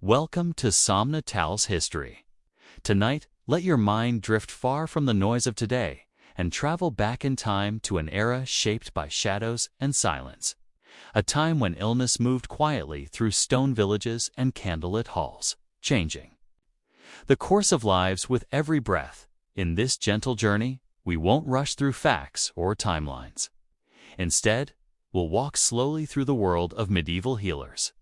Welcome to Somnotales History. Tonight, let your mind drift far from the noise of today and travel back in time to an era shaped by shadows and silence. A time when illness moved quietly through stone villages and candlelit halls, changing the course of lives with every breath. In this gentle journey, we won't rush through facts or timelines. Instead, we'll walk slowly through the world of medieval healers,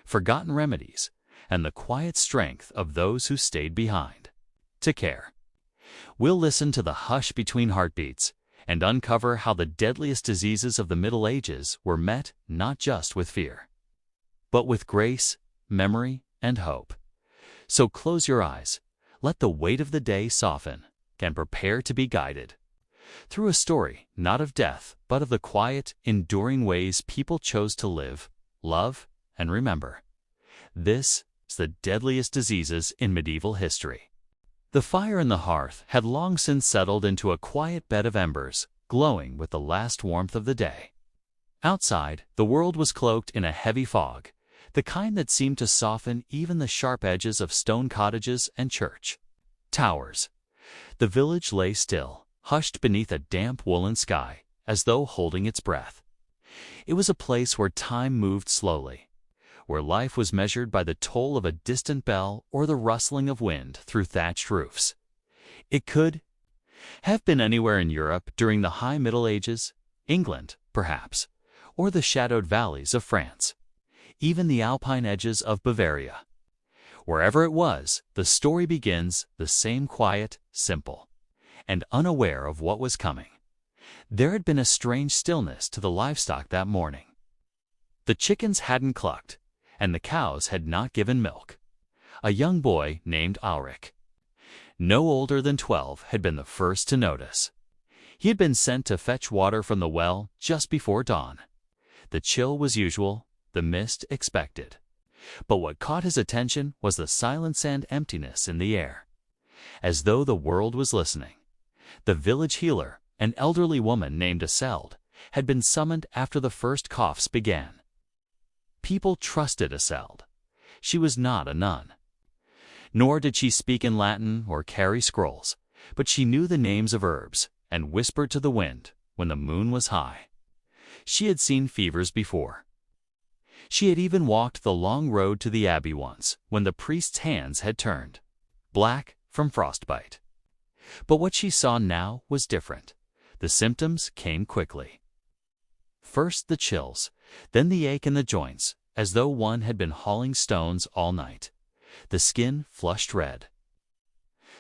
forgotten remedies, and the quiet strength of those who stayed behind to care. We'll listen to the hush between heartbeats and uncover how the deadliest diseases of the Middle Ages were met not just with fear, but with grace, memory, and hope. So close your eyes, let the weight of the day soften, and prepare to be guided through a story not of death, but of the quiet, enduring ways people chose to live, love, and remember. This is the deadliest diseases in medieval history. The fire in the hearth had long since settled into a quiet bed of embers, glowing with the last warmth of the day. Outside, the world was cloaked in a heavy fog, the kind that seemed to soften even the sharp edges of stone cottages and church towers. The village lay still, hushed beneath a damp woolen sky, as though holding its breath. It was a place where time moved slowly, where life was measured by the toll of a distant bell or the rustling of wind through thatched roofs. It could have been anywhere in Europe during the High Middle Ages, England, perhaps, or the shadowed valleys of France, even the alpine edges of Bavaria. Wherever it was, the story begins the same quiet, simple, and unaware of what was coming. There had been a strange stillness to the livestock that morning. The chickens hadn't clucked, and the cows had not given milk. A young boy named Ulrich, no older than 12, had been the first to notice. He had been sent to fetch water from the well just before dawn. The chill was usual, the mist expected. But what caught his attention was the silence and emptiness in the air. As though the world was listening, the village healer, an elderly woman named Iselde, had been summoned after the first coughs began. People trusted Iselde. She was not a nun. Nor did she speak in Latin or carry scrolls, but she knew the names of herbs and whispered to the wind when the moon was high. She had seen fevers before. She had even walked the long road to the abbey once when the priest's hands had turned black from frostbite. But what she saw now was different. The symptoms came quickly. First the chills, then the ache in the joints, as though one had been hauling stones all night. The skin flushed red.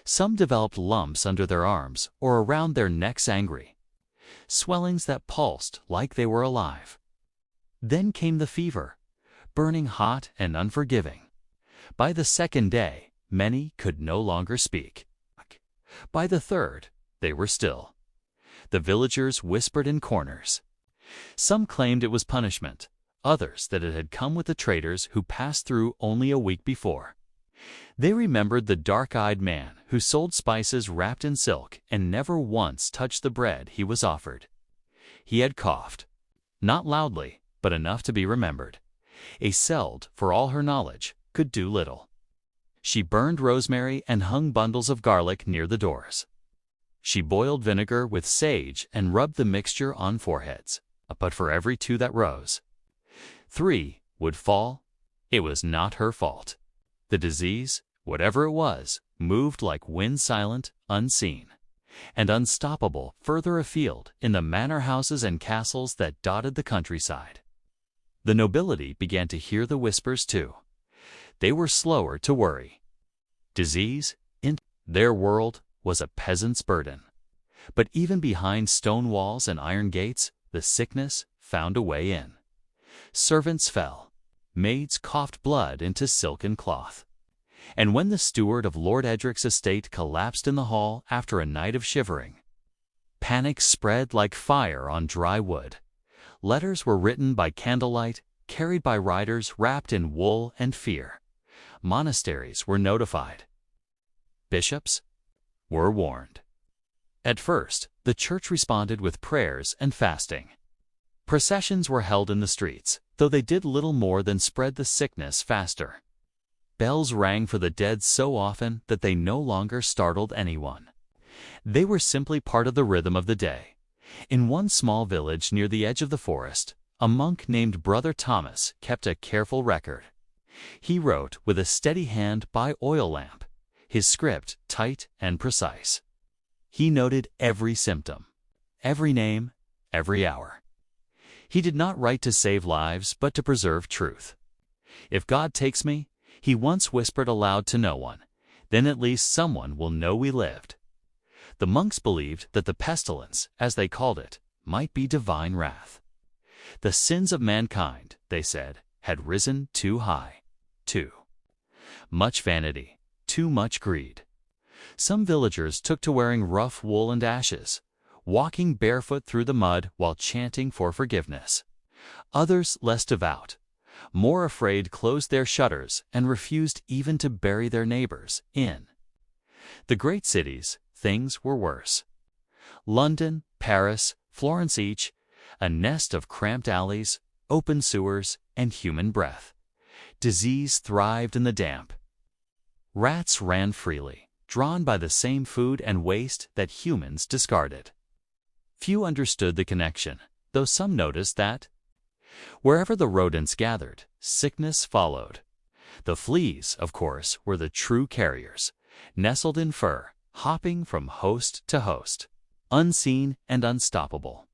Some developed lumps under their arms or around their necks, angry swellings that pulsed like they were alive. Then came the fever, burning hot and unforgiving. By the second day, many could no longer speak. By the third, they were still. The villagers whispered in corners. Some claimed it was punishment, others that it had come with the traders who passed through only a week before. They remembered the dark-eyed man who sold spices wrapped in silk and never once touched the bread he was offered. He had coughed, not loudly, but enough to be remembered. Iselde, for all her knowledge, could do little. She burned rosemary and hung bundles of garlic near the doors. She boiled vinegar with sage and rubbed the mixture on foreheads. But for every 2 that rose, 3 would fall. It was not her fault. The disease, whatever it was, moved like wind, silent, unseen, and unstoppable further afield in the manor houses and castles that dotted the countryside. The nobility began to hear the whispers too. They were slower to worry. Disease, in their world, was a peasant's burden. But even behind stone walls and iron gates, the sickness found a way in. Servants fell. Maids coughed blood into silken cloth. And when the steward of Lord Edric's estate collapsed in the hall after a night of shivering, panic spread like fire on dry wood. Letters were written by candlelight, carried by riders wrapped in wool and fear. Monasteries were notified. Bishops were warned. At first, the church responded with prayers and fasting. Processions were held in the streets, though they did little more than spread the sickness faster. bells rang for the dead so often that they no longer startled anyone. They were simply part of the rhythm of the day. In one small village near the edge of the forest, a monk named Brother Thomas kept a careful record. He wrote with a steady hand by oil lamp, his script tight and precise. He noted every symptom, every name, every hour. He did not write to save lives, but to preserve truth. "If God takes me," he once whispered aloud to no one, "then at least someone will know we lived." The monks believed that the pestilence, as they called it, might be divine wrath. The sins of mankind, they said, had risen too high. Too much vanity, too much greed. Some villagers took to wearing rough wool and ashes, walking barefoot through the mud while chanting for forgiveness. Others, less devout, more afraid, closed their shutters and refused even to bury their neighbors in the great cities. Things were worse. London, Paris, Florence, each a nest of cramped alleys, open sewers, and human breath. Disease thrived in the damp. Rats ran freely, drawn by the same food and waste that humans discarded. Few understood the connection, though some noticed that wherever the rodents gathered, sickness followed. The fleas, of course, were the true carriers, nestled in fur, hopping from host to host, unseen and unstoppable.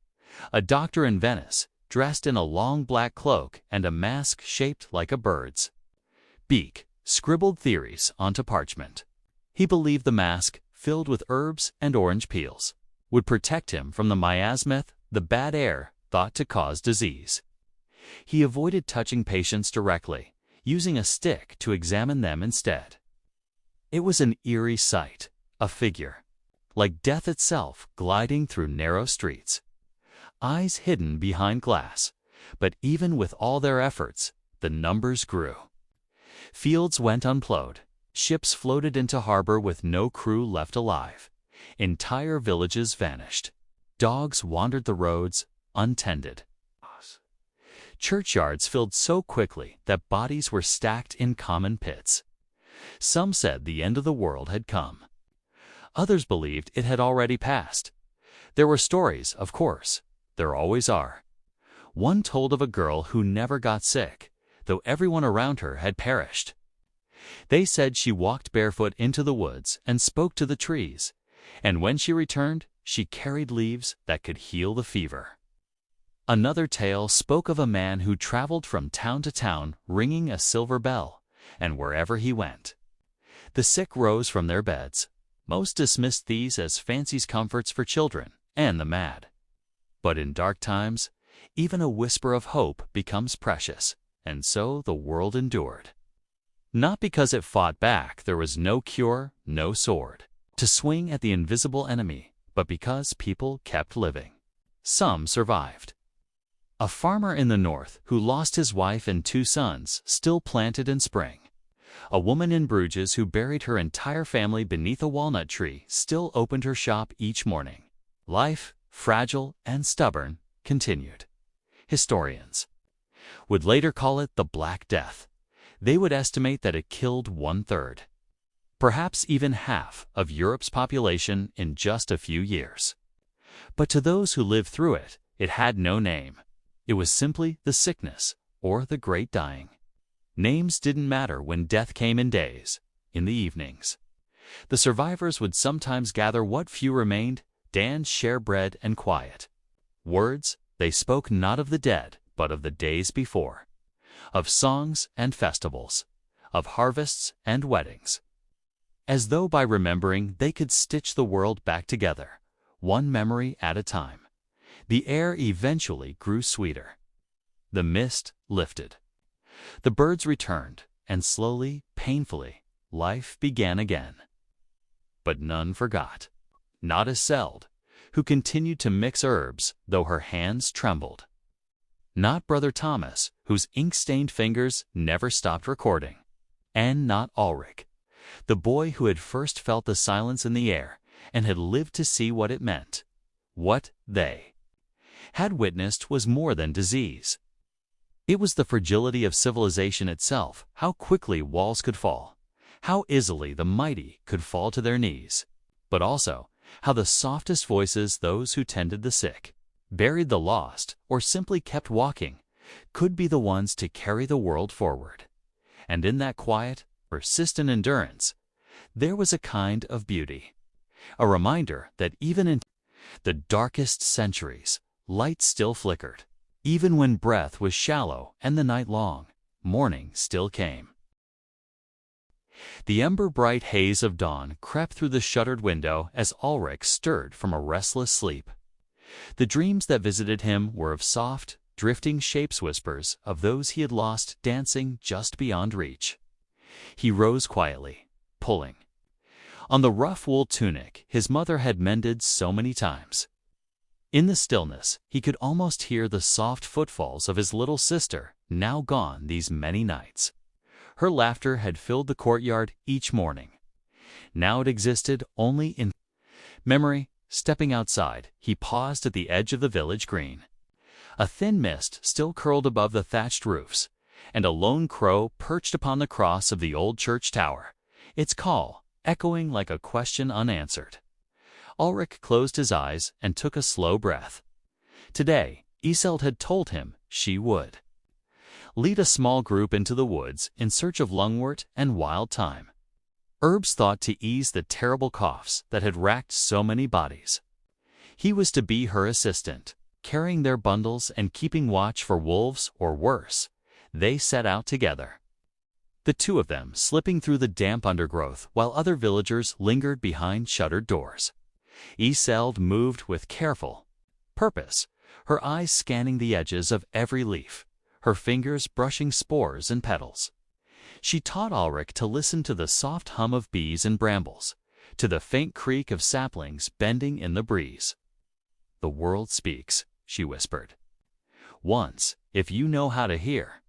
A doctor in Venice, dressed in a long black cloak and a mask shaped like a bird's beak, scribbled theories onto parchment. He believed the mask, filled with herbs and orange peels, would protect him from the miasma, the bad air thought to cause disease. He avoided touching patients directly, using a stick to examine them instead. It was an eerie sight, a figure, like death itself, gliding through narrow streets. Eyes hidden behind glass, but even with all their efforts, the numbers grew. Fields went unplowed, ships floated into harbor with no crew left alive. Entire villages vanished. Dogs wandered the roads, untended. Churchyards filled so quickly that bodies were stacked in common pits. Some said the end of the world had come. Others believed it had already passed. There were stories, of course. There always are. One told of a girl who never got sick, though everyone around her had perished. They said she walked barefoot into the woods and spoke to the trees, and when she returned, she carried leaves that could heal the fever. Another tale spoke of a man who traveled from town to town ringing a silver bell, and wherever he went, the sick rose from their beds. Most dismissed these as fancy's comforts for children and the mad. But in dark times, even a whisper of hope becomes precious, and so the world endured. Not because it fought back, there was no cure, no sword to swing at the invisible enemy, but because people kept living. Some survived. A farmer in the north who lost his wife and 2 sons still planted in spring. A woman in Bruges who buried her entire family beneath a walnut tree still opened her shop each morning. Life, fragile and stubborn, continued. Historians would later call it the Black Death. They would estimate that it killed 1/3, perhaps even half, of Europe's population in just a few years. But to those who lived through it, it had no name. It was simply the sickness or the great dying. Names didn't matter when death came in days, in the evenings. The survivors would sometimes gather what few remained, dance, share bread and quiet. Words, they spoke not of the dead, but of the days before, of songs and festivals, of harvests and weddings. As though by remembering they could stitch the world back together, one memory at a time. The air eventually grew sweeter. The mist lifted. The birds returned, and slowly, painfully, life began again. But none forgot. Not Isolde, who continued to mix herbs, though her hands trembled. Not Brother Thomas, whose ink-stained fingers never stopped recording. And not Ulrich, the boy who had first felt the silence in the air and had lived to see what it meant. What they had witnessed was more than disease. It was the fragility of civilization itself, how quickly walls could fall, how easily the mighty could fall to their knees, but also how the softest voices, those who tended the sick, buried the lost, or simply kept walking, could be the ones to carry the world forward. And in that quiet, persistent endurance, there was a kind of beauty, a reminder that even in the darkest centuries, light still flickered. Even when breath was shallow and the night long, morning still came. The ember-bright haze of dawn crept through the shuttered window as Ulrich stirred from a restless sleep. The dreams that visited him were of soft, drifting shapes, whispers of those he had lost dancing just beyond reach. He rose quietly, pulling on the rough wool tunic his mother had mended so many times. In the stillness, he could almost hear the soft footfalls of his little sister, now gone these many nights. Her laughter had filled the courtyard each morning. Now it existed only in memory. Stepping outside, he paused at the edge of the village green. A thin mist still curled above the thatched roofs, and a lone crow perched upon the cross of the old church tower, its call echoing like a question unanswered. Ulrich closed his eyes and took a slow breath. Today, Isolde had told him she would lead a small group into the woods in search of lungwort and wild thyme, herbs thought to ease the terrible coughs that had racked so many bodies. He was to be her assistant, carrying their bundles and keeping watch for wolves or worse. They set out together, the two of them slipping through the damp undergrowth while other villagers lingered behind shuttered doors. Isolde moved with careful purpose, her eyes scanning the edges of every leaf, her fingers brushing spores and petals. She taught Ulrich to listen to the soft hum of bees and brambles, to the faint creak of saplings bending in the breeze. "The world speaks," she whispered. "Once, if you know how to hear."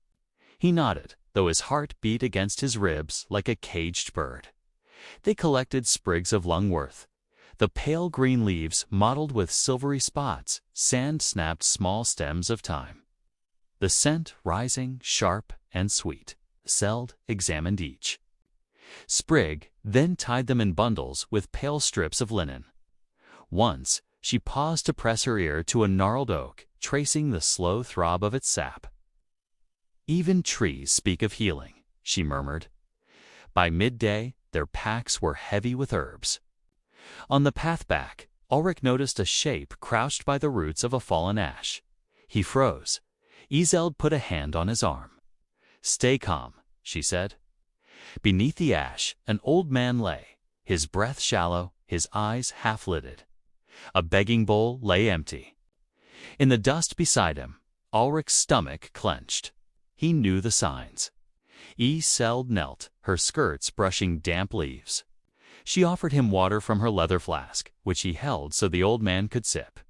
He nodded, though his heart beat against his ribs like a caged bird. They collected sprigs of lungwort. The pale green leaves, mottled with silvery spots, sand-snapped small stems of thyme. The scent rising, sharp and sweet. Isolde examined each sprig, then tied them in bundles with pale strips of linen. Once, she paused to press her ear to a gnarled oak, tracing the slow throb of its sap. "Even trees speak of healing," she murmured. By midday, their packs were heavy with herbs. On the path back, Ulrich noticed a shape crouched by the roots of a fallen ash. He froze. Isolde put a hand on his arm. "Stay calm," she said. Beneath the ash, an old man lay, his breath shallow, his eyes half-lidded. A begging bowl lay empty. In the dust beside him, Ulrich's stomach clenched. He knew the signs. Isolde knelt, her skirts brushing damp leaves. She offered him water from her leather flask, which he held so the old man could sip.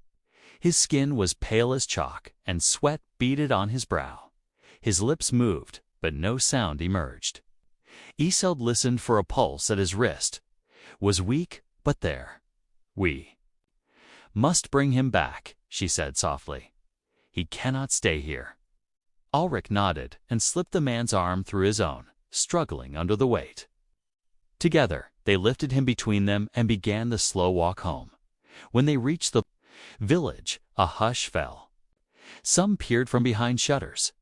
His skin was pale as chalk, and sweat beaded on his brow. His lips moved, but no sound emerged. Isolde listened for a pulse at his wrist. Was weak, but there. "We must bring him back," she said softly. "He cannot stay here." Ulrich nodded and slipped the man's arm through his own, struggling under the weight. Together, they lifted him between them and began the slow walk home. When they reached the village, a hush fell. Some peered from behind shutters.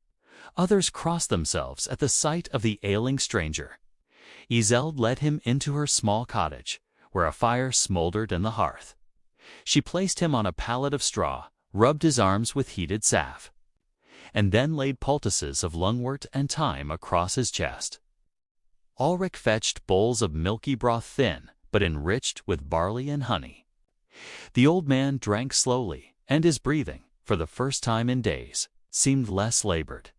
Others crossed themselves at the sight of the ailing stranger. Isolde led him into her small cottage, where a fire smoldered in the hearth. She placed him on a pallet of straw, rubbed his arms with heated salve, and then laid poultices of lungwort and thyme across his chest. Ulrich fetched bowls of milky broth, thin but enriched with barley and honey. The old man drank slowly, and his breathing, for the first time in days, seemed less labored.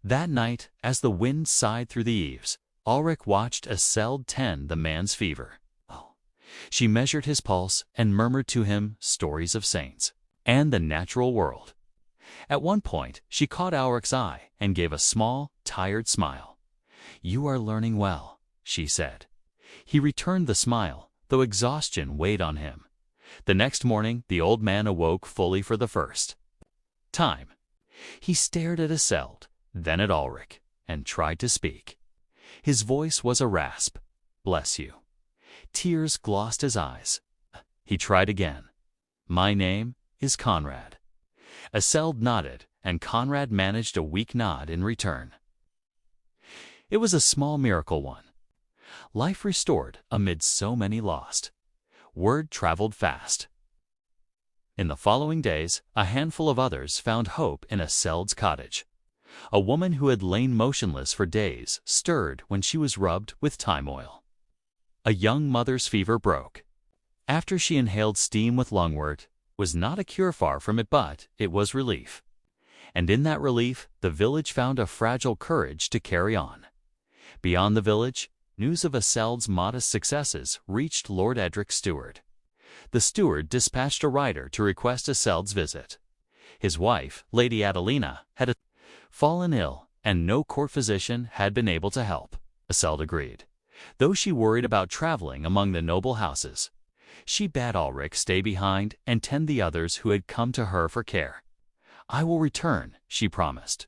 That night, as the wind sighed through the eaves, Ulrich watched Isolde tend the man's fever. She measured his pulse and murmured to him stories of saints and the natural world. At one point, she caught Ulrich's eye and gave a small, tired smile. "You are learning well," she said. He returned the smile, though exhaustion weighed on him. The next morning, the old man awoke fully for the first time. He stared at Iseld, then at Ulrich, and tried to speak. His voice was a rasp. "Bless you." Tears glossed his eyes. He tried again. "My name is Conrad." Iseld nodded, and Conrad managed a weak nod in return. It was a small miracle one. Life restored amid so many lost. Word traveled fast. In the following days, a handful of others found hope in Iseld's cottage. A woman who had lain motionless for days stirred when she was rubbed with thyme oil. A young mother's fever broke. After she inhaled steam with lungwort, was not a cure far from it, but it was relief. And in that relief, the village found a fragile courage to carry on. Beyond the village, news of Iseld's modest successes reached Lord Edric's steward. The steward dispatched a rider to request Iseld's visit. His wife, Lady Adelina, had fallen ill, and no court physician had been able to help. Iseld agreed, though she worried about traveling among the noble houses. She bade Ulrich stay behind and tend the others who had come to her for care. "I will return," she promised.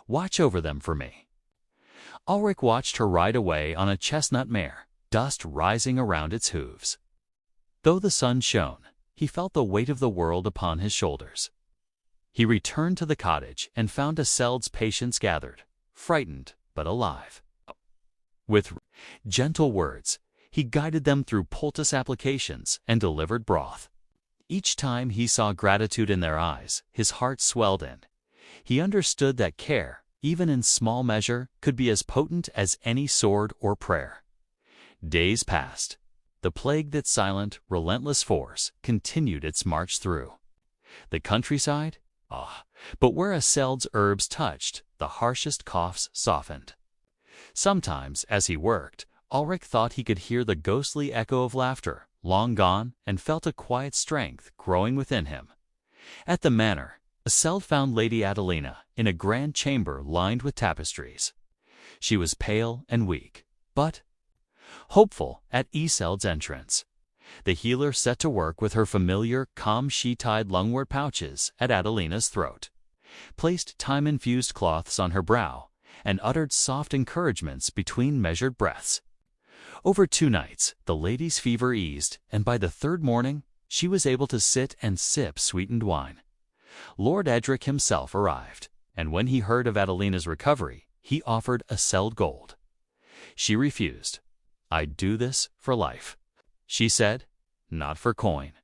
"Watch over them for me." Ulrich watched her ride away on a chestnut mare, dust rising around its hooves. Though the sun shone, he felt the weight of the world upon his shoulders. He returned to the cottage and found Iseld's patients gathered, frightened but alive. With gentle words, he guided them through poultice applications and delivered broth. Each time he saw gratitude in their eyes, his heart swelled in. He understood that care, even in small measure, could be as potent as any sword or prayer. Days passed. The plague that silent, relentless force continued its march through. The countryside? But where Iseld's herbs touched, the harshest coughs softened. Sometimes, as he worked, Ulrich thought he could hear the ghostly echo of laughter, long gone, and felt a quiet strength growing within him. At the manor, Iseld found Lady Adelina in a grand chamber lined with tapestries. She was pale and weak, but hopeful at Iseld's entrance. The healer set to work with her familiar, calm she tied lungwort pouches at Adelina's throat, placed thyme-infused cloths on her brow, and uttered soft encouragements between measured breaths. Over 2 nights, the lady's fever eased, and by the 3rd morning, she was able to sit and sip sweetened wine. Lord Edric himself arrived, and when he heard of Adelina's recovery, he offered Iseld gold. She refused. "I'd do this for life," she said, "not for coin."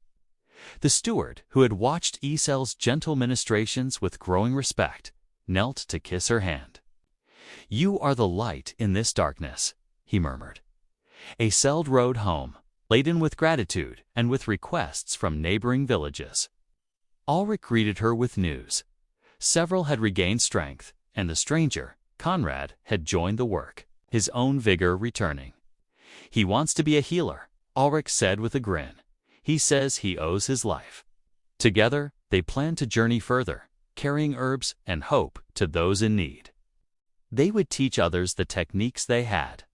The steward, who had watched Iseld's gentle ministrations with growing respect, knelt to kiss her hand. "You are the light in this darkness," he murmured. Iseld rode home, laden with gratitude and with requests from neighboring villages. Ulrich greeted her with news. Several had regained strength, and the stranger, Conrad, had joined the work, his own vigor returning. "He wants to be a healer," Ulrich said with a grin. "He says he owes his life." Together, they planned to journey further, carrying herbs and hope to those in need. They would teach others the techniques they had.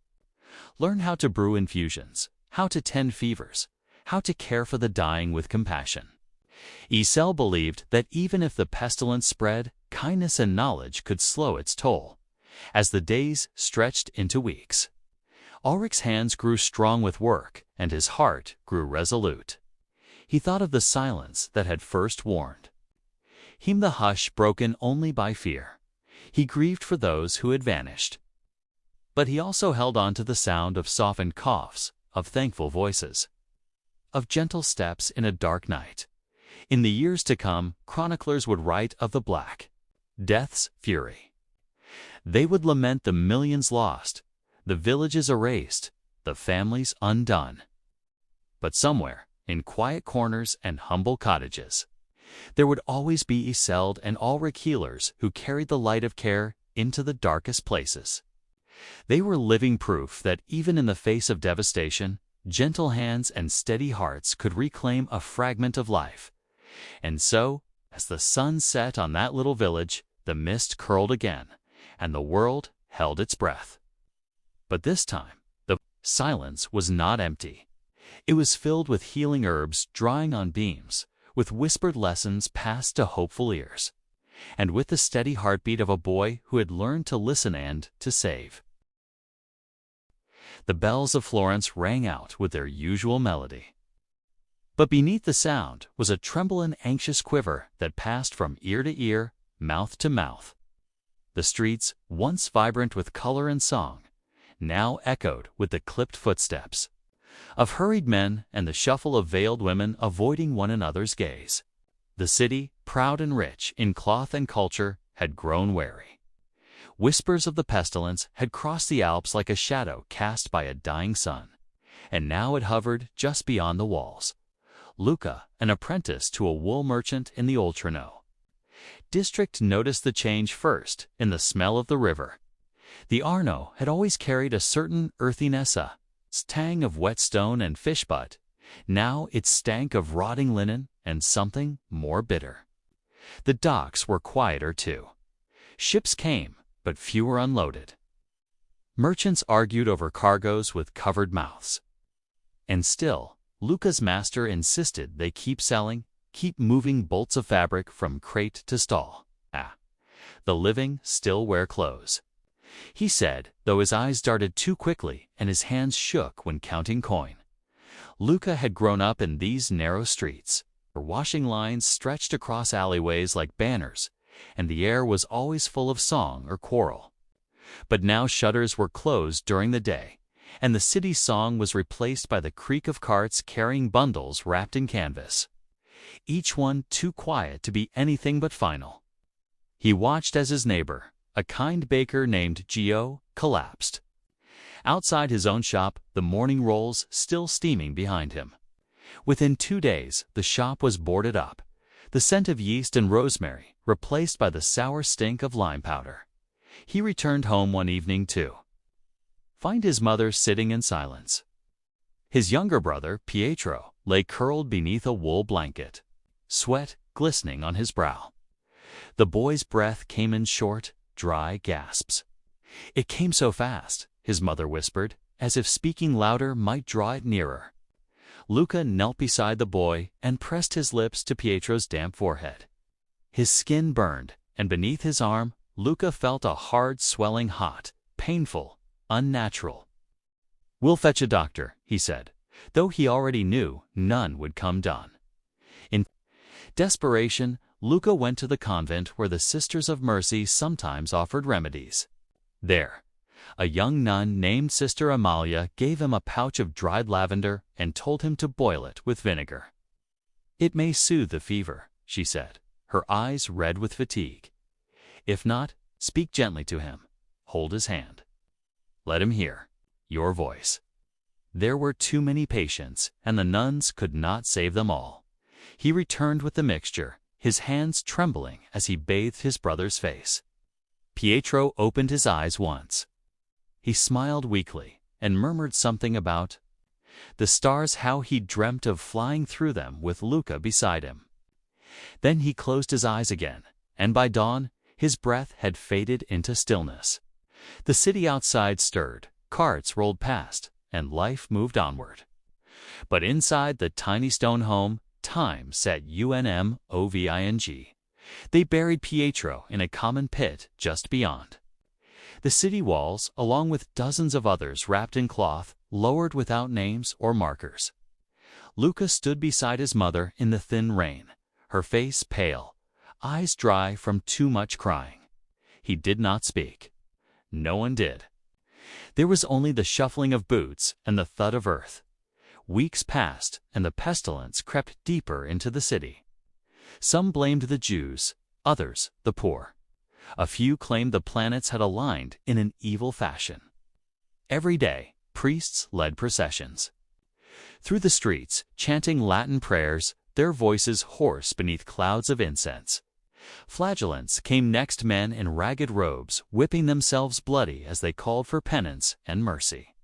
Learn how to brew infusions, how to tend fevers, how to care for the dying with compassion. Iseld believed that even if the pestilence spread, kindness and knowledge could slow its toll, as the days stretched into weeks. Ulrich's hands grew strong with work, and his heart grew resolute. He thought of the silence that had first warned him, the hush broken only by fear. He grieved for those who had vanished. But he also held on to the sound of softened coughs, of thankful voices, of gentle steps in a dark night. In the years to come, chroniclers would write of the Black Death's fury. They would lament the millions lost, the villages erased, the families undone. But somewhere, in quiet corners and humble cottages, there would always be Iseld and Ulrich healers who carried the light of care into the darkest places. They were living proof that even in the face of devastation, gentle hands and steady hearts could reclaim a fragment of life. And so, as the sun set on that little village, the mist curled again, and the world held its breath. But this time, the silence was not empty. It was filled with healing herbs drying on beams, with whispered lessons passed to hopeful ears. and with the steady heartbeat of a boy who had learned to listen and to save. The bells of Florence rang out with their usual melody. But beneath the sound was a trembling, anxious quiver that passed from ear to ear, mouth to mouth. The streets, once vibrant with color and song, now echoed with the clipped footsteps of hurried men and the shuffle of veiled women avoiding one another's gaze. The city, proud and rich in cloth and culture, had grown wary. Whispers of the pestilence had crossed the Alps like a shadow cast by a dying sun, and now it hovered just beyond the walls. Luca, an apprentice to a wool merchant in the Oltrano district, noticed the change first in the smell of the river. The Arno had always carried a certain earthiness, a tang of wet stone and fish butt. Now it stank of rotting linen and something more bitter. The docks were quieter too. Ships came, but fewer unloaded. Merchants argued over cargoes with covered mouths. And still, Luca's master insisted they keep selling, keep moving bolts of fabric from crate to stall. The living still wear clothes, he said, though his eyes darted too quickly and his hands shook when counting coin. Luca had grown up in these narrow streets, where washing lines stretched across alleyways like banners, and the air was always full of song or quarrel. But now shutters were closed during the day, and the city's song was replaced by the creak of carts carrying bundles wrapped in canvas, each one too quiet to be anything but final. He watched as his neighbor, a kind baker named Gio, collapsed. Outside his own shop, the morning rolls still steaming behind him. Within 2 days, the shop was boarded up, the scent of yeast and rosemary replaced by the sour stink of lime powder. He returned home one evening to find his mother sitting in silence. His younger brother, Pietro, lay curled beneath a wool blanket, sweat glistening on his brow. The boy's breath came in short, dry gasps. "It came so fast," his mother whispered, as if speaking louder might draw it nearer. Luca knelt beside the boy and pressed his lips to Pietro's damp forehead. His skin burned, and beneath his arm, Luca felt a hard swelling, hot, painful, unnatural. "We'll fetch a doctor," he said, though he already knew none would come done. In desperation, Luca went to the convent where the Sisters of Mercy sometimes offered remedies. There, a young nun named Sister Amalia gave him a pouch of dried lavender and told him to boil it with vinegar. "It may soothe the fever," she said, her eyes red with fatigue. "If not, speak gently to him. Hold his hand. Let him hear your voice." There were too many patients, and the nuns could not save them all. He returned with the mixture, his hands trembling as he bathed his brother's face. Pietro opened his eyes once. He smiled weakly and murmured something about the stars, how he dreamt of flying through them with Luca beside him. Then he closed his eyes again, and by dawn his breath had faded into stillness. The city outside stirred, carts rolled past, and life moved onward. But inside the tiny stone home, time sat unmoving. They buried Pietro in a common pit just beyond. The city walls, along with dozens of others wrapped in cloth, lowered without names or markers. Luca stood beside his mother in the thin rain, her face pale, eyes dry from too much crying. He did not speak. No one did. There was only the shuffling of boots and the thud of earth. Weeks passed, and the pestilence crept deeper into the city. Some blamed the Jews, others the poor. A few claimed the planets had aligned in an evil fashion. Every day, priests led processions through the streets, chanting Latin prayers, their voices hoarse beneath clouds of incense. Flagellants came next, men in ragged robes, whipping themselves bloody as they called for penance and mercy.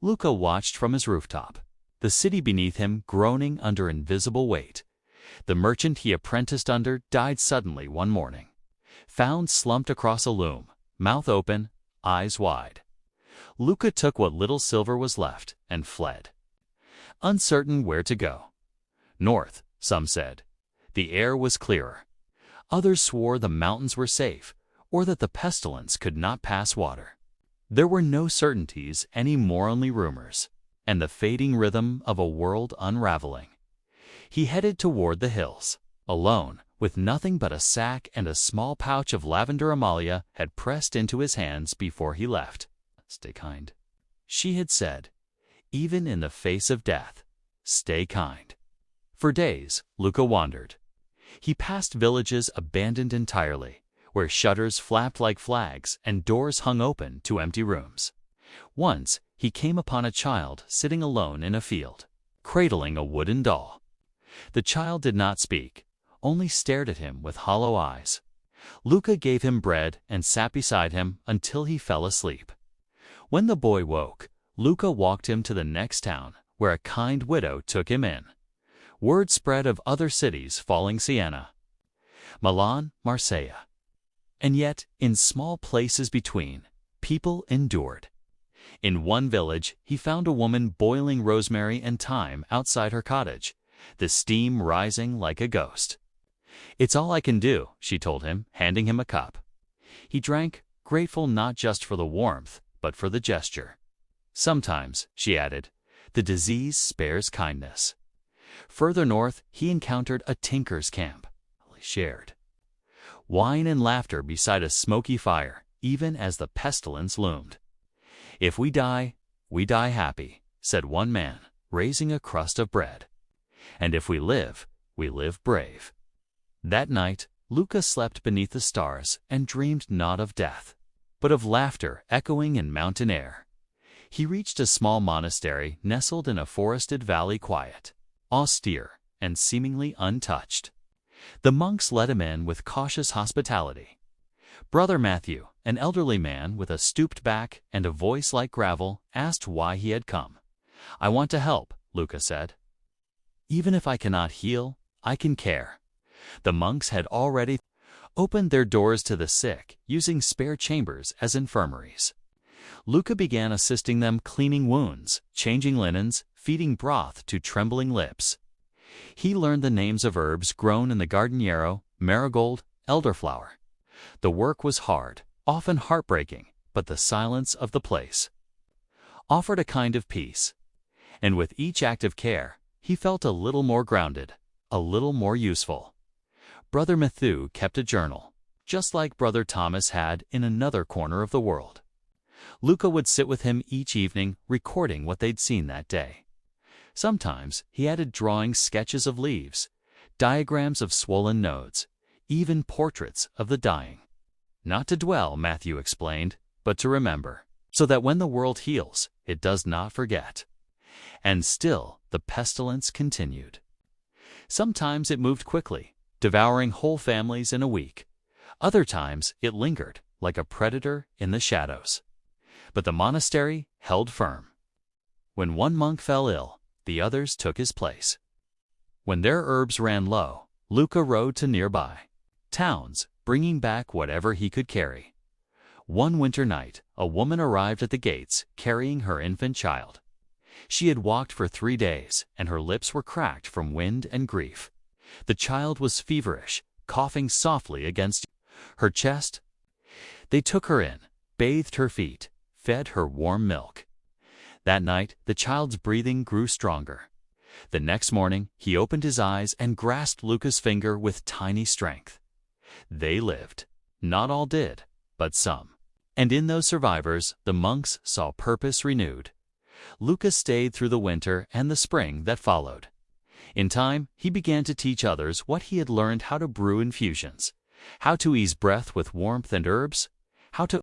Luca watched from his rooftop, the city beneath him groaning under invisible weight. The merchant he apprenticed under died suddenly one morning, found slumped across a loom, mouth open, eyes wide. Luca took what little silver was left and fled, uncertain where to go. North, some said. The air was clearer. Others swore the mountains were safe, or that the pestilence could not pass water. There were no certainties any more, only rumors, and the fading rhythm of a world unraveling. He headed toward the hills, alone, with nothing but a sack and a small pouch of lavender Amalia had pressed into his hands before he left. "Stay kind," she had said, "even in the face of death. Stay kind." For days, Luca wandered. He passed villages abandoned entirely, where shutters flapped like flags and doors hung open to empty rooms. Once, he came upon a child sitting alone in a field, cradling a wooden doll. The child did not speak, only stared at him with hollow eyes. Luca gave him bread and sat beside him until he fell asleep. When the boy woke, Luca walked him to the next town, where a kind widow took him in. Word spread of other cities following Siena, Milan, Marseille. And yet, in small places between, people endured. In one village, he found a woman boiling rosemary and thyme outside her cottage, the steam rising like a ghost. "It's all I can do," she told him, handing him a cup. He drank, grateful not just for the warmth, but for the gesture. "Sometimes," she added, "the disease spares kindness." Further north, he encountered a tinker's camp. He shared wine and laughter beside a smoky fire, even as the pestilence loomed. "If we die happy," said one man, raising a crust of bread. "And if we live brave." That night, Luca slept beneath the stars and dreamed not of death, but of laughter echoing in mountain air. He reached a small monastery nestled in a forested valley, quiet, austere, and seemingly untouched. The monks let him in with cautious hospitality. Brother Matthew, an elderly man with a stooped back and a voice like gravel, asked why he had come. "I want to help," Luca said. "Even if I cannot heal, I can care." The monks had already opened their doors to the sick, using spare chambers as infirmaries. Luca began assisting them, cleaning wounds, changing linens, feeding broth to trembling lips. He learned the names of herbs grown in the garden: yarrow, marigold, elderflower. The work was hard, often heartbreaking, but the silence of the place offered a kind of peace. And with each act of care, he felt a little more grounded, a little more useful. Brother Matthew kept a journal, just like Brother Thomas had in another corner of the world. Luca would sit with him each evening, recording what they'd seen that day. Sometimes he added drawings, sketches of leaves, diagrams of swollen nodes, even portraits of the dying. Not to dwell, Matthew explained, but to remember, so that when the world heals, it does not forget. And still the pestilence continued. Sometimes it moved quickly, devouring whole families in a week. Other times it lingered, like a predator in the shadows. But the monastery held firm. When one monk fell ill, the others took his place. When their herbs ran low, Luca rode to nearby towns, bringing back whatever he could carry. One winter night, a woman arrived at the gates, carrying her infant child. She had walked for 3 days, and her lips were cracked from wind and grief. The child was feverish, coughing softly against her chest. They took her in, bathed her feet, fed her warm milk. That night, the child's breathing grew stronger. The next morning, he opened his eyes and grasped Luca's finger with tiny strength. They lived. Not all did, but some. And in those survivors, the monks saw purpose renewed. Luca stayed through the winter and the spring that followed. In time, he began to teach others what he had learned: how to brew infusions, how to ease breath with warmth and herbs, how to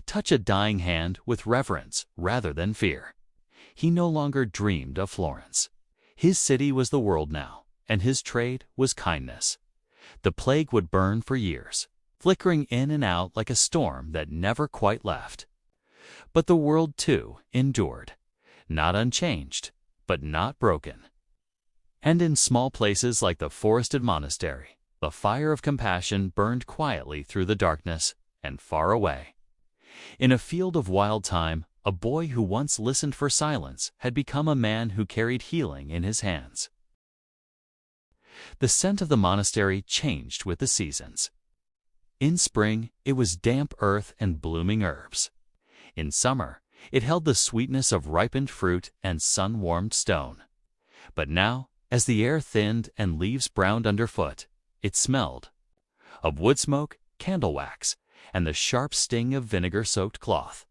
touch a dying hand with reverence rather than fear. He no longer dreamed of Florence. His city was the world now, and his trade was kindness. The plague would burn for years, flickering in and out like a storm that never quite left. But the world, too, endured, not unchanged, but not broken. And in small places like the forested monastery, the fire of compassion burned quietly through the darkness and far away. In a field of wild thyme, a boy who once listened for silence had become a man who carried healing in his hands. The scent of the monastery changed with the seasons. In spring, it was damp earth and blooming herbs. In summer, it held the sweetness of ripened fruit and sun-warmed stone. But now, as the air thinned and leaves browned underfoot, it smelled of wood smoke, candle wax, and the sharp sting of vinegar-soaked cloth.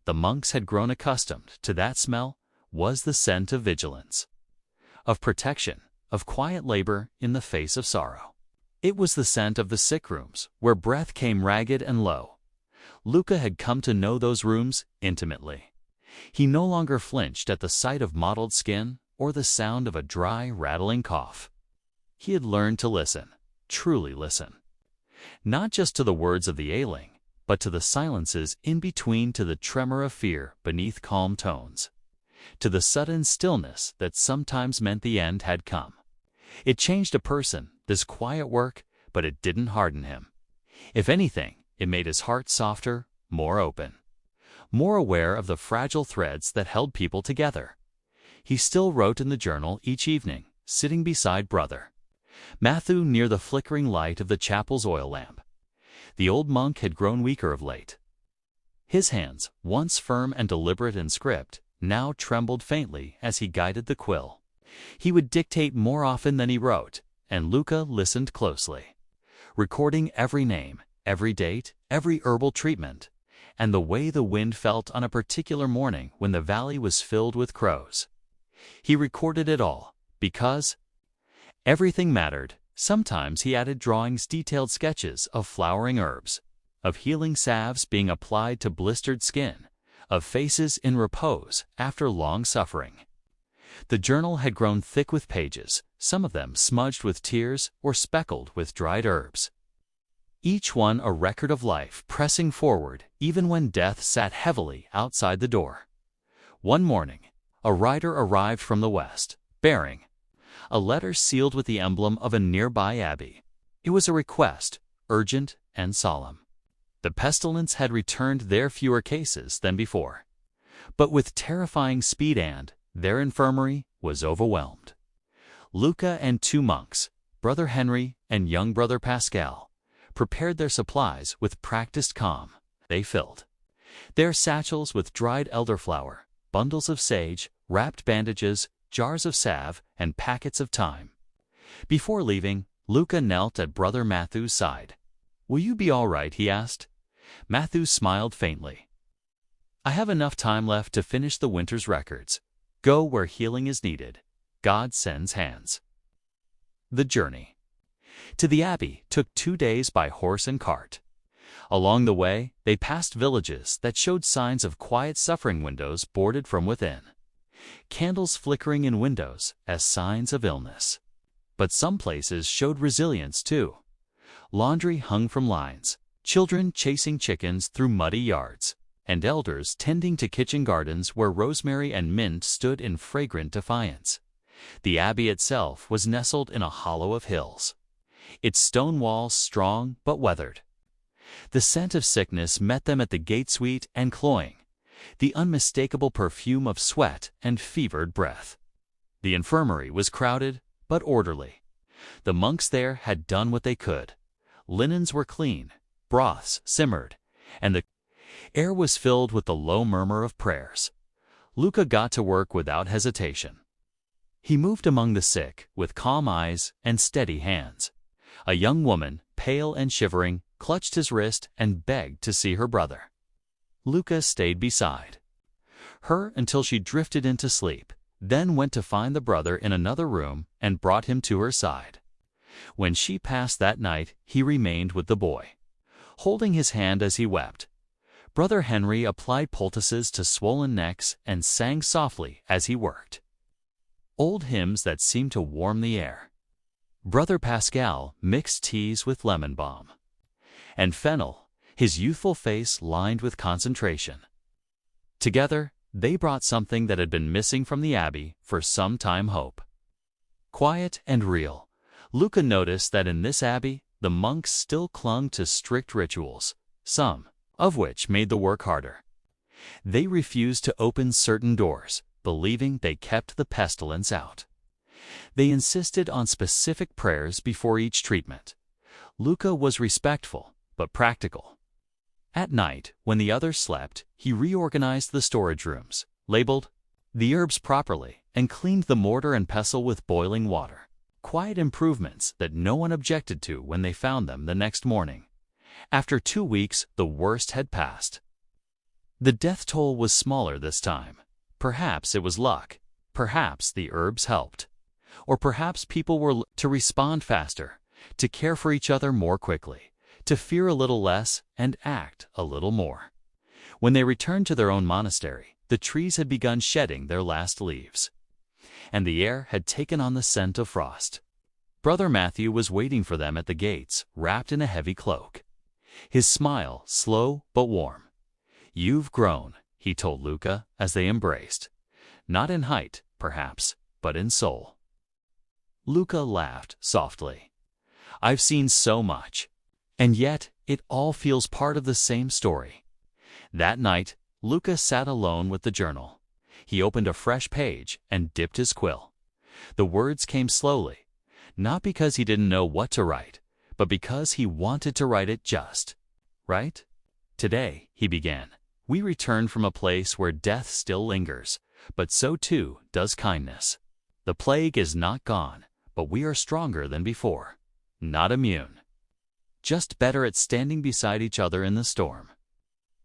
The monks had grown accustomed to that smell. Was the scent of vigilance, of protection, of quiet labor in the face of sorrow. It was the scent of the sick rooms, where breath came ragged and low. Luca had come to know those rooms intimately. He no longer flinched at the sight of mottled skin or the sound of a dry, rattling cough. He had learned to listen, truly listen. Not just to the words of the ailing, but to the silences in between, to the tremor of fear beneath calm tones, to the sudden stillness that sometimes meant the end had come. It changed a person, this quiet work, but it didn't harden him. If anything, it made his heart softer, more open, more aware of the fragile threads that held people together. He still wrote in the journal each evening, sitting beside Brother Matthew near the flickering light of the chapel's oil lamp. The old monk had grown weaker of late. His hands, once firm and deliberate in script, now trembled faintly as he guided the quill. He would dictate more often than he wrote, and Luca listened closely, recording every name, every date, every herbal treatment, and the way the wind felt on a particular morning when the valley was filled with crows. He recorded it all, because everything mattered. Sometimes he added drawings, detailed sketches of flowering herbs, of healing salves being applied to blistered skin, of faces in repose after long suffering. The journal had grown thick with pages, some of them smudged with tears or speckled with dried herbs. Each one a record of life pressing forward even when death sat heavily outside the door. One morning, a rider arrived from the west, bearing a letter sealed with the emblem of a nearby abbey. It was a request, urgent and solemn. The pestilence had returned there, fewer cases than before, but with terrifying speed, and their infirmary was overwhelmed. Luca and two monks, Brother Henry and young Brother Pascal, prepared their supplies with practiced calm. They filled their satchels with dried elderflower, bundles of sage, wrapped bandages, jars of salve, and packets of thyme. Before leaving, Luca knelt at Brother Matthew's side. "Will you be all right?" he asked. Matthew smiled faintly. "I have enough time left to finish the winter's records. Go where healing is needed. God sends hands." The journey to the abbey took 2 days by horse and cart. Along the way, they passed villages that showed signs of quiet suffering, windows boarded from within, candles flickering in windows as signs of illness. But some places showed resilience too. Laundry hung from lines, children chasing chickens through muddy yards, and elders tending to kitchen gardens where rosemary and mint stood in fragrant defiance. The abbey itself was nestled in a hollow of hills, its stone walls strong but weathered. The scent of sickness met them at the gate, sweet and cloying, the unmistakable perfume of sweat and fevered breath. The infirmary was crowded but orderly. The monks there had done what they could. Linens were clean, broths simmered, and the air was filled with the low murmur of prayers. Luca got to work without hesitation. He moved among the sick with calm eyes and steady hands. A young woman, pale and shivering, clutched his wrist and begged to see her brother. Luca stayed beside her until she drifted into sleep, then went to find the brother in another room and brought him to her side. When she passed that night, he remained with the boy, holding his hand as he wept. Brother Henry applied poultices to swollen necks and sang softly as he worked, old hymns that seemed to warm the air. Brother Pascal mixed teas with lemon balm and fennel, his youthful face lined with concentration. Together, they brought something that had been missing from the abbey for some time: hope. Quiet and real, Luca noticed that in this abbey, the monks still clung to strict rituals, some of which made the work harder. They refused to open certain doors, believing they kept the pestilence out. They insisted on specific prayers before each treatment. Luca was respectful, but practical. At night, when the others slept, he reorganized the storage rooms, labeled the herbs properly, and cleaned the mortar and pestle with boiling water. Quiet improvements that no one objected to when they found them the next morning. After 2 weeks, the worst had passed. The death toll was smaller this time. Perhaps it was luck. Perhaps the herbs helped. Or perhaps people were to respond faster, to care for each other more quickly, to fear a little less and act a little more. When they returned to their own monastery, the trees had begun shedding their last leaves, and the air had taken on the scent of frost. Brother Matthew was waiting for them at the gates, wrapped in a heavy cloak. His smile slow but warm. "You've grown," he told Luca as they embraced. "Not in height, perhaps, but in soul." Luca laughed softly. "I've seen so much, and yet it all feels part of the same story." That night, Luca sat alone with the journal. He opened a fresh page and dipped his quill. The words came slowly, not because he didn't know what to write, but because he wanted to write it just right. "Today," he began, "we return from a place where death still lingers, but so too does kindness. The plague is not gone, but we are stronger than before. Not immune. Just better at standing beside each other in the storm."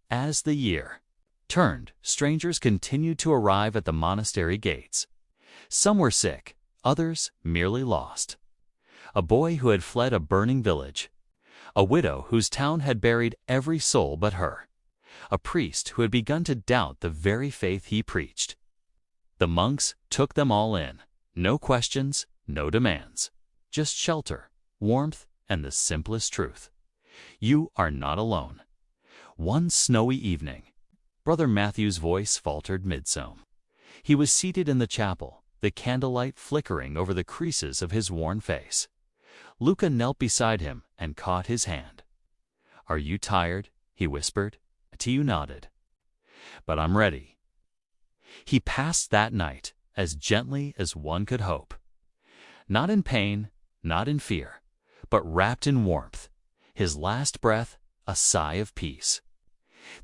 As the year turned, strangers continued to arrive at the monastery gates. Some were sick, others merely lost. A boy who had fled a burning village. A widow whose town had buried every soul but her. A priest who had begun to doubt the very faith he preached. The monks took them all in. No questions, no demands. Just shelter, warmth, and the simplest truth. You are not alone. One snowy evening, Brother Matthew's voice faltered mid-psalm. He was seated in the chapel, the candlelight flickering over the creases of his worn face. Luca knelt beside him and caught his hand. "Are you tired?" he whispered. Matthew nodded. "But I'm ready." He passed that night as gently as one could hope. Not in pain, not in fear, but wrapped in warmth. His last breath, a sigh of peace.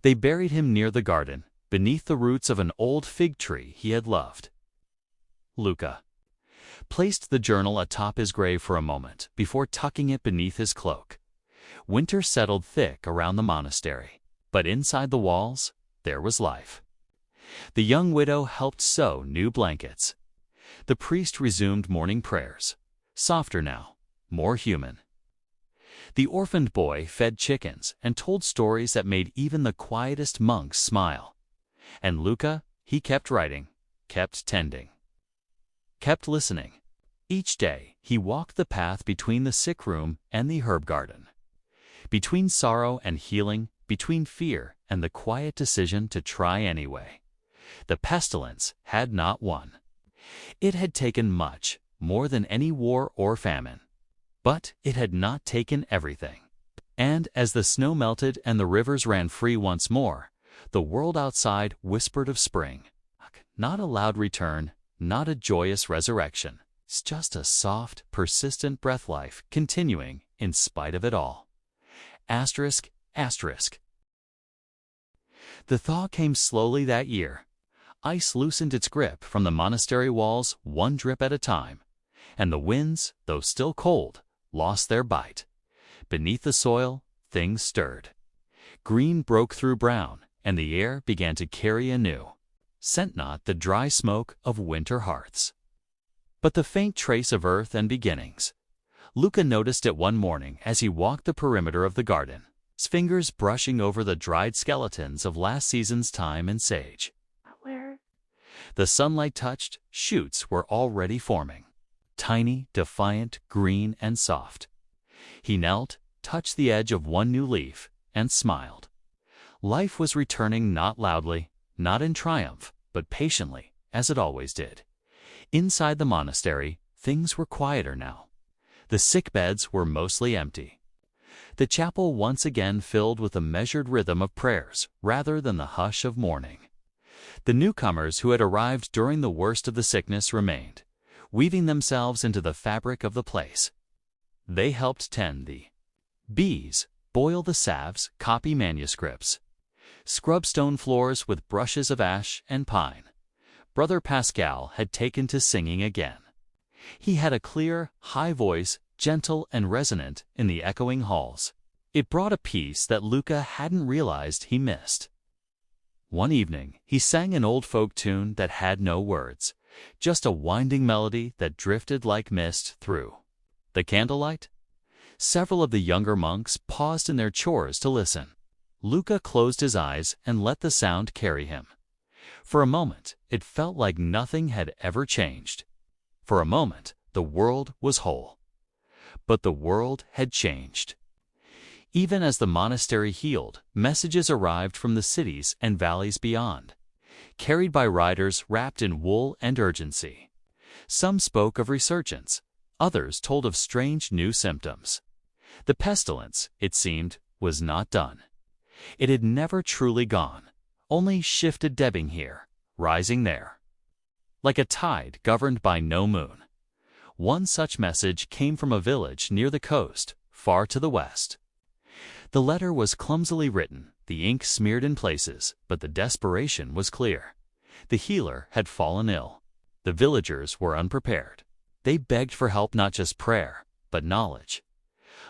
They buried him near the garden, beneath the roots of an old fig tree he had loved. Luca placed the journal atop his grave for a moment before tucking it beneath his cloak. Winter settled thick around the monastery, but inside the walls there was life. The young widow helped sew new blankets. The priest resumed morning prayers, softer now, more human. The orphaned boy fed chickens and told stories that made even the quietest monks smile. And Luca, he kept writing, kept tending, kept listening. Each day, he walked the path between the sick room and the herb garden. Between sorrow and healing, between fear and the quiet decision to try anyway. The pestilence had not won. It had taken much, more than any war or famine. But it had not taken everything. And as the snow melted and the rivers ran free once more, the world outside whispered of spring. Not a loud return, not a joyous resurrection. It's just a soft, persistent breath life continuing in spite of it all. Asterisk, asterisk. The thaw came slowly that year. Ice loosened its grip from the monastery walls one drip at a time, and the winds, though still cold, lost their bite. Beneath the soil, things stirred. Green broke through brown, and the air began to carry anew. Scent not the dry smoke of winter hearths, but the faint trace of earth and beginnings. Luca noticed it one morning as he walked the perimeter of the garden, his fingers brushing over the dried skeletons of last season's thyme and sage. Where? The sunlight touched, shoots were already forming. Tiny, defiant, green, and soft. He knelt, touched the edge of one new leaf, and smiled. Life was returning not loudly, not in triumph, but patiently, as it always did. Inside the monastery, things were quieter now. The sick beds were mostly empty. The chapel once again filled with a measured rhythm of prayers rather than the hush of mourning. The newcomers who had arrived during the worst of the sickness remained, weaving themselves into the fabric of the place. They helped tend the bees, boil the salves, copy manuscripts, scrub stone floors with brushes of ash and pine. Brother Pascal had taken to singing again. He had a clear, high voice, gentle and resonant in the echoing halls. It brought a peace that Luca hadn't realized he missed. One evening, he sang an old folk tune that had no words, just a winding melody that drifted like mist through the candlelight. Several of the younger monks paused in their chores to listen. Luca closed his eyes and let the sound carry him. For a moment, it felt like nothing had ever changed. For a moment, the world was whole. But the world had changed. Even as the monastery healed, messages arrived from the cities and valleys beyond, carried by riders wrapped in wool and urgency. Some spoke of resurgence, others told of strange new symptoms. The pestilence, it seemed, was not done. It had never truly gone, only shifted, ebbing here, rising there, like a tide governed by no moon. One such message came from a village near the coast, far to the west. The letter was clumsily written, the ink smeared in places, but the desperation was clear. The healer had fallen ill. The villagers were unprepared. They begged for help, not just prayer, but knowledge.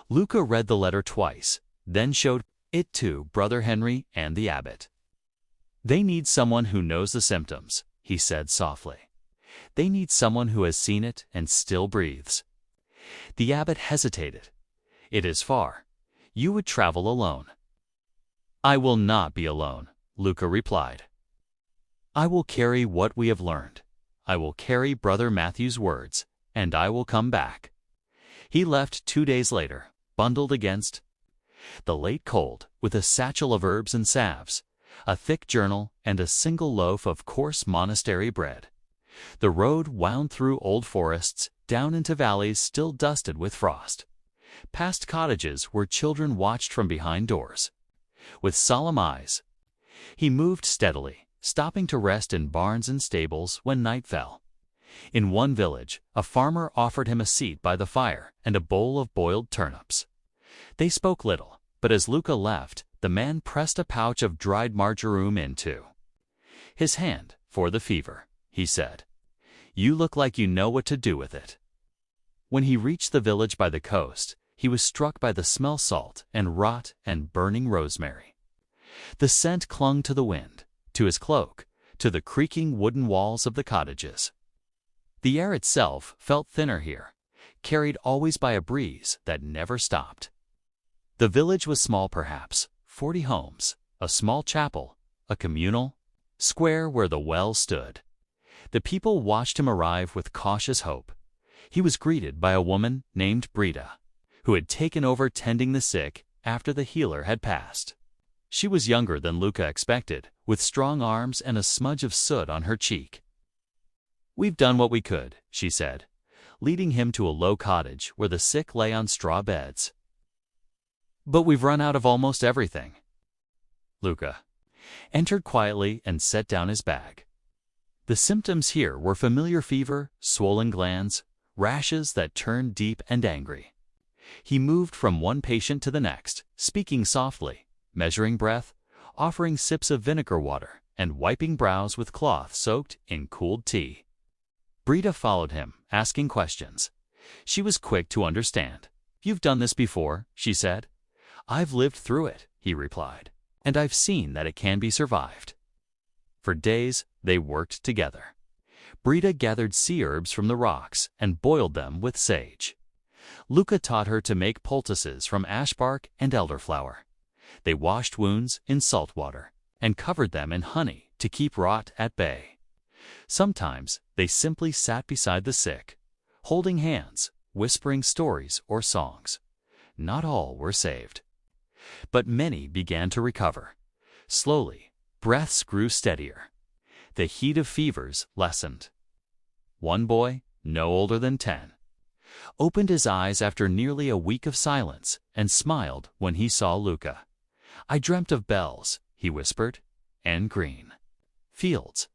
Luca read the letter twice, then showed it to Brother Henry and the abbot. "They need someone who knows the symptoms," he said softly. "They need someone who has seen it and still breathes." The abbot hesitated. "It is far. You would travel alone." "I will not be alone," Luca replied. "I will carry what we have learned. I will carry Brother Matthew's words, and I will come back." He left 2 days later, bundled against the late cold, with a satchel of herbs and salves, a thick journal, and a single loaf of coarse monastery bread. The road wound through old forests, down into valleys still dusted with frost, past cottages where children watched from behind doors. With solemn eyes, he moved steadily, stopping to rest in barns and stables when night fell. In one village, a farmer offered him a seat by the fire and a bowl of boiled turnips. They spoke little, but as Luca left, the man pressed a pouch of dried marjoram into his hand. "For the fever," he said. "You look like you know what to do with it." When he reached the village by the coast, he was struck by the smell salt and rot and burning rosemary. The scent clung to the wind, to his cloak, to the creaking wooden walls of the cottages. The air itself felt thinner here, carried always by a breeze that never stopped. The village was small, perhaps 40 homes, a small chapel, a communal square where the well stood. The people watched him arrive with cautious hope. He was greeted by a woman named Brita, who had taken over tending the sick after the healer had passed. She was younger than Luca expected, with strong arms and a smudge of soot on her cheek. "We've done what we could," she said, leading him to a low cottage where the sick lay on straw beds. "But we've run out of almost everything." Luca entered quietly and set down his bag. The symptoms here were familiar fever, swollen glands, rashes that turned deep and angry. He moved from one patient to the next, speaking softly, measuring breath, offering sips of vinegar water, and wiping brows with cloth soaked in cooled tea. Brita followed him, asking questions. She was quick to understand. "You've done this before," she said. "I've lived through it," he replied, "and I've seen that it can be survived." For days, they worked together. Brita gathered sea herbs from the rocks and boiled them with sage. Luca taught her to make poultices from ash bark and elderflower. They washed wounds in salt water and covered them in honey to keep rot at bay. Sometimes they simply sat beside the sick, holding hands, whispering stories or songs. Not all were saved, but many began to recover. Slowly, breaths grew steadier. The heat of fevers lessened. One boy, no older than 10, opened his eyes after nearly a week of silence and smiled when he saw Luca. "I dreamt of bells," he whispered, "and green fields,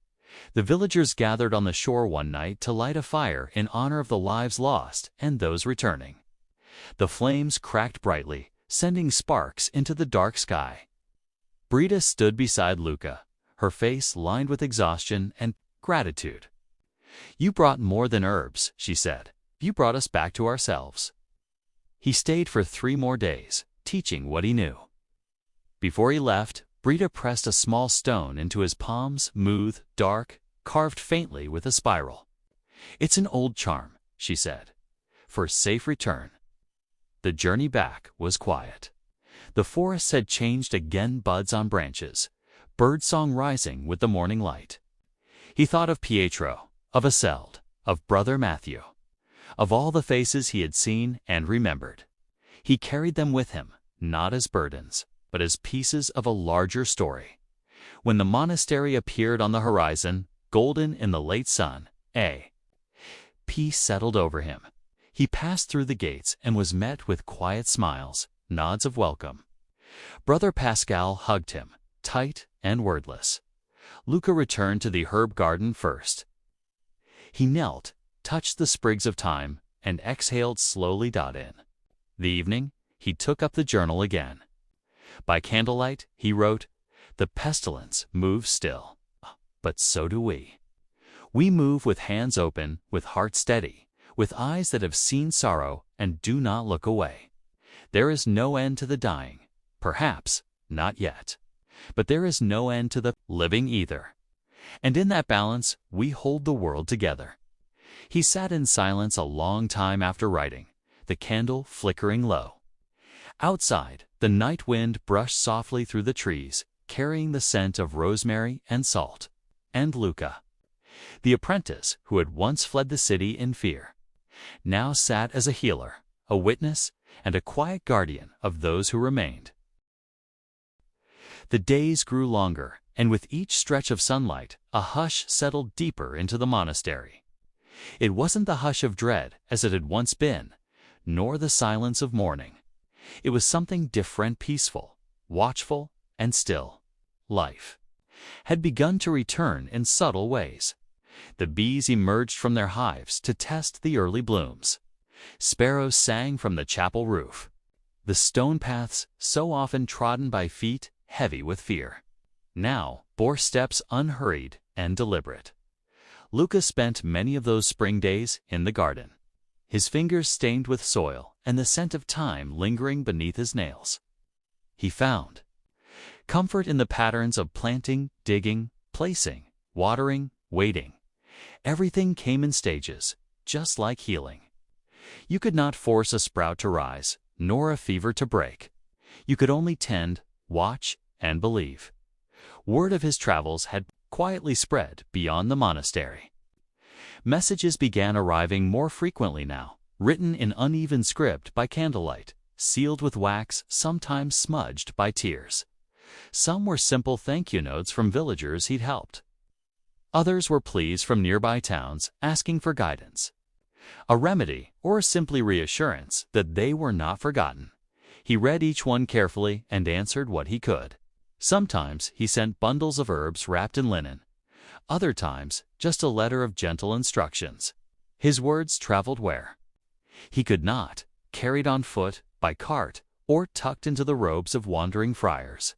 The villagers gathered on the shore one night to light a fire in honor of the lives lost and those returning. The flames cracked brightly, sending sparks into the dark sky. Brita stood beside Luca, her face lined with exhaustion and gratitude. "You brought more than herbs," she said. "You brought us back to ourselves." He stayed for 3 more days, teaching what he knew. Before he left, Brita pressed a small stone into his palm, smooth, dark, carved faintly with a spiral. "It's an old charm," she said, "for safe return." The journey back was quiet. The forests had changed again, buds on branches, birdsong rising with the morning light. He thought of Pietro, of Aseld, of Brother Matthew, of all the faces he had seen and remembered. He carried them with him, not as burdens, but as pieces of a larger story. When the monastery appeared on the horizon, golden in the late sun, peace settled over him. He passed through the gates and was met with quiet smiles, nods of welcome. Brother Pascal hugged him, tight and wordless. Luca returned to the herb garden first. He knelt, touched the sprigs of thyme, and exhaled slowly. In the evening, he took up the journal again. By candlelight, he wrote, "The pestilence moves still, but so do we. We move with hands open, with hearts steady, with eyes that have seen sorrow and do not look away. There is no end to the dying, perhaps not yet, but there is no end to the living either. And in that balance, we hold the world together." He sat in silence a long time after writing, the candle flickering low. Outside, the night wind brushed softly through the trees, carrying the scent of rosemary and salt. And Luca, the apprentice who had once fled the city in fear, now sat as a healer, a witness, and a quiet guardian of those who remained. The days grew longer, and with each stretch of sunlight, a hush settled deeper into the monastery. It wasn't the hush of dread as it had once been, nor the silence of mourning. It was something different, peaceful, watchful, and still. Life had begun to return in subtle ways. The bees emerged from their hives to test the early blooms. Sparrows sang from the chapel roof. The stone paths, so often trodden by feet heavy with fear, now bore steps unhurried and deliberate. Luca spent many of those spring days in the garden, his fingers stained with soil and the scent of thyme lingering beneath his nails. He found comfort in the patterns of planting, digging, placing, watering, waiting. Everything came in stages, just like healing. You could not force a sprout to rise, nor a fever to break. You could only tend, watch, and believe. Word of his travels had quietly spread beyond the monastery. Messages began arriving more frequently now, written in uneven script by candlelight, sealed with wax, sometimes smudged by tears. Some were simple thank-you notes from villagers he'd helped. Others were pleas from nearby towns asking for guidance, a remedy, or simply reassurance that they were not forgotten. He read each one carefully and answered what he could. Sometimes he sent bundles of herbs wrapped in linen. Other times, just a letter of gentle instructions. His words traveled where he could not, carried on foot, by cart, or tucked into the robes of wandering friars.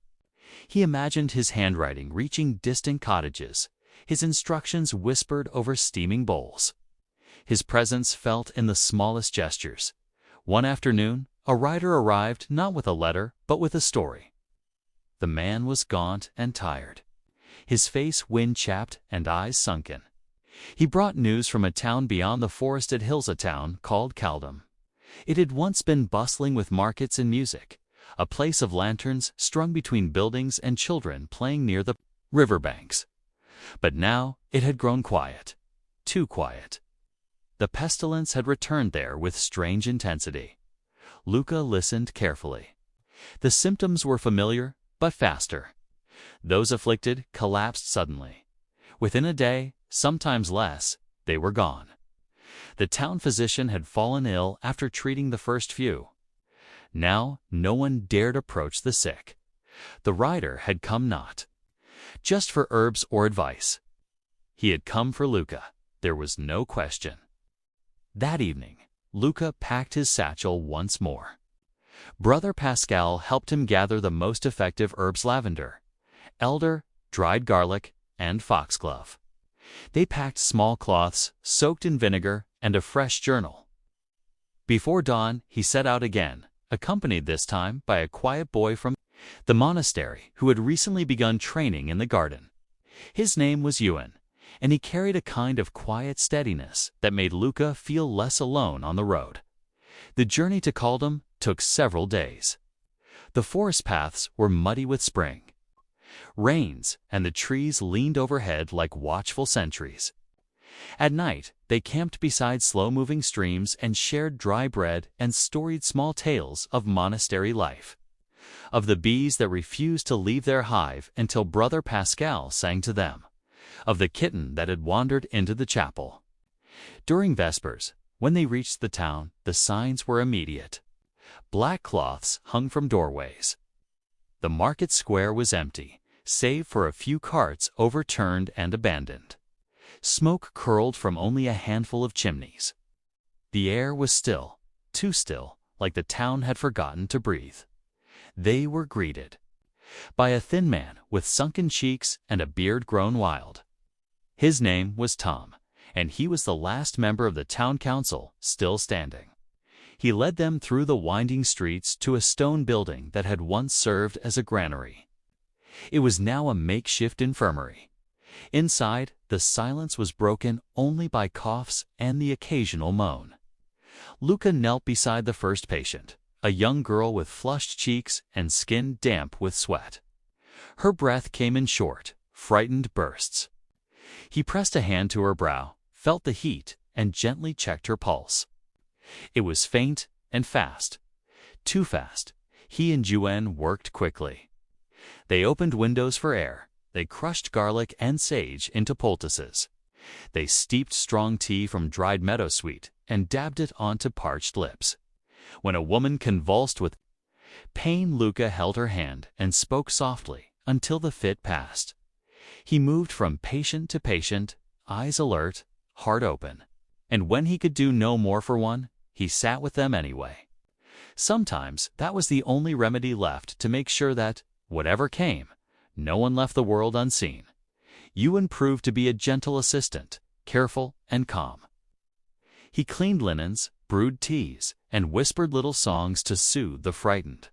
He imagined his handwriting reaching distant cottages, his instructions whispered over steaming bowls. His presence felt in the smallest gestures. One afternoon, a rider arrived not with a letter, but with a story. The man was gaunt and tired, his face wind-chapped and eyes sunken. He brought news from a town beyond the forested hills, a town called Caldum. It had once been bustling with markets and music, a place of lanterns strung between buildings and children playing near the riverbanks. But now it had grown quiet, too quiet. The pestilence had returned there with strange intensity. Luca listened carefully. The symptoms were familiar, but faster. Those afflicted collapsed suddenly. Within a day, sometimes less, they were gone. The town physician had fallen ill after treating the first few. Now no one dared approach the sick. The rider had come not just for herbs or advice. He had come for Luca. There was no question. That evening, Luca packed his satchel once more. Brother Pascal helped him gather the most effective herbs: lavender, elder, dried garlic, and foxglove. They packed small cloths soaked in vinegar and a fresh journal. Before dawn, he set out again, accompanied this time by a quiet boy from the monastery who had recently begun training in the garden. His name was Ewan, and he carried a kind of quiet steadiness that made Luca feel less alone on the road. The journey to Caldum took several days. The forest paths were muddy with spring rains, and the trees leaned overhead like watchful sentries. At night, they camped beside slow-moving streams and shared dry bread and storied small tales of monastery life, of the bees that refused to leave their hive until Brother Pascal sang to them, of the kitten that had wandered into the chapel. During Vespers, when they reached the town, the signs were immediate. Black cloths hung from doorways. The market square was empty, save for a few carts overturned and abandoned. Smoke curled from only a handful of chimneys. The air was still, too still, like the town had forgotten to breathe. They were greeted by a thin man with sunken cheeks and a beard grown wild. His name was Tom, and he was the last member of the town council still standing. He led them through the winding streets to a stone building that had once served as a granary. It was now a makeshift infirmary. Inside, the silence was broken only by coughs and the occasional moan. Luca knelt beside the first patient, a young girl with flushed cheeks and skin damp with sweat. Her breath came in short, frightened bursts. He pressed a hand to her brow, felt the heat, and gently checked her pulse. It was faint and fast. Too fast. He and Yuen worked quickly. They opened windows for air. They crushed garlic and sage into poultices. They steeped strong tea from dried meadowsweet and dabbed it onto parched lips. When a woman convulsed with pain, Luca held her hand and spoke softly until the fit passed. He moved from patient to patient, eyes alert, heart open. And when he could do no more for one, he sat with them anyway. Sometimes that was the only remedy left to make sure that, whatever came, no one left the world unseen. Ewan proved to be a gentle assistant, careful and calm. He cleaned linens, brewed teas, and whispered little songs to soothe the frightened.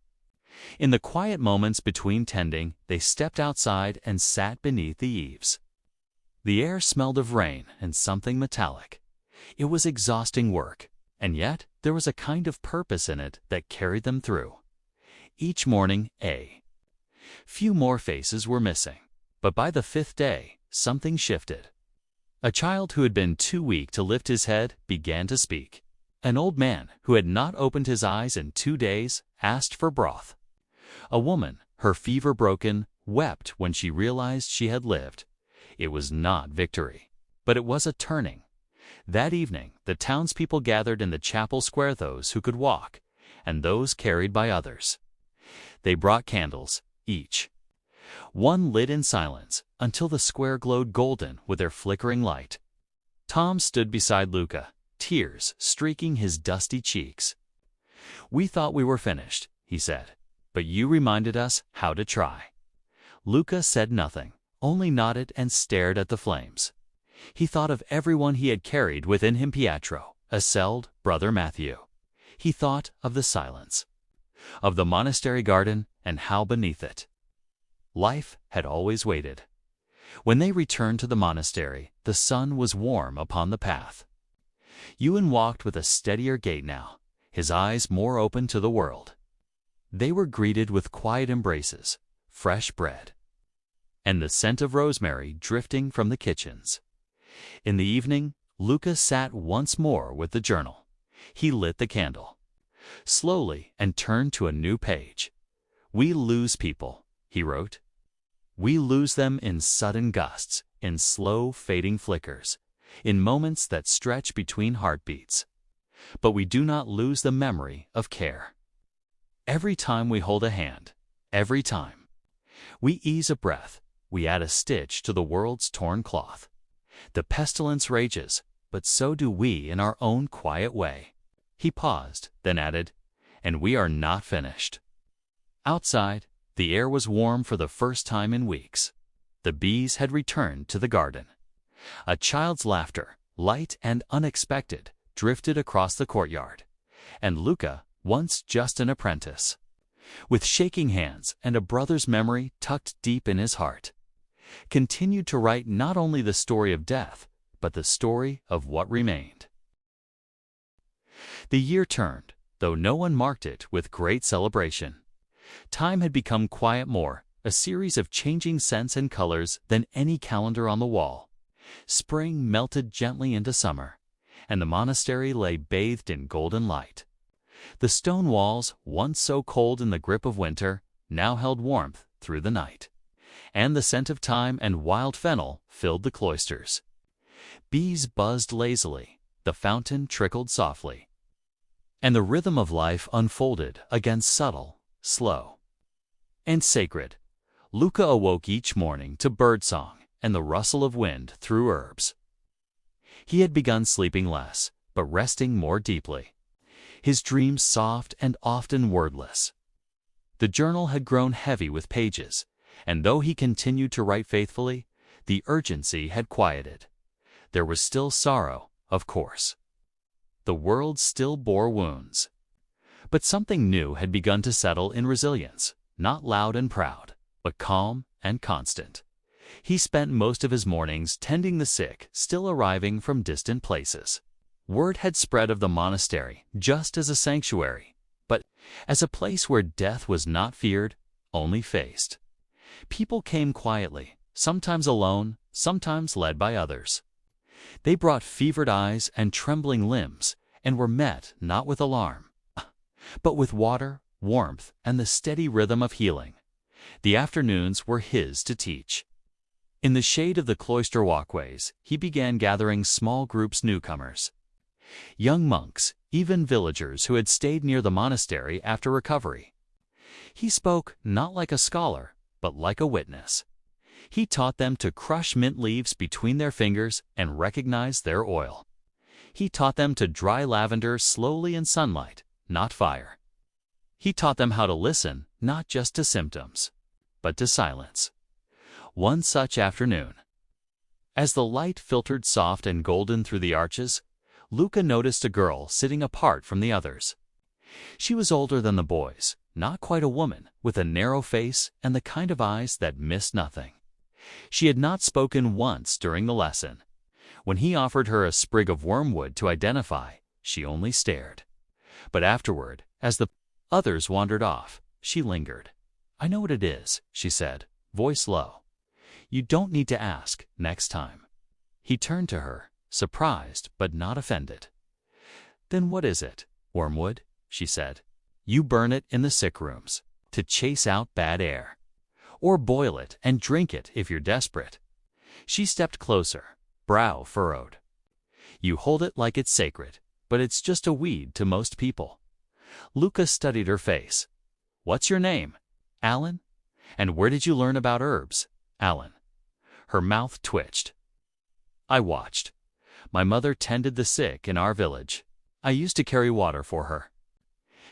In the quiet moments between tending, they stepped outside and sat beneath the eaves. The air smelled of rain and something metallic. It was exhausting work, and yet there was a kind of purpose in it that carried them through. Each morning, few more faces were missing, but by the fifth day, something shifted. A child who had been too weak to lift his head began to speak. An old man who had not opened his eyes in 2 days asked for broth. A woman, her fever broken, wept when she realized she had lived. It was not victory, but it was a turning. That evening, the townspeople gathered in the chapel square, those who could walk, and those carried by others. They brought candles, each one lit in silence until the square glowed golden with their flickering light. Tom stood beside Luca, tears streaking his dusty cheeks. "We thought we were finished," he said, "but you reminded us how to try." Luca said nothing, only nodded and stared at the flames. He thought of everyone he had carried within him: Pietro, Eseld, Brother Matthew. He thought of the silence, of the monastery garden, and how beneath it life had always waited. When they returned to the monastery, the sun was warm upon the path. Ewan walked with a steadier gait now, his eyes more open to the world. They were greeted with quiet embraces, fresh bread, and the scent of rosemary drifting from the kitchens. In the evening, Luca sat once more with the journal. He lit the candle slowly and turned to a new page. "We lose people," he wrote. "We lose them in sudden gusts, in slow fading flickers, in moments that stretch between heartbeats. But we do not lose the memory of care. Every time we hold a hand, every time we ease a breath, we add a stitch to the world's torn cloth. The pestilence rages, but so do we in our own quiet way." He paused, then added, "And we are not finished." Outside, the air was warm for the first time in weeks. The bees had returned to the garden. A child's laughter, light and unexpected, drifted across the courtyard, and Luca, once just an apprentice, with shaking hands and a brother's memory tucked deep in his heart, continued to write not only the story of death, but the story of what remained. The year turned, though no one marked it with great celebration. Time had become quiet, more a series of changing scents and colors than any calendar on the wall. Spring melted gently into summer, and the monastery lay bathed in golden light. The stone walls, once so cold in the grip of winter, now held warmth through the night, and the scent of thyme and wild fennel filled the cloisters. Bees buzzed lazily, the fountain trickled softly, and the rhythm of life unfolded again, subtle, slow, and sacred. Luca awoke each morning to birdsong and the rustle of wind through herbs. He had begun sleeping less, but resting more deeply, his dreams soft and often wordless. The journal had grown heavy with pages, and though he continued to write faithfully, the urgency had quieted. There was still sorrow, of course. The world still bore wounds. But something new had begun to settle in resilience, not loud and proud, but calm and constant. He spent most of his mornings tending the sick still arriving from distant places. Word had spread of the monastery just as a sanctuary, but as a place where death was not feared, only faced. People came quietly, sometimes alone, sometimes led by others. They brought fevered eyes and trembling limbs, and were met not with alarm, but with water, warmth, and the steady rhythm of healing. The afternoons were his to teach. In the shade of the cloister walkways, he began gathering small groups newcomers. Young monks, even villagers who had stayed near the monastery after recovery. He spoke not like a scholar, but like a witness. He taught them to crush mint leaves between their fingers and recognize their oil. He taught them to dry lavender slowly in sunlight, not fire. He taught them how to listen, not just to symptoms, but to silence. One such afternoon, as the light filtered soft and golden through the arches, Luca noticed a girl sitting apart from the others. She was older than the boys, not quite a woman, with a narrow face and the kind of eyes that missed nothing. She had not spoken once during the lesson. When he offered her a sprig of wormwood to identify, she only stared. But afterward, as the others wandered off, she lingered. "I know what it is," she said, voice low. "You don't need to ask next time." He turned to her, surprised but not offended. "Then what is it?" "Wormwood," she said. "You burn it in the sick rooms to chase out bad air. Or boil it and drink it if you're desperate." She stepped closer, brow furrowed. "You hold it like it's sacred, but it's just a weed to most people." Luca studied her face. "What's your name?" "Alan." "And where did you learn about herbs?" "Alan." Her mouth twitched. "I watched. My mother tended the sick in our village. I used to carry water for her."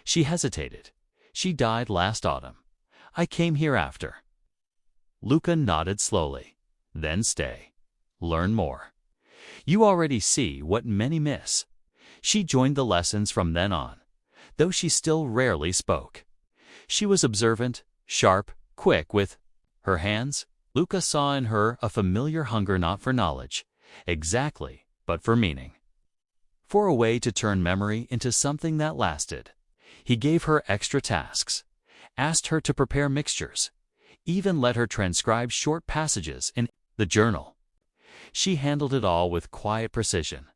She hesitated. "She died last autumn. I came here after." Luca nodded slowly. "Then stay. Learn more. You already see what many miss." She joined the lessons from then on, though she still rarely spoke. She was observant, sharp, quick with her hands. Luca saw in her a familiar hunger not for knowledge, exactly, but for meaning. For a way to turn memory into something that lasted. He gave her extra tasks, asked her to prepare mixtures, even let her transcribe short passages in the journal. She handled it all with quiet precision.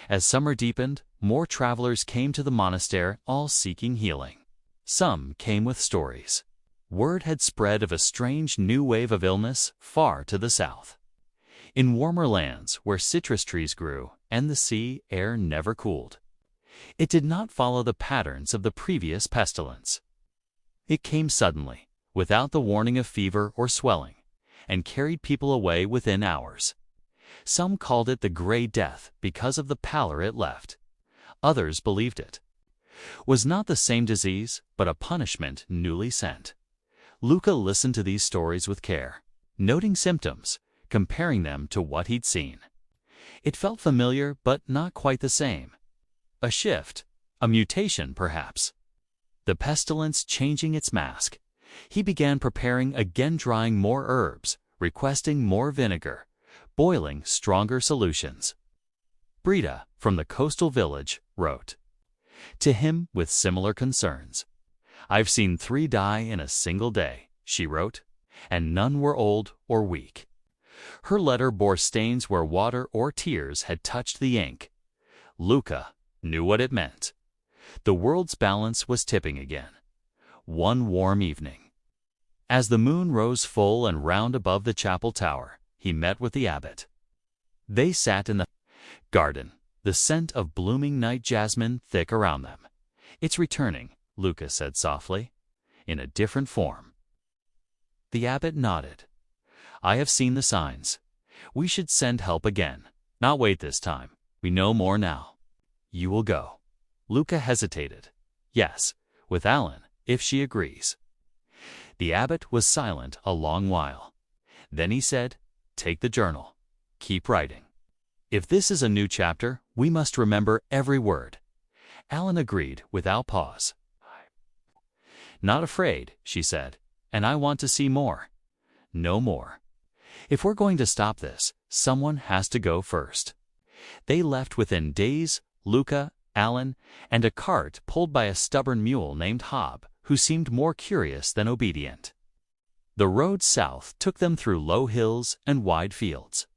As summer deepened, more travelers came to the monastery, all seeking healing. Some came with stories. Word had spread of a strange new wave of illness far to the south. In warmer lands where citrus trees grew and the sea air never cooled. It did not follow the patterns of the previous pestilence. It came suddenly, without the warning of fever or swelling, and carried people away within hours. Some called it the Gray Death because of the pallor it left. Others believed it was not the same disease, but a punishment newly sent. Luca listened to these stories with care, noting symptoms, comparing them to what he'd seen. It felt familiar, but not quite the same. A shift, a mutation perhaps. The pestilence changing its mask. He began preparing again, drying more herbs, requesting more vinegar, boiling stronger solutions. Brita, from the coastal village, wrote to him with similar concerns. "I've seen 3 die in a single day," she wrote, "and none were old or weak." Her letter bore stains where water or tears had touched the ink. Luca knew what it meant. The world's balance was tipping again. One warm evening, as the moon rose full and round above the chapel tower, he met with the abbot. They sat in the garden, the scent of blooming night jasmine thick around them. "It's returning," Luca said softly, "in a different form." The abbot nodded. "I have seen the signs. We should send help again, not wait this time. We know more now." "You will go." Luca hesitated. "Yes, with Alan, if she agrees." The abbot was silent a long while. Then he said, "Take the journal. Keep writing. If this is a new chapter, we must remember every word." Alan agreed without pause. "Not afraid," she said, "and I want to see more. No more. If we're going to stop this, someone has to go first." They left within days, Luca, Alan, and a cart pulled by a stubborn mule named Hob, who seemed more curious than obedient. The road south took them through low hills and wide fields.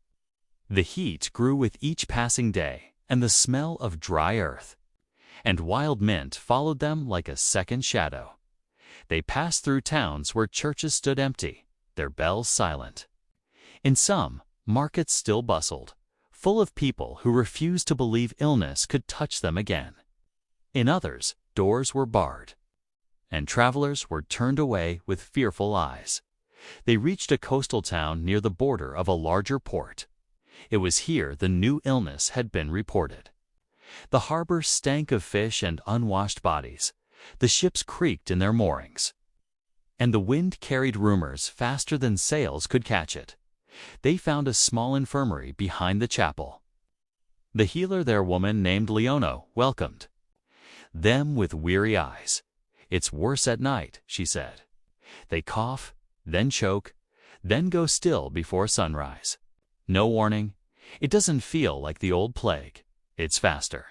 The heat grew with each passing day, and the smell of dry earth and wild mint followed them like a second shadow. They passed through towns where churches stood empty, their bells silent. In some, markets still bustled, full of people who refused to believe illness could touch them again. In others, doors were barred, and travelers were turned away with fearful eyes. They reached a coastal town near the border of a larger port. It was here the new illness had been reported. The harbor stank of fish and unwashed bodies. The ships creaked in their moorings, and the wind carried rumors faster than sails could catch it. They found a small infirmary behind the chapel. The healer, their woman named Leono, welcomed them with weary eyes. "It's worse at night," she said. "They cough, then choke, then go still before sunrise. No warning. It doesn't feel like the old plague. It's faster."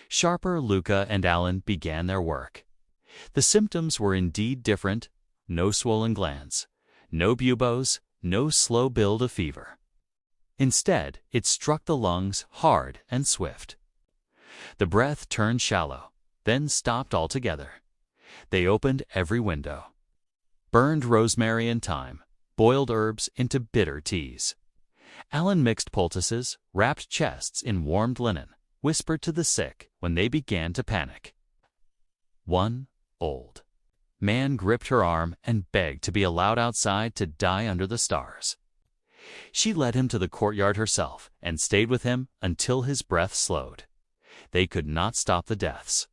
Sharper, Luca, and Alan began their work. The symptoms were indeed different. No swollen glands, no buboes, no slow build of fever. Instead, it struck the lungs hard and swift. The breath turned shallow, then stopped altogether. They opened every window, burned rosemary and thyme, boiled herbs into bitter teas. Alan mixed poultices, wrapped chests in warmed linen, whispered to the sick when they began to panic. One old man gripped her arm and begged to be allowed outside to die under the stars. She led him to the courtyard herself and stayed with him until his breath slowed. They could not stop the deaths,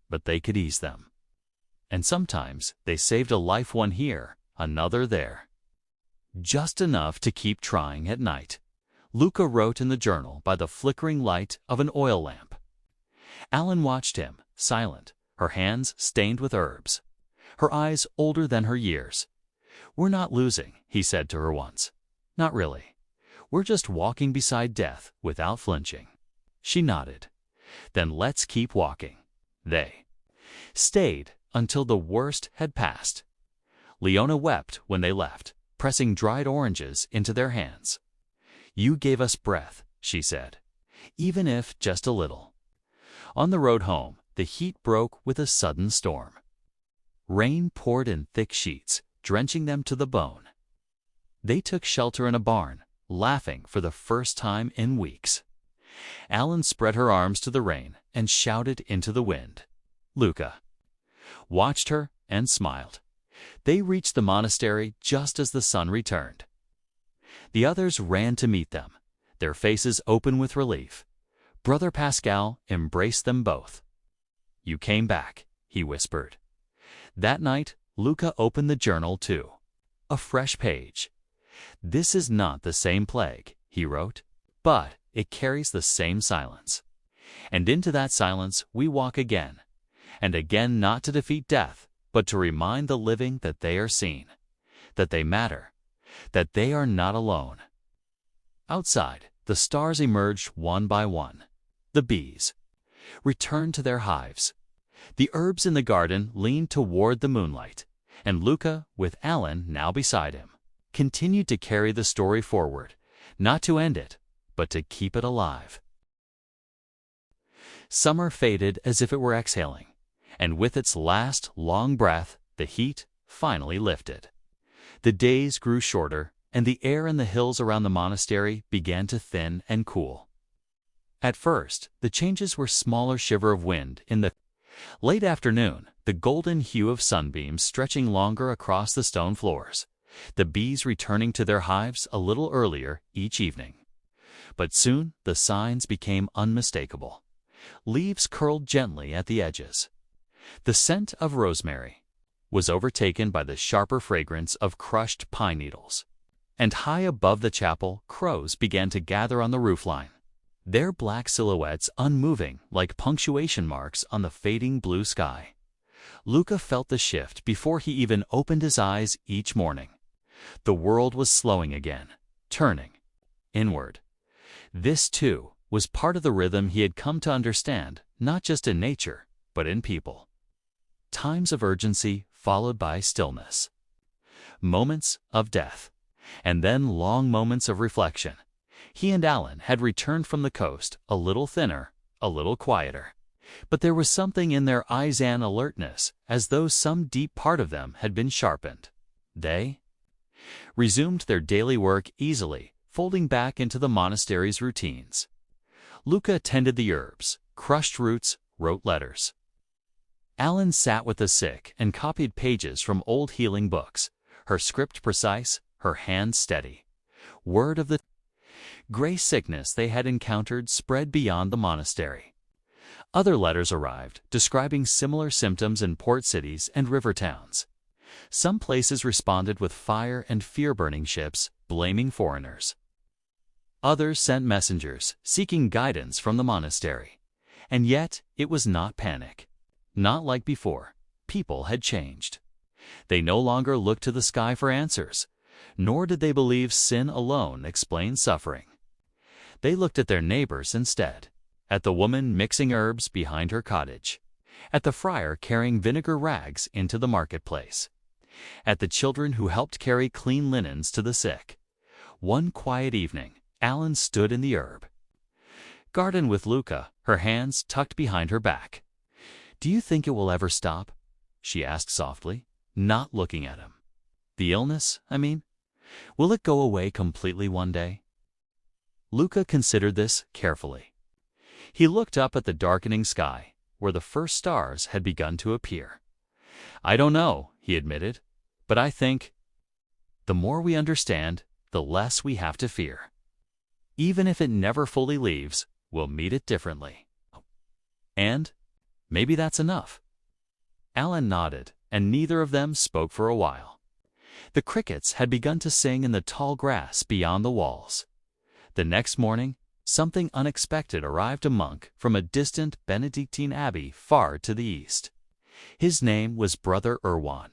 but they could ease them. And sometimes they saved a life, one here, another there. Just enough to keep trying at night. Luca wrote in the journal by the flickering light of an oil lamp. Alan watched him, silent, her hands stained with herbs, her eyes older than her years. "We're not losing," he said to her once. "Not really. We're just walking beside death without flinching." She nodded. "Then let's keep walking." They stayed until the worst had passed. Leona wept when they left, pressing dried oranges into their hands. "You gave us breath," she said, "even if just a little." On the road home, the heat broke with a sudden storm. Rain poured in thick sheets, drenching them to the bone. They took shelter in a barn, laughing for the first time in weeks. Alan spread her arms to the rain and shouted into the wind. Luca watched her and smiled. They reached the monastery just as the sun returned. The others ran to meet them. their faces open with relief. Brother Pascal embraced them both. "You came back," he whispered. That night, Luca opened the journal too. A fresh page. "This is not the same plague," he wrote, "but it carries the same silence. And into that silence we walk again, and again, not to defeat death, but to remind the living that they are seen, that they matter, that they are not alone." Outside, the stars emerged one by one. The bees returned to their hives. The herbs in the garden leaned toward the moonlight, and Luca, with Alan now beside him, continued to carry the story forward, not to end it, but to keep it alive. Summer faded as if it were exhaling, and with its last long breath, the heat finally lifted. The days grew shorter, and the air in the hills around the monastery began to thin and cool. At first, the changes were smaller shiver of wind in the late afternoon, the golden hue of sunbeams stretching longer across the stone floors, the bees returning to their hives a little earlier each evening. But soon the signs became unmistakable. Leaves curled gently at the edges. The scent of rosemary was overtaken by the sharper fragrance of crushed pine needles. And high above the chapel, crows began to gather on the roofline, their black silhouettes unmoving like punctuation marks on the fading blue sky. Luca felt the shift before he even opened his eyes each morning. The world was slowing again, turning inward. This, too, was part of the rhythm he had come to understand, not just in nature, but in people. Times of urgency followed by stillness. Moments of death, and then long moments of reflection. He and Alan had returned from the coast, a little thinner, a little quieter. But there was something in their eyes and alertness, as though some deep part of them had been sharpened. They resumed their daily work easily, folding back into the monastery's routines. Luca tended the herbs, crushed roots, wrote letters. Alan sat with the sick and copied pages from old healing books, her script precise, her hand steady. Word of the gray sickness they had encountered spread beyond the monastery. Other letters arrived, describing similar symptoms in port cities and river towns. Some places responded with fire and fear-burning ships, blaming foreigners. Others sent messengers, seeking guidance from the monastery. And yet, it was not panic. Not like before. People had changed. They no longer looked to the sky for answers, nor did they believe sin alone explained suffering. They looked at their neighbors instead, at the woman mixing herbs behind her cottage, at the friar carrying vinegar rags into the marketplace, at the children who helped carry clean linens to the sick. One quiet evening, Alan stood in the herb garden with Luca, her hands tucked behind her back. "Do you think it will ever stop?" she asked softly, not looking at him. "The illness, I mean? Will it go away completely one day?" Luca considered this carefully. He looked up at the darkening sky, where the first stars had begun to appear. "I don't know," he admitted, "but I think the more we understand, the less we have to fear. Even if it never fully leaves, we'll meet it differently. And maybe that's enough." Alan nodded, and neither of them spoke for a while. The crickets had begun to sing in the tall grass beyond the walls. The next morning, something unexpected arrived: a monk from a distant Benedictine abbey far to the east. His name was Brother Erwan.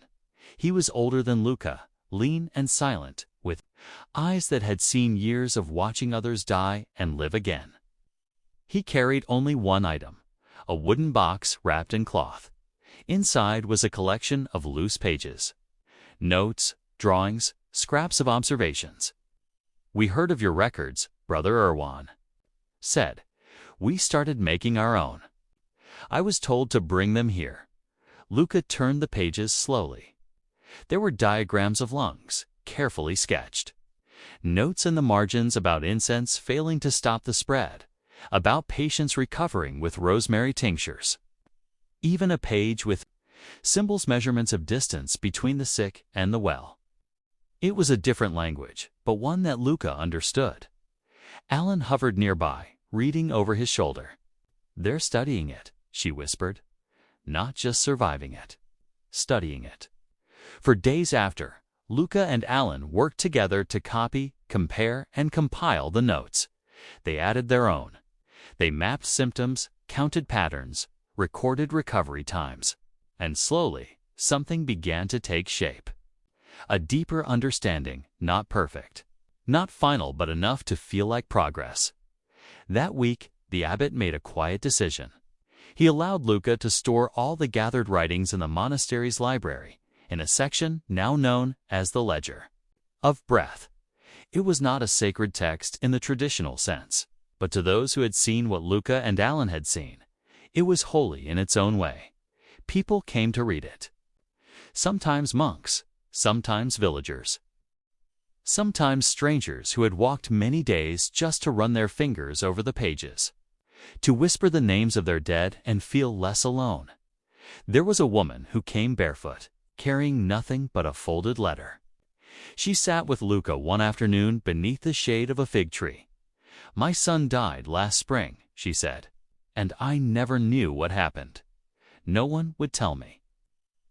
He was older than Luca, lean and silent, with eyes that had seen years of watching others die and live again. He carried only one item, a wooden box wrapped in cloth. Inside was a collection of loose pages, notes, drawings, scraps of observations. "We heard of your records," Brother Erwan said. "We started making our own. I was told to bring them here." Luca turned the pages slowly. There were diagrams of lungs, carefully sketched. Notes in the margins about incense failing to stop the spread, about patients recovering with rosemary tinctures. Even a page with symbols, measurements of distance between the sick and the well. It was a different language, but one that Luca understood. Alan hovered nearby, reading over his shoulder. "They're studying it," she whispered. "Not just surviving it. Studying it." For days after, Luca and Alan worked together to copy, compare, and compile the notes. They added their own. They mapped symptoms, counted patterns, recorded recovery times. And slowly, something began to take shape. A deeper understanding, not perfect. Not final, but enough to feel like progress. That week, the abbot made a quiet decision. He allowed Luca to store all the gathered writings in the monastery's library, in a section now known as the Ledger of Breath. It was not a sacred text in the traditional sense, but to those who had seen what Luca and Alan had seen, it was holy in its own way. People came to read it. Sometimes monks, sometimes villagers, sometimes strangers who had walked many days just to run their fingers over the pages, to whisper the names of their dead and feel less alone. There was a woman who came barefoot, carrying nothing but a folded letter. She sat with Luca one afternoon beneath the shade of a fig tree. "My son died last spring," she said, "and I never knew what happened. No one would tell me.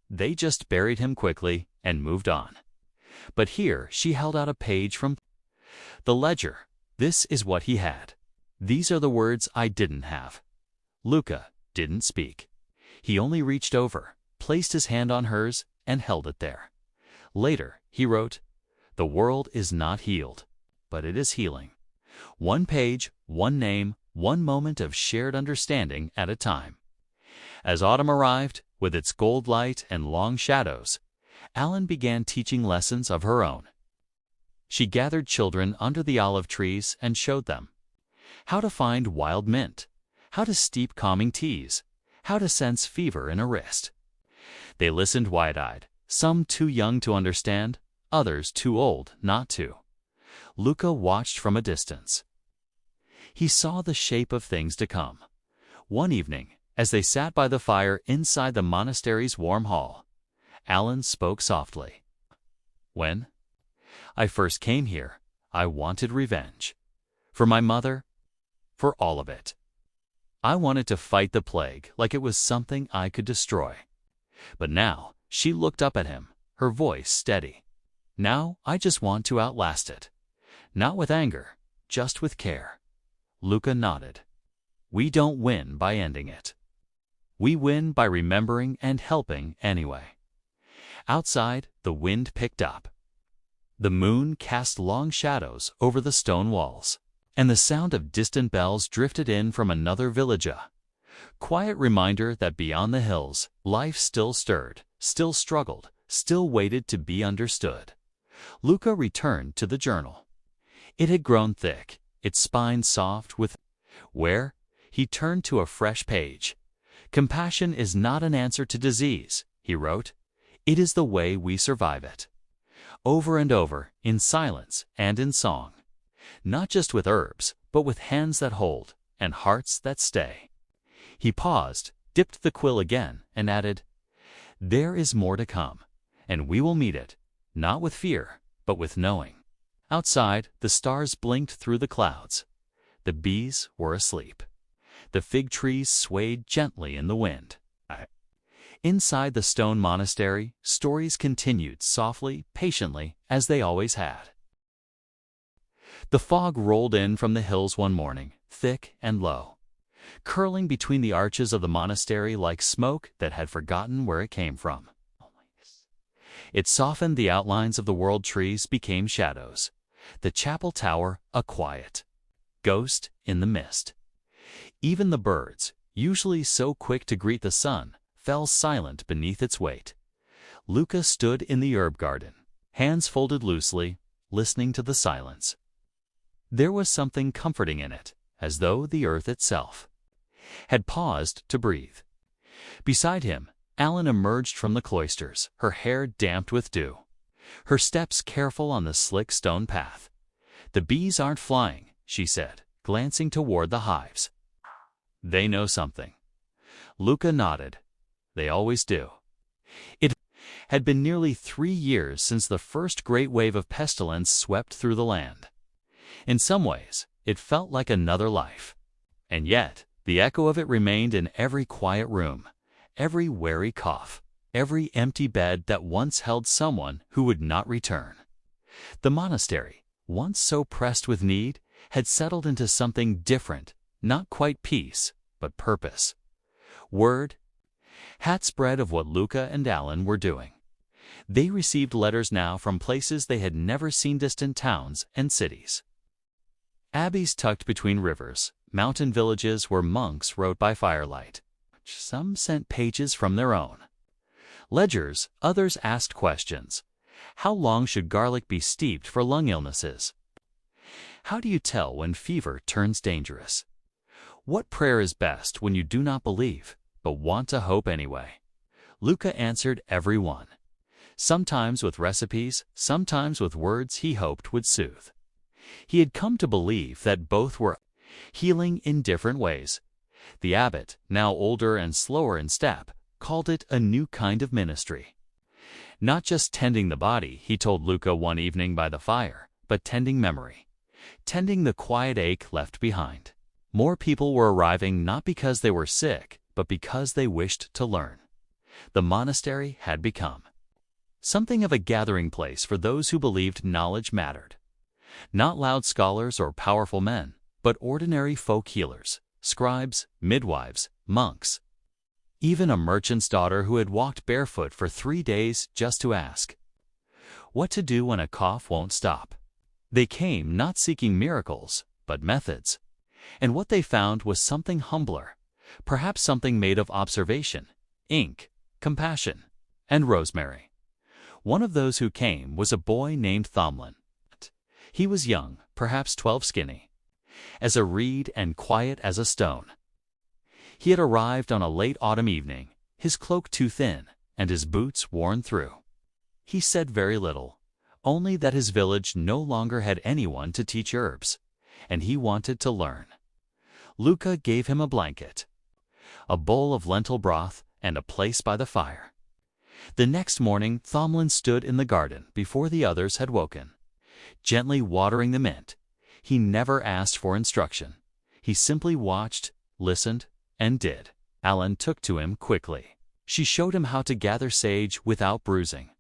They just buried him quickly and moved on." But here she held out a page from the ledger. "This is what he had. These are the words I didn't have." Luca didn't speak. He only reached over, placed his hand on hers, and held it there. Later, he wrote, "The world is not healed, but it is healing. One page, one name, one moment of shared understanding at a time." As autumn arrived, with its gold light and long shadows, Alan began teaching lessons of her own. She gathered children under the olive trees and showed them how to find wild mint, how to steep calming teas, how to sense fever in a wrist. They listened wide-eyed, some too young to understand, others too old not to. Luca watched from a distance. He saw the shape of things to come. One evening, as they sat by the fire inside the monastery's warm hall, Alan spoke softly. "When I first came here, I wanted revenge. For my mother, for all of it. I wanted to fight the plague like it was something I could destroy. But now," she looked up at him, her voice steady, "now I just want to outlast it. Not with anger, just with care." Luca nodded. "We don't win by ending it. We win by remembering and helping anyway." Outside, the wind picked up. The moon cast long shadows over the stone walls, and the sound of distant bells drifted in from another village. A quiet reminder that beyond the hills, life still stirred, still struggled, still waited to be understood. Luca returned to the journal. It had grown thick, its spine soft with where he turned to a fresh page. "Compassion is not an answer to disease," he wrote. "It is the way we survive it." Over and over, in silence and in song. Not just with herbs, but with hands that hold and hearts that stay. He paused, dipped the quill again, and added, "There is more to come, and we will meet it, not with fear, but with knowing." Outside, the stars blinked through the clouds. The bees were asleep. The fig trees swayed gently in the wind. Inside the stone monastery, stories continued softly, patiently, as they always had. The fog rolled in from the hills one morning, thick and low, curling between the arches of the monastery like smoke that had forgotten where it came from. It softened the outlines of the world trees became shadows. The chapel tower a quiet ghost in the mist. Even the birds, usually so quick to greet the sun, fell silent beneath its weight. Luca stood in the herb garden, hands folded loosely, listening to the silence. There was something comforting in it, as though the earth itself had paused to breathe. Beside him, Alan emerged from the cloisters, her hair damped with dew, her steps careful on the slick stone path. "The bees aren't flying," she said, glancing toward the hives. "They know something." Luca nodded. "They always do." It had been nearly 3 years since the first great wave of pestilence swept through the land. In some ways, It felt like another life. And yet, the echo of it remained in every quiet room, every wary cough, every empty bed that once held someone who would not return. The monastery, once so pressed with need, had settled into something different, not quite peace, but purpose. Word had spread of what Luca and Alan were doing. They received letters now from places they had never seen, distant towns and cities. Abbeys tucked between rivers, mountain villages where monks wrote by firelight. Some sent pages from their own ledgers, others asked questions. How long should garlic be steeped for lung illnesses? How do you tell when fever turns dangerous? What prayer is best when you do not believe, but want to hope anyway? Luca answered every one, sometimes with recipes, sometimes with words he hoped would soothe. He had come to believe that both were healing in different ways. The abbot, now older and slower in step, called it a new kind of ministry. Not just tending the body, he told Luca one evening by the fire, but tending memory, tending the quiet ache left behind. More people were arriving not because they were sick, but because they wished to learn. The monastery had become something of a gathering place for those who believed knowledge mattered. Not loud scholars or powerful men, but ordinary folk healers, scribes, midwives, monks. Even a merchant's daughter who had walked barefoot for 3 days just to ask what to do when a cough won't stop. They came not seeking miracles, but methods. And what they found was something humbler, perhaps something made of observation, ink, compassion, and rosemary. One of those who came was a boy named Thomlin. He was young, perhaps 12, skinny as a reed and quiet as a stone. He had arrived on a late autumn evening, his cloak too thin, and his boots worn through. He said very little, only that his village no longer had anyone to teach herbs, and he wanted to learn. Luca gave him a blanket, a bowl of lentil broth, and a place by the fire. The next morning Thomlin stood in the garden before the others had woken, gently watering the mint. He never asked for instruction. He simply watched, listened, and did. Alan took to him quickly. She showed him how to gather sage without bruising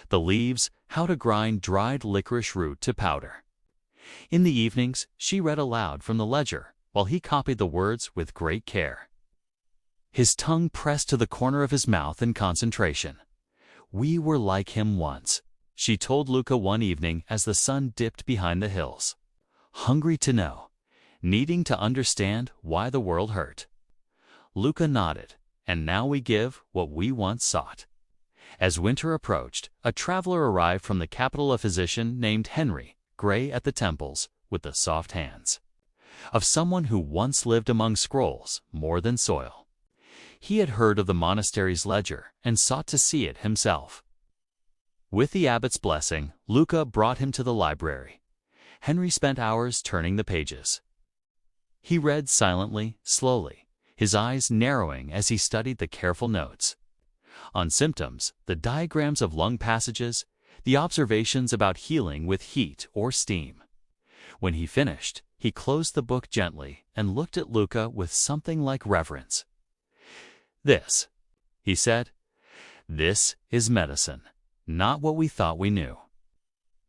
the leaves, how to grind dried licorice root to powder. In the evenings, she read aloud from the ledger, while he copied the words with great care, his tongue pressed to the corner of his mouth in concentration. "We were like him once," she told Luca one evening as the sun dipped behind the hills. "Hungry to know, needing to understand why the world hurt." Luca nodded, "And now we give what we once sought." As winter approached, a traveler arrived from the capital, a physician named Henry, gray at the temples, with the soft hands of someone who once lived among scrolls more than soil. He had heard of the monastery's ledger and sought to see it himself. With the abbot's blessing, Luca brought him to the library. Henry spent hours turning the pages. He read silently, slowly, his eyes narrowing as he studied the careful notes on symptoms, the diagrams of lung passages, the observations about healing with heat or steam. When he finished, he closed the book gently and looked at Luca with something like reverence. "This," he said, "this is medicine, not what we thought we knew.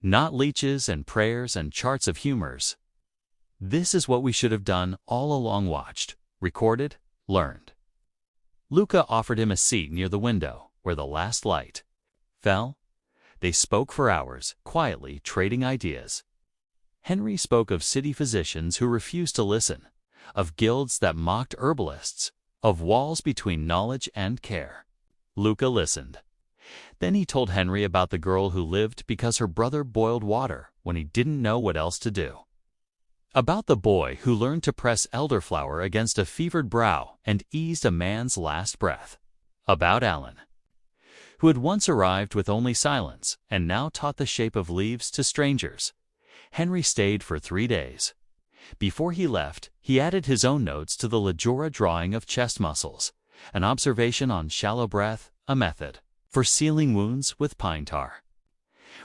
Not leeches and prayers and charts of humors. This is what we should have done all along, watched, recorded, learned." Luca offered him a seat near the window, where the last light fell. They spoke for hours, quietly trading ideas. Henry spoke of city physicians who refused to listen, of guilds that mocked herbalists, of walls between knowledge and care. Luca listened. Then he told Henry about the girl who lived because her brother boiled water when he didn't know what else to do. About the boy who learned to press elderflower against a fevered brow and eased a man's last breath. About Alan, who had once arrived with only silence and now taught the shape of leaves to strangers. Henry stayed for 3 days. Before he left, he added his own notes to the Leggera drawing of chest muscles, an observation on shallow breath, a method for sealing wounds with pine tar.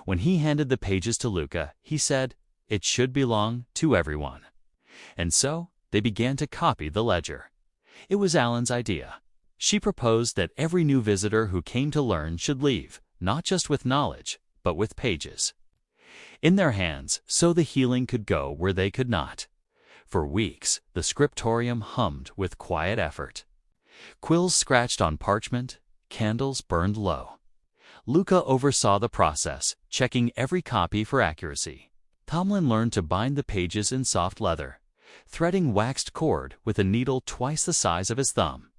When he handed the pages to Luca, he said, "It should belong to everyone." And so they began to copy the ledger. It was Alan's idea. She proposed that every new visitor who came to learn should leave, not just with knowledge, but with pages in their hands, so the healing could go where they could not. For weeks, the scriptorium hummed with quiet effort. Quills scratched on parchment, candles burned low. Luca oversaw the process, checking every copy for accuracy. Tomlin learned to bind the pages in soft leather, threading waxed cord with a needle twice the size of his thumb.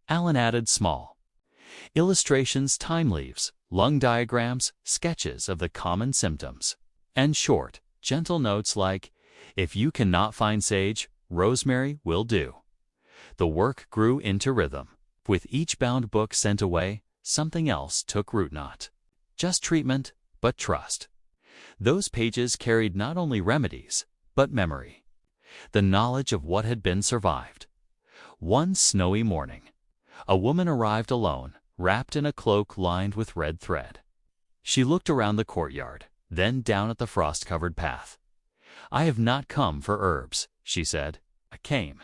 Alan added small illustrations, time leaves, lung diagrams, sketches of the common symptoms, and short, gentle notes like, "If you cannot find sage, rosemary will do." The work grew into rhythm. With each bound book sent away, something else took root, not just treatment, but trust. Those pages carried not only remedies, but memory, the knowledge of what had been survived. One snowy morning, a woman arrived alone, wrapped in a cloak lined with red thread. She looked around the courtyard, then down at the frost-covered path. "I have not come for herbs," she said. "I came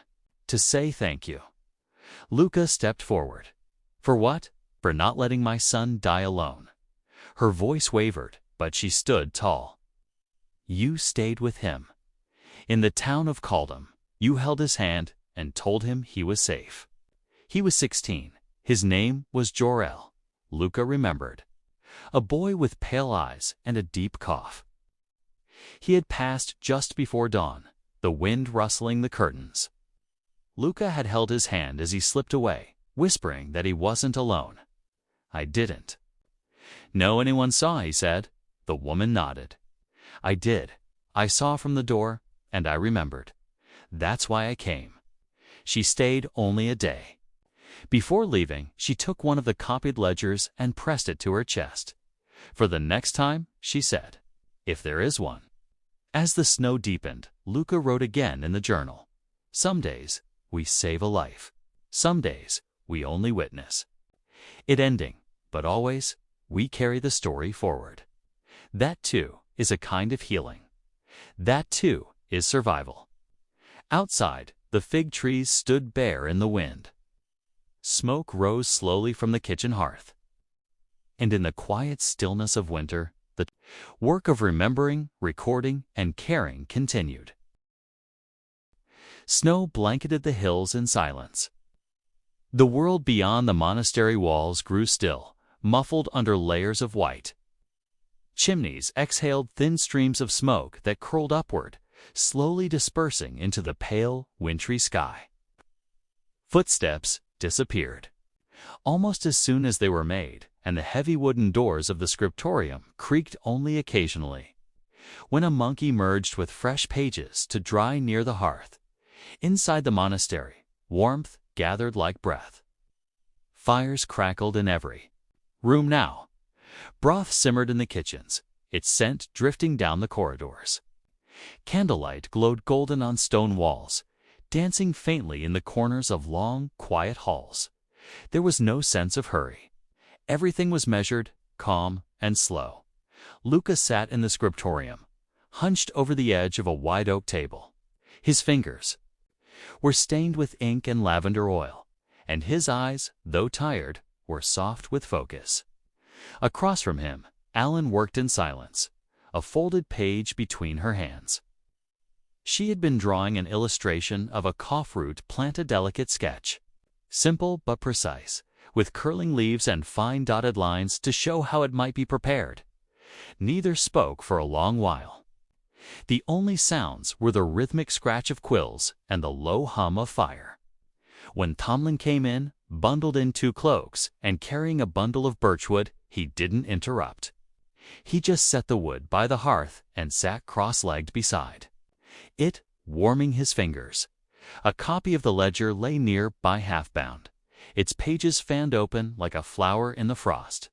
to say thank you." Luca stepped forward. "For what?" "For not letting my son die alone." Her voice wavered, but she stood tall. "You stayed with him. In the town of Caldham, you held his hand and told him he was safe. He was 16. His name was Jor-El," Luca remembered. "A boy with pale eyes and a deep cough." He had passed just before dawn, the wind rustling the curtains. Luca had held his hand as he slipped away, whispering that he wasn't alone. "I didn't know anyone saw," he said. The woman nodded. "I did. I saw from the door, and I remembered. That's why I came." She stayed only a day. Before leaving, she took one of the copied ledgers and pressed it to her chest. "For the next time," she said, "if there is one." As the snow deepened, Luca wrote again in the journal. "Some days, we save a life. Some days, we only witness it ending, but always, we carry the story forward. That, too, is a kind of healing. That, too, is survival." Outside, the fig trees stood bare in the wind. Smoke rose slowly from the kitchen hearth. And in the quiet stillness of winter, the work of remembering, recording, and caring continued. Snow blanketed the hills in silence. The world beyond the monastery walls grew still, muffled under layers of white. Chimneys exhaled thin streams of smoke that curled upward, slowly dispersing into the pale, wintry sky. Footsteps disappeared almost as soon as they were made, and the heavy wooden doors of the scriptorium creaked only occasionally. When a monk emerged with fresh pages to dry near the hearth, inside the monastery, warmth gathered like breath. Fires crackled in every room now. Broth simmered in the kitchens, its scent drifting down the corridors. Candlelight glowed golden on stone walls, dancing faintly in the corners of long, quiet halls. There was no sense of hurry. Everything was measured, calm, and slow. Luca sat in the scriptorium, hunched over the edge of a wide oak table. His fingers were stained with ink and lavender oil, and his eyes, though tired, were soft with focus. Across from him, Alan worked in silence, a folded page between her hands. She had been drawing an illustration of a cough root plant, a delicate sketch, simple but precise, with curling leaves and fine dotted lines to show how it might be prepared. Neither spoke for a long while. The only sounds were the rhythmic scratch of quills and the low hum of fire. When Tomlin came in, bundled in 2 cloaks, and carrying a bundle of birchwood, he didn't interrupt. He just set the wood by the hearth and sat cross-legged beside it, warming his fingers. A copy of the ledger lay near by, half-bound, its pages fanned open like a flower in the frost.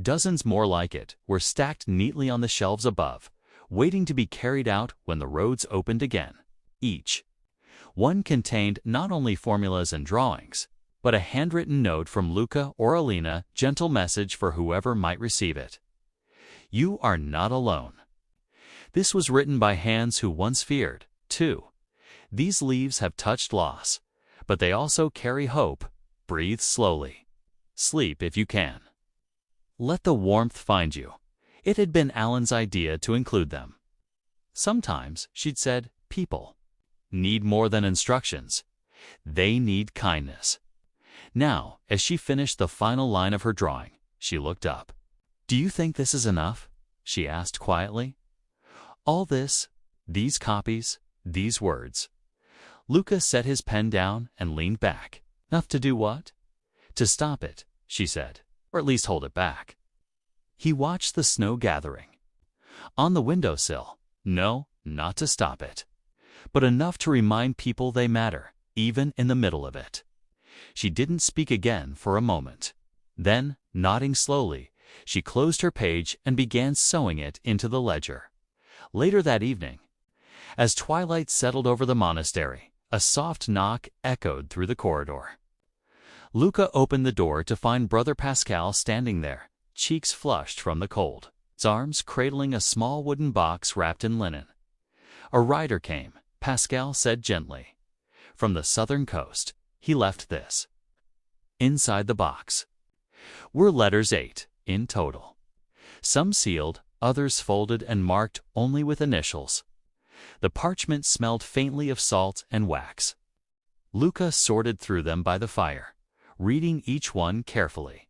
Dozens more like it were stacked neatly on the shelves above, waiting to be carried out when the roads opened again. Each one contained not only formulas and drawings, but a handwritten note from Luca or Alina, gentle message for whoever might receive it. "You are not alone." This was written by hands who once feared, too, These leaves have touched loss, but they also carry hope. Breathe slowly. Sleep if you can. Let the warmth find you. It had been Alan's idea to include them. Sometimes, she'd said, people need more than instructions. They need kindness. Now, as she finished the final line of her drawing, she looked up. "Do you think this is enough?" she asked quietly. "All this, these copies, these words." Luca set his pen down and leaned back. "Enough to do what?" "To stop it," she said, "or at least hold it back." He watched the snow gathering. On the windowsill, no, not to stop it, but enough to remind people they matter, even in the middle of it. She didn't speak again for a moment. Then, nodding slowly, she closed her page and began sewing it into the ledger. Later that evening, as twilight settled over the monastery, a soft knock echoed through the corridor. Luca opened the door to find Brother Pascal standing there, cheeks flushed from the cold, his arms cradling a small wooden box wrapped in linen. "A rider came," Pascal said gently. "From the southern coast. He left this." Inside the box were letters, 8 in total. Some sealed, others folded and marked only with initials. The parchment smelled faintly of salt and wax. Luca sorted through them by the fire, reading each one carefully.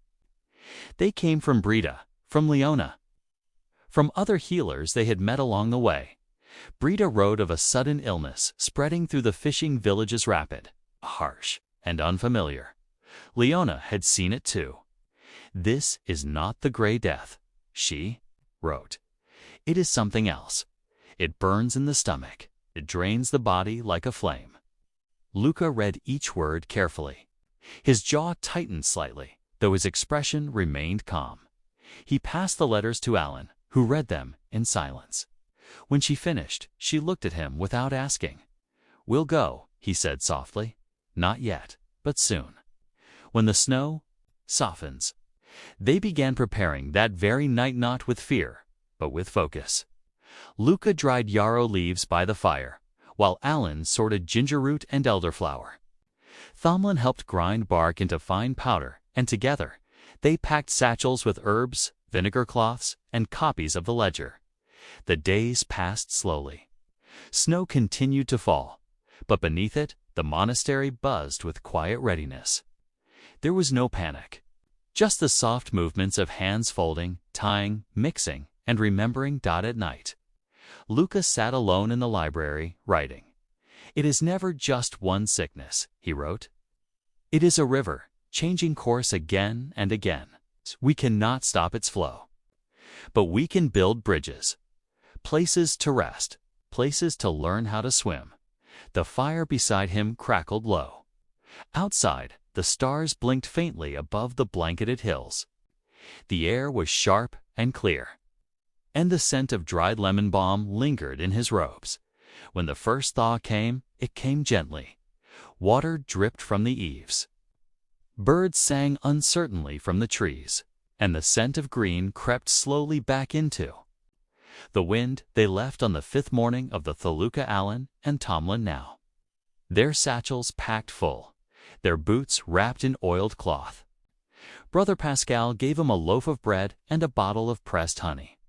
They came from Brita, from Leona, from other healers they had met along the way. Brita wrote of a sudden illness spreading through the fishing village's rapid, harsh, and unfamiliar. Leona had seen it too. "This is not the Gray Death," she wrote. "It is something else. It burns in the stomach. It drains the body like a flame." Luca read each word carefully. His jaw tightened slightly, though his expression remained calm. He passed the letters to Alan, who read them in silence. When she finished, she looked at him without asking. "We'll go," he said softly. "Not yet, but soon. When the snow softens." They began preparing that very night, not with fear, but with focus. Luca dried yarrow leaves by the fire, while Alan sorted ginger root and elderflower. Thomlin helped grind bark into fine powder, and together they packed satchels with herbs, vinegar cloths, and copies of the ledger. The days passed slowly. Snow continued to fall, but beneath it the monastery buzzed with quiet readiness. There was no panic, just the soft movements of hands folding, tying, mixing, and remembering. At night, Luca sat alone in the library, writing. "It is never just one sickness," he wrote. "It is a river, changing course again and again. We cannot stop its flow. But we can build bridges, places to rest, places to learn how to swim." The fire beside him crackled low. Outside, the stars blinked faintly above the blanketed hills. The air was sharp and clear, and the scent of dried lemon balm lingered in his robes. When the first thaw came, it came gently. Water dripped from the eaves. Birds sang uncertainly from the trees, and the scent of green crept slowly back into the wind. They left on the 5th morning of the Thaluka. Alan and Thomlin now, their satchels packed full, their boots wrapped in oiled cloth. Brother Pascal gave them a loaf of bread and a bottle of pressed honey.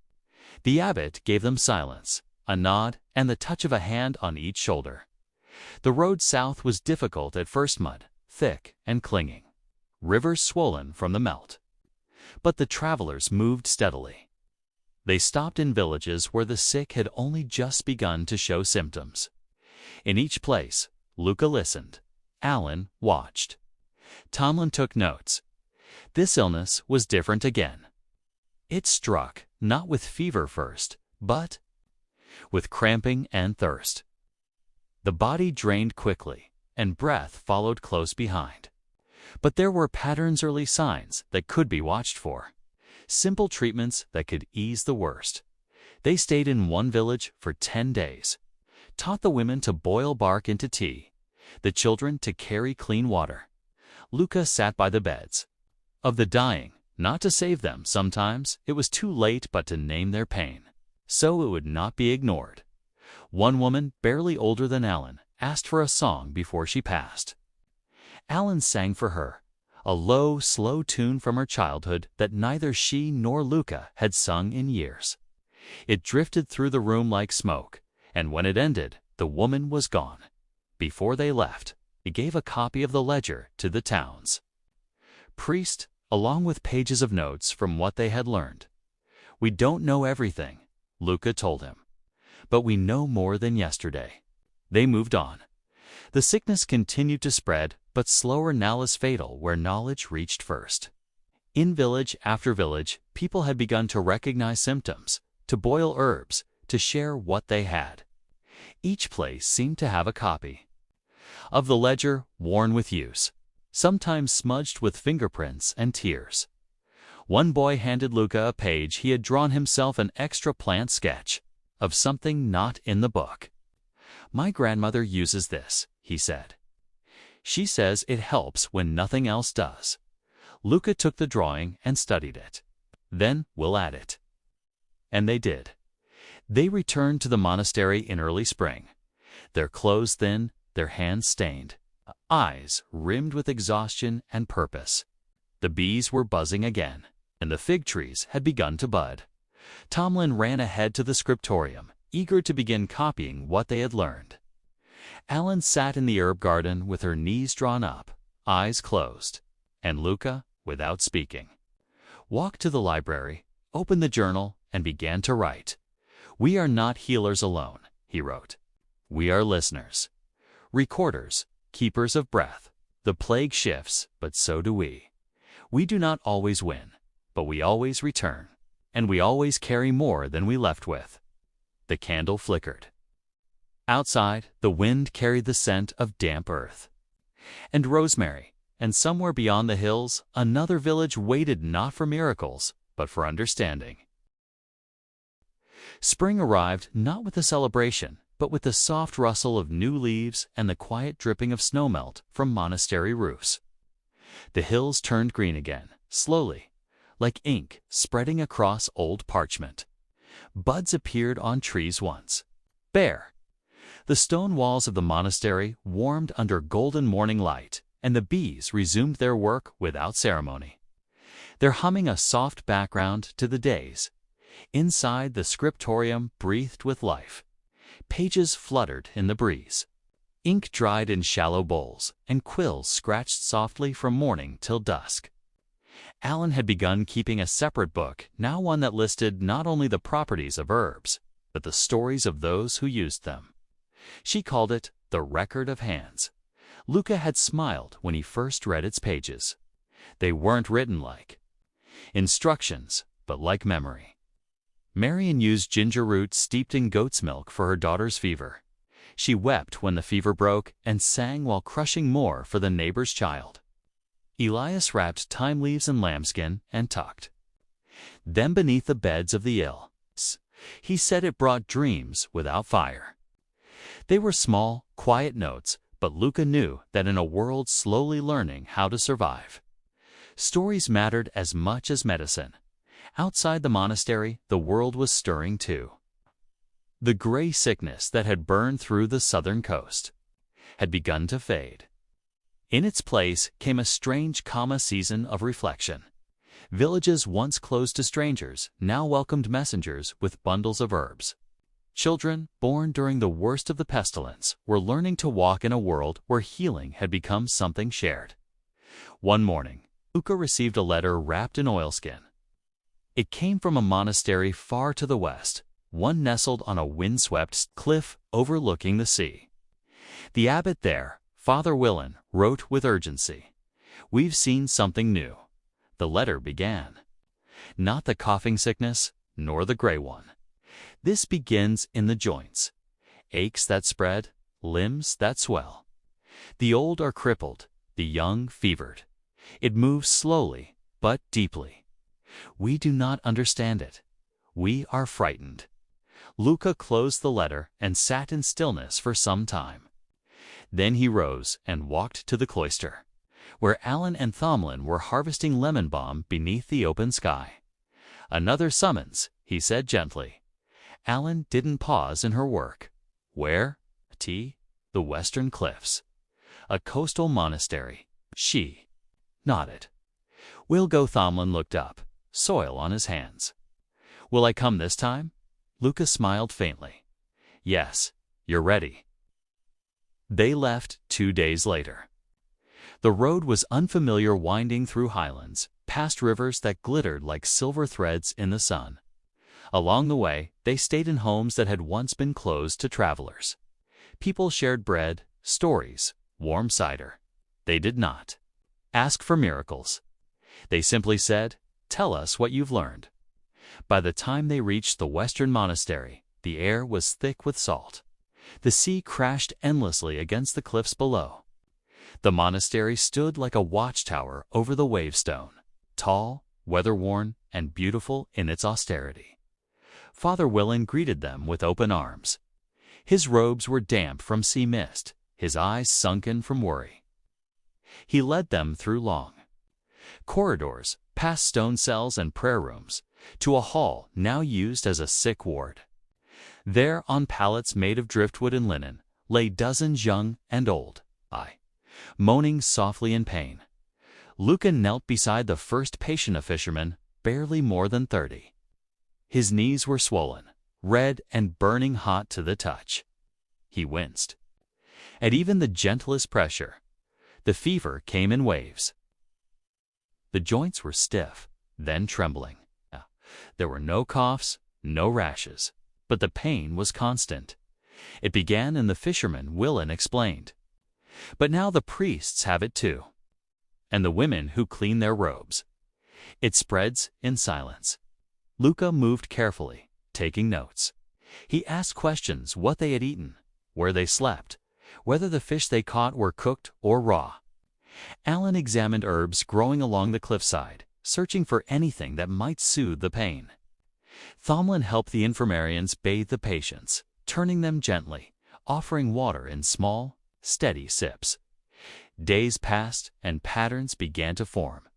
The abbot gave them silence, a nod, and the touch of a hand on each shoulder. The road south was difficult at first, mud, thick and clinging, rivers swollen from the melt. But the travelers moved steadily. They stopped in villages where the sick had only just begun to show symptoms. In each place, Luca listened. Alan watched. Thomlin took notes. This illness was different again. It struck, not with fever first, but with cramping and thirst. The body drained quickly, and breath followed close behind. But there were patterns, early signs that could be watched for. Simple treatments that could ease the worst. They stayed in one village for 10 days, taught the women to boil bark into tea, the children to carry clean water. Luca sat by the beds of the dying, not to save them. Sometimes it was too late, but to name their pain, so it would not be ignored. One woman, barely older than Alan, asked for a song before she passed. Alan sang for her, a low, slow tune from her childhood that neither she nor Luca had sung in years. It drifted through the room like smoke, and when it ended, the woman was gone. Before they left, he gave a copy of the ledger to the Towns priest, along with pages of notes from what they had learned. "We don't know everything," Luca told him, "but we know more than yesterday." They moved on. The sickness continued to spread, but slower now less fatal where knowledge reached first. In village after village, people had begun to recognize symptoms, to boil herbs, to share what they had. Each place seemed to have a copy of the ledger, worn with use, sometimes smudged with fingerprints and tears. One boy handed Luca a page he had drawn himself, an extra plant sketch of something not in the book. "My grandmother uses this," he said. "She says it helps when nothing else does." Luca took the drawing and studied it. "Then we'll add it." And they did. They returned to the monastery in early spring, their clothes thin, their hands stained, eyes rimmed with exhaustion and purpose. The bees were buzzing again, and the fig trees had begun to bud. Tomlin ran ahead to the scriptorium, eager to begin copying what they had learned. Alan sat in the herb garden with her knees drawn up, eyes closed, and Luca, without speaking, walked to the library, opened the journal, and began to write. "We are not healers alone," he wrote. "We are listeners, recorders, keepers of breath. The plague shifts, but so do we. We do not always win, but we always return, and we always carry more than we left with." The candle flickered. Outside, the wind carried the scent of damp earth and rosemary, and somewhere beyond the hills, another village waited not for miracles, but for understanding. Spring arrived not with a celebration, but with the soft rustle of new leaves and the quiet dripping of snowmelt from monastery roofs. The hills turned green again, slowly, like ink spreading across old parchment. Buds appeared on trees once bare. The stone walls of the monastery warmed under golden morning light, and the bees resumed their work without ceremony, their humming a soft background to the days. Inside, the scriptorium breathed with life. Pages fluttered in the breeze. Ink dried in shallow bowls, and quills scratched softly from morning till dusk. Alan had begun keeping a separate book, now one that listed not only the properties of herbs, but the stories of those who used them. She called it the Record of Hands. Luca had smiled when he first read its pages. They weren't written like instructions, but like memory. Marion used ginger root steeped in goat's milk for her daughter's fever. She wept when the fever broke and sang while crushing more for the neighbor's child. Elias wrapped thyme leaves in lambskin and tucked them beneath the beds of the ill. He said it brought dreams without fire. They were small, quiet notes, but Luca knew that in a world slowly learning how to survive, stories mattered as much as medicine. Outside the monastery, the world was stirring too. The gray sickness that had burned through the southern coast had begun to fade. In its place came a strange calm season of reflection. Villages once closed to strangers now welcomed messengers with bundles of herbs. Children, born during the worst of the pestilence, were learning to walk in a world where healing had become something shared. One morning, Luca received a letter wrapped in oilskin. It came from a monastery far to the west, one nestled on a windswept cliff overlooking the sea. The abbot there, Father Willen, wrote with urgency, "We've seen something new." The letter began, "Not the coughing sickness, nor the gray one. This begins in the joints. Aches that spread, limbs that swell. The old are crippled, the young fevered. It moves slowly, but deeply. We do not understand it. We are frightened." Luca closed the letter and sat in stillness for some time. Then he rose and walked to the cloister, where Alan and Thomlin were harvesting lemon balm beneath the open sky. "Another summons," he said gently. Alan didn't pause in her work. "Where? Tea? The Western Cliffs. A coastal monastery. She nodded. "We'll go." Thomlin looked up, soil on his hands. "Will I come this time?" Luca smiled faintly. "Yes, you're ready." They left 2 days later. The road was unfamiliar, winding through highlands, past rivers that glittered like silver threads in the sun. Along the way, they stayed in homes that had once been closed to travelers. People shared bread, stories, warm cider. They did not ask for miracles. They simply said, "Tell us what you've learned." By the time they reached the Western Monastery, the air was thick with salt. The sea crashed endlessly against the cliffs below. The monastery stood like a watchtower over the wavestone, tall, weather-worn, and beautiful in its austerity. Father Willen greeted them with open arms. His robes were damp from sea mist, his eyes sunken from worry. He led them through long corridors, past stone cells and prayer rooms, to a hall now used as a sick ward. There, on pallets made of driftwood and linen, lay dozens young and old, moaning softly in pain. Luca knelt beside the first patient, a fisherman, barely more than 30. His knees were swollen, red and burning hot to the touch. He winced at even the gentlest pressure. The fever came in waves. The joints were stiff, then trembling. There were no coughs, no rashes, but the pain was constant. It began, and the fisherman, Willen, explained. But now the priests have it too, and the women who clean their robes. It spreads in silence. Luca moved carefully, taking notes. He asked questions: what they had eaten, where they slept, whether the fish they caught were cooked or raw. Alan examined herbs growing along the cliffside, searching for anything that might soothe the pain. Thomlin helped the infirmarians bathe the patients, turning them gently, offering water in small, steady sips. Days passed, and patterns began to form.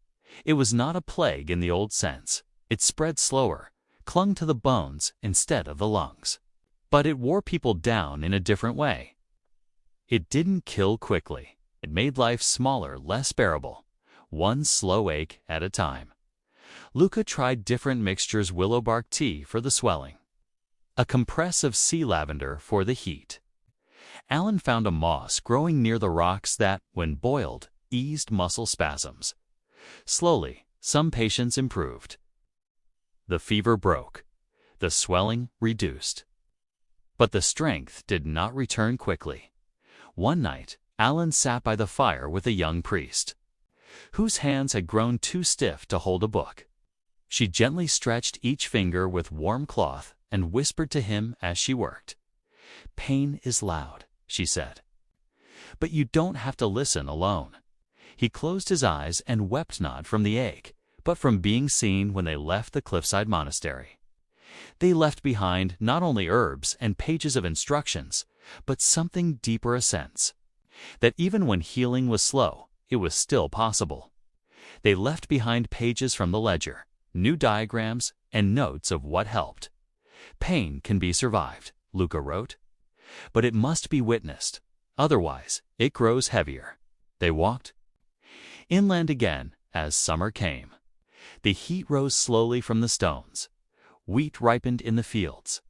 It was not a plague in the old sense. It spread slower, clung to the bones instead of the lungs. But it wore people down in a different way. It didn't kill quickly. It made life smaller, less bearable, one slow ache at a time. Luca tried different mixtures: willow bark tea for the swelling, a compress of sea lavender for the heat. Alan found a moss growing near the rocks that, when boiled, eased muscle spasms. Slowly, some patients improved. The fever broke. The swelling reduced. But the strength did not return quickly. One night, Alan sat by the fire with a young priest, whose hands had grown too stiff to hold a book. She gently stretched each finger with warm cloth and whispered to him as she worked. "Pain is loud," she said, "but you don't have to listen alone." He closed his eyes and wept, not from the ache, but from being seen. When they left the cliffside monastery, they left behind not only herbs and pages of instructions, but something deeper: a sense that even when healing was slow, it was still possible. They left behind pages from the ledger, new diagrams, and notes of what helped. "Pain can be survived," Luca wrote, "but it must be witnessed. Otherwise, it grows heavier." They walked inland again as summer came. The heat rose slowly from the stones. Wheat ripened in the fields.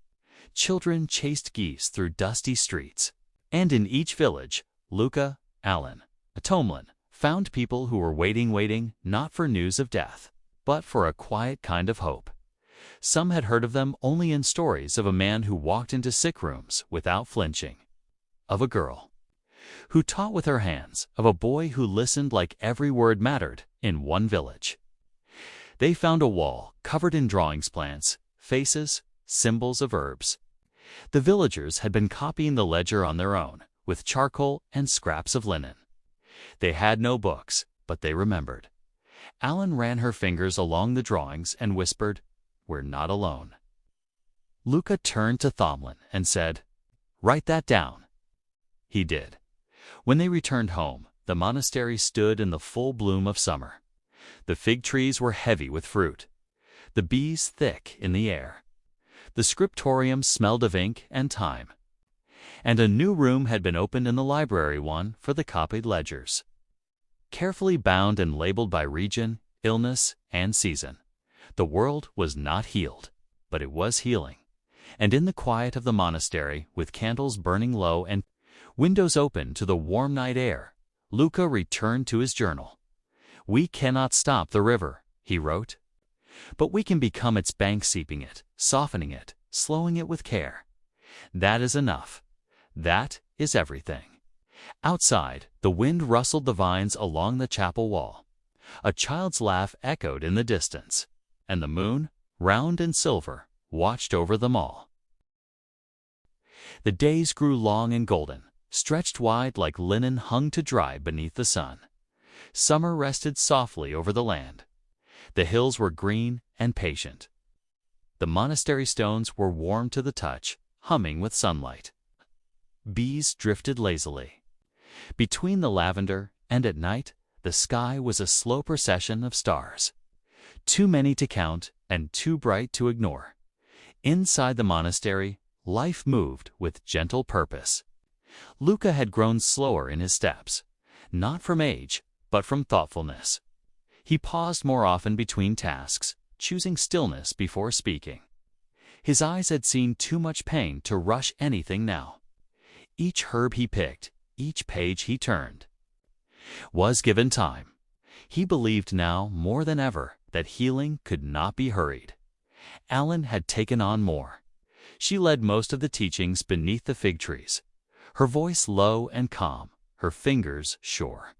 Children chased geese through dusty streets. And in each village, Luca, Alan, Thomlin found people who were waiting, not for news of death, but for a quiet kind of hope. Some had heard of them only in stories: of a man who walked into sick rooms without flinching, of a girl who taught with her hands, of a boy who listened like every word mattered in one village. They found a wall covered in drawings, plants, faces, symbols of herbs. The villagers had been copying the ledger on their own, with charcoal and scraps of linen. They had no books, but they remembered. Alan ran her fingers along the drawings and whispered, "We're not alone." Luca turned to Thomlin and said, "Write that down." He did. When they returned home, the monastery stood in the full bloom of summer. The fig trees were heavy with fruit, the bees thick in the air. The scriptorium smelled of ink and time. and a new room had been opened in the library, one for the copied ledgers. Carefully bound and labeled by region, illness, and season, the world was not healed, but it was healing. And in the quiet of the monastery, with candles burning low and windows open to the warm night air, Luca returned to his journal. "We cannot stop the river," he wrote, "but we can become its bank, seeping it, softening it, slowing it with care. That is enough. That is everything." Outside, the wind rustled the vines along the chapel wall. A child's laugh echoed in the distance, and the moon, round and silver, watched over them all. The days grew long and golden, stretched wide like linen hung to dry beneath the sun. Summer rested softly over the land. The hills were green and patient. The monastery stones were warm to the touch, humming with sunlight. Bees drifted lazily. Between the lavender and at night, the sky was a slow procession of stars, too many to count and too bright to ignore. Inside the monastery, life moved with gentle purpose. Luca had grown slower in his steps, not from age, but from thoughtfulness. He paused more often between tasks, choosing stillness before speaking. His eyes had seen too much pain to rush anything now. Each herb he picked, each page he turned, was given time. He believed now more than ever that healing could not be hurried. Alan had taken on more. She led most of the teachings beneath the fig trees, her voice low and calm, her fingers sure.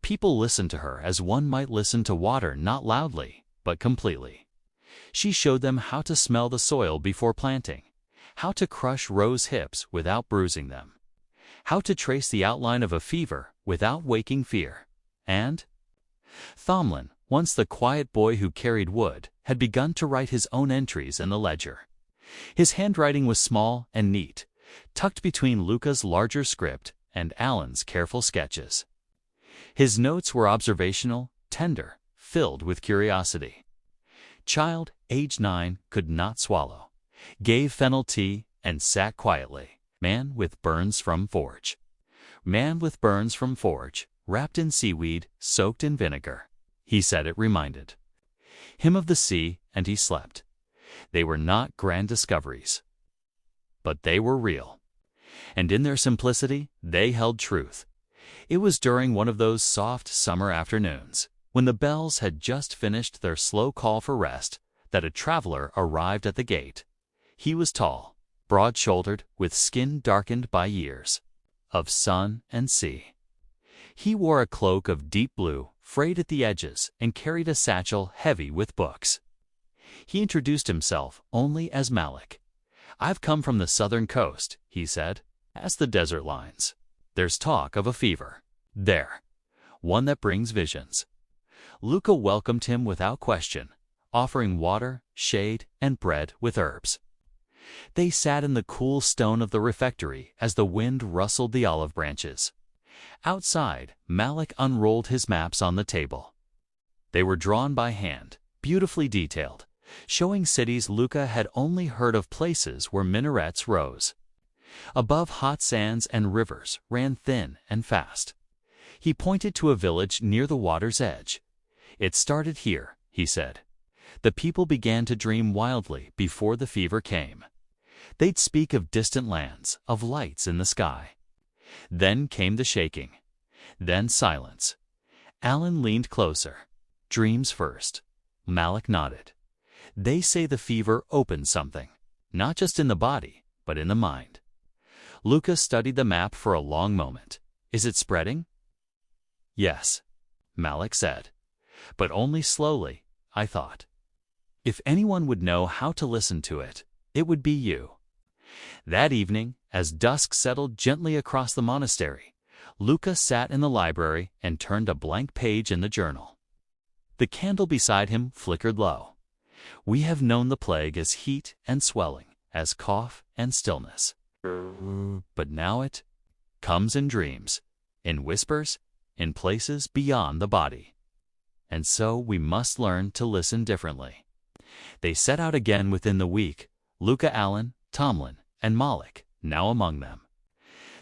People listened to her as one might listen to water, not loudly, but completely. She showed them how to smell the soil before planting, how to crush rose hips without bruising them, how to trace the outline of a fever without waking fear. And Thomlin, once the quiet boy who carried wood, had begun to write his own entries in the ledger. His handwriting was small and neat, tucked between Luca's larger script and Alan's careful sketches. His notes were observational, tender, filled with curiosity. Child, age 9, could not swallow. Gave fennel tea and sat quietly. Man with burns from forge. Man with burns from forge, wrapped in seaweed, soaked in vinegar. He said it reminded him of the sea, and he slept. They were not grand discoveries, but they were real. And in their simplicity, they held truth. It was during one of those soft summer afternoons, when the bells had just finished their slow call for rest, that a traveler arrived at the gate. He was tall, broad-shouldered, with skin darkened by years of sun and sea. He wore a cloak of deep blue, frayed at the edges, and carried a satchel heavy with books. He introduced himself only as Malik. "I've come from the southern coast," he said, "as the desert lines. There's talk of a fever there, one that brings visions." Luca welcomed him without question, offering water, shade, and bread with herbs. They sat in the cool stone of the refectory as the wind rustled the olive branches. Outside, Malik unrolled his maps on the table. They were drawn by hand, beautifully detailed, showing cities Luca had only heard of, places where minarets rose. Above, hot sands and rivers ran thin and fast. He pointed to a village near the water's edge. "It started here," he said. "The people began to dream wildly before the fever came. They'd speak of distant lands, of lights in the sky. Then came the shaking. Then silence." Alan leaned closer. "Dreams first." Malik nodded. "They say the fever opened something, not just in the body, but in the mind." Luca studied the map for a long moment. "Is it spreading?" "Yes," Malik said. "But only slowly, I thought. If anyone would know how to listen to it, it would be you." That evening, as dusk settled gently across the monastery, Luca sat in the library and turned a blank page in the journal. The candle beside him flickered low. We have known the plague as heat and swelling, as cough and stillness. But now it comes in dreams, in whispers, in places beyond the body. And so we must learn to listen differently. They set out again within the week, Luca, Alan, Tomlin, and Malik, now among them.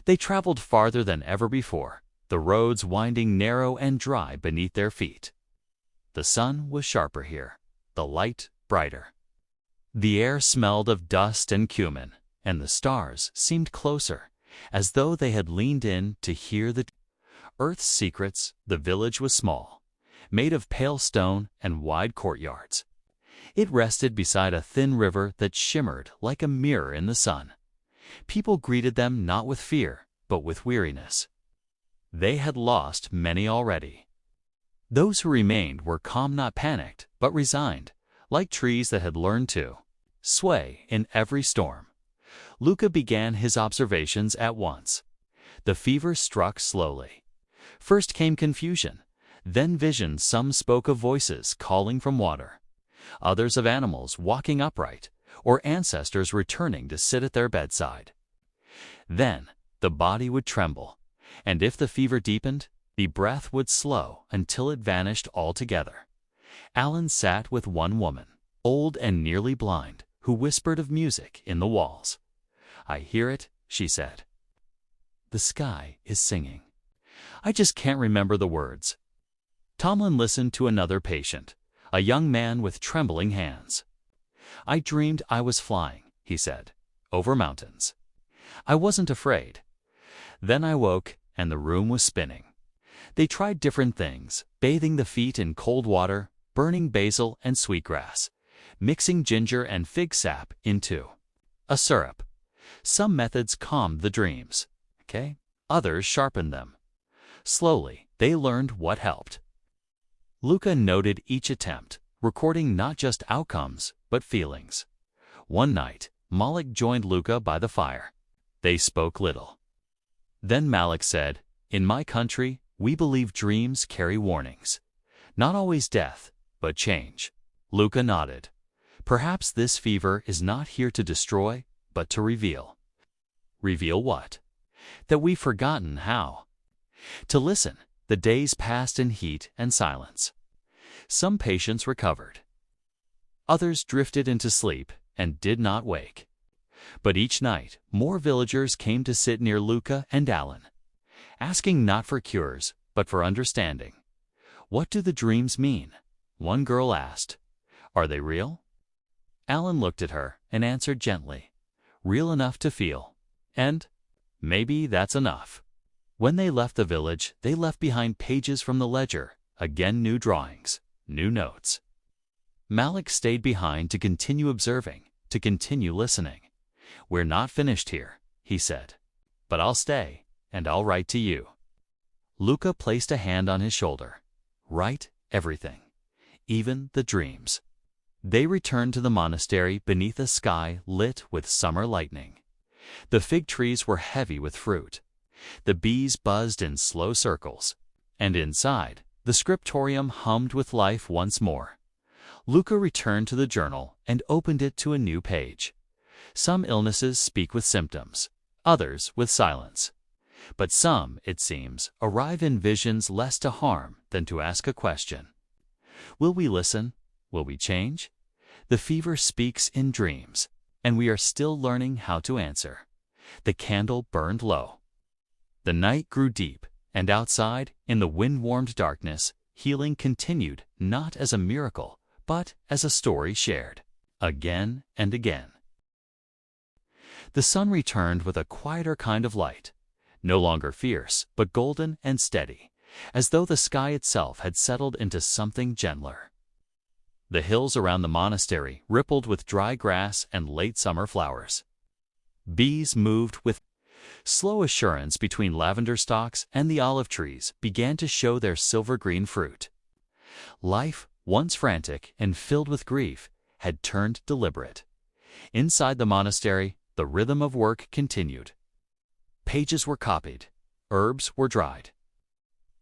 They traveled farther than ever before, the roads winding narrow and dry beneath their feet. The sun was sharper here, the light brighter. The air smelled of dust and cumin, and the stars seemed closer, as though they had leaned in to hear the Earth's secrets. The village was small, made of pale stone and wide courtyards. It rested beside a thin river that shimmered like a mirror in the sun. People greeted them not with fear, but with weariness. They had lost many already. Those who remained were calm, not panicked, but resigned, like trees that had learned to sway in every storm. Luca began his observations at once. The fever struck slowly. First came confusion, then visions. Some spoke of voices calling from water, others of animals walking upright, or ancestors returning to sit at their bedside. Then the body would tremble, and if the fever deepened, the breath would slow until it vanished altogether. Alan sat with one woman, old and nearly blind, who whispered of music in the walls. "I hear it," she said. "The sky is singing. I just can't remember the words." Tomlin listened to another patient, a young man with trembling hands. "I dreamed I was flying," he said, "over mountains. I wasn't afraid. Then I woke, and the room was spinning. They tried different things, bathing the feet in cold water, burning basil and sweetgrass, mixing ginger and fig sap into a syrup. Some methods calmed the dreams, others sharpened them. Slowly, they learned what helped. Luca noted each attempt, recording not just outcomes, but feelings. One night, Malik joined Luca by the fire. They spoke little. Then Malik said, "In my country, we believe dreams carry warnings. Not always death, but change." Luca nodded. "Perhaps this fever is not here to destroy, but to reveal." Reveal what? That we've forgotten how to listen. The days passed in heat and silence. Some patients recovered. Others drifted into sleep and did not wake. But each night, more villagers came to sit near Luca and Alan, asking not for cures, but for understanding. "What do the dreams mean?" One girl asked. "Are they real?" Alan looked at her and answered gently, "Real enough to feel. And maybe that's enough." When they left the village, they left behind pages from the ledger, again new drawings, new notes. Malik stayed behind to continue observing, to continue listening. "We're not finished here," he said. "But I'll stay, and I'll write to you." Luca placed a hand on his shoulder. "Write everything, even the dreams." They returned to the monastery beneath a sky lit with summer lightning. The fig trees were heavy with fruit. The bees buzzed in slow circles, and inside, the scriptorium hummed with life once more. Luca returned to the journal and opened it to a new page. Some illnesses speak with symptoms, others with silence. But some, it seems, arrive in visions less to harm than to ask a question. Will we listen? Will we change? The fever speaks in dreams, and we are still learning how to answer. The candle burned low. The night grew deep, and outside, in the wind-warmed darkness, healing continued not as a miracle, but as a story shared, again and again. The sun returned with a quieter kind of light, no longer fierce, but golden and steady, as though the sky itself had settled into something gentler. The hills around the monastery rippled with dry grass and late summer flowers. Bees moved with slow assurance between lavender stalks, and the olive trees began to show their silver-green fruit. Life, once frantic and filled with grief, had turned deliberate. Inside the monastery, the rhythm of work continued. Pages were copied, herbs were dried,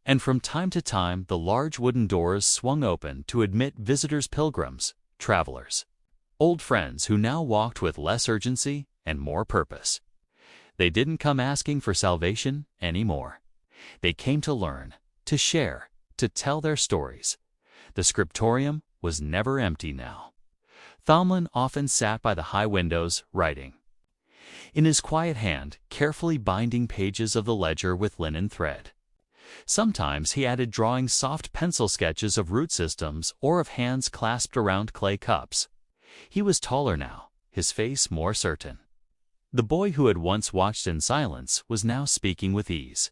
and from time to time the large wooden doors swung open to admit visitors, pilgrims, travelers, old friends who now walked with less urgency and more purpose. They didn't come asking for salvation anymore. They came to learn, to share, to tell their stories. The scriptorium was never empty now. Tomlin often sat by the high windows, writing. in his quiet hand, carefully binding pages of the ledger with linen thread. Sometimes he added drawing soft pencil sketches of root systems or of hands clasped around clay cups. He was taller now, his face more certain. The boy who had once watched in silence was now speaking with ease.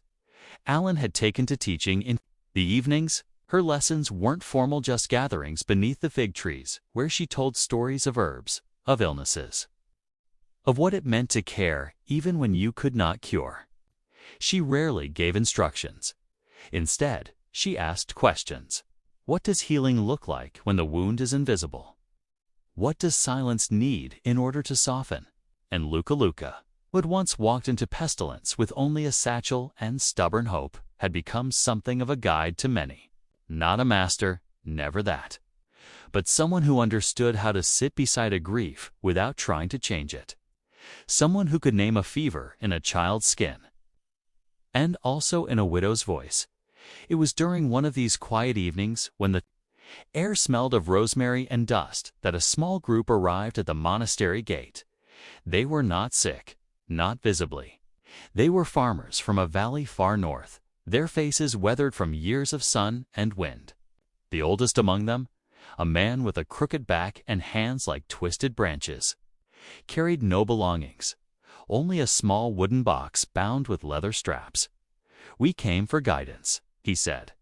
Alan had taken to teaching in the evenings. Her lessons weren't formal, just gatherings beneath the fig trees, where she told stories of herbs, of illnesses, of what it meant to care even when you could not cure. She rarely gave instructions. Instead, she asked questions. What does healing look like when the wound is invisible? What does silence need in order to soften? And Luca, who had once walked into pestilence with only a satchel and stubborn hope, had become something of a guide to many. Not a master, never that. But someone who understood how to sit beside a grief without trying to change it. Someone who could name a fever in a child's skin. And also in a widow's voice. It was during one of these quiet evenings, when the air smelled of rosemary and dust, that a small group arrived at the monastery gate. They were not sick, not visibly. They were farmers from a valley far north, their faces weathered from years of sun and wind. The oldest among them, a man with a crooked back and hands like twisted branches, carried no belongings, only a small wooden box bound with leather straps. "We came for guidance," he said,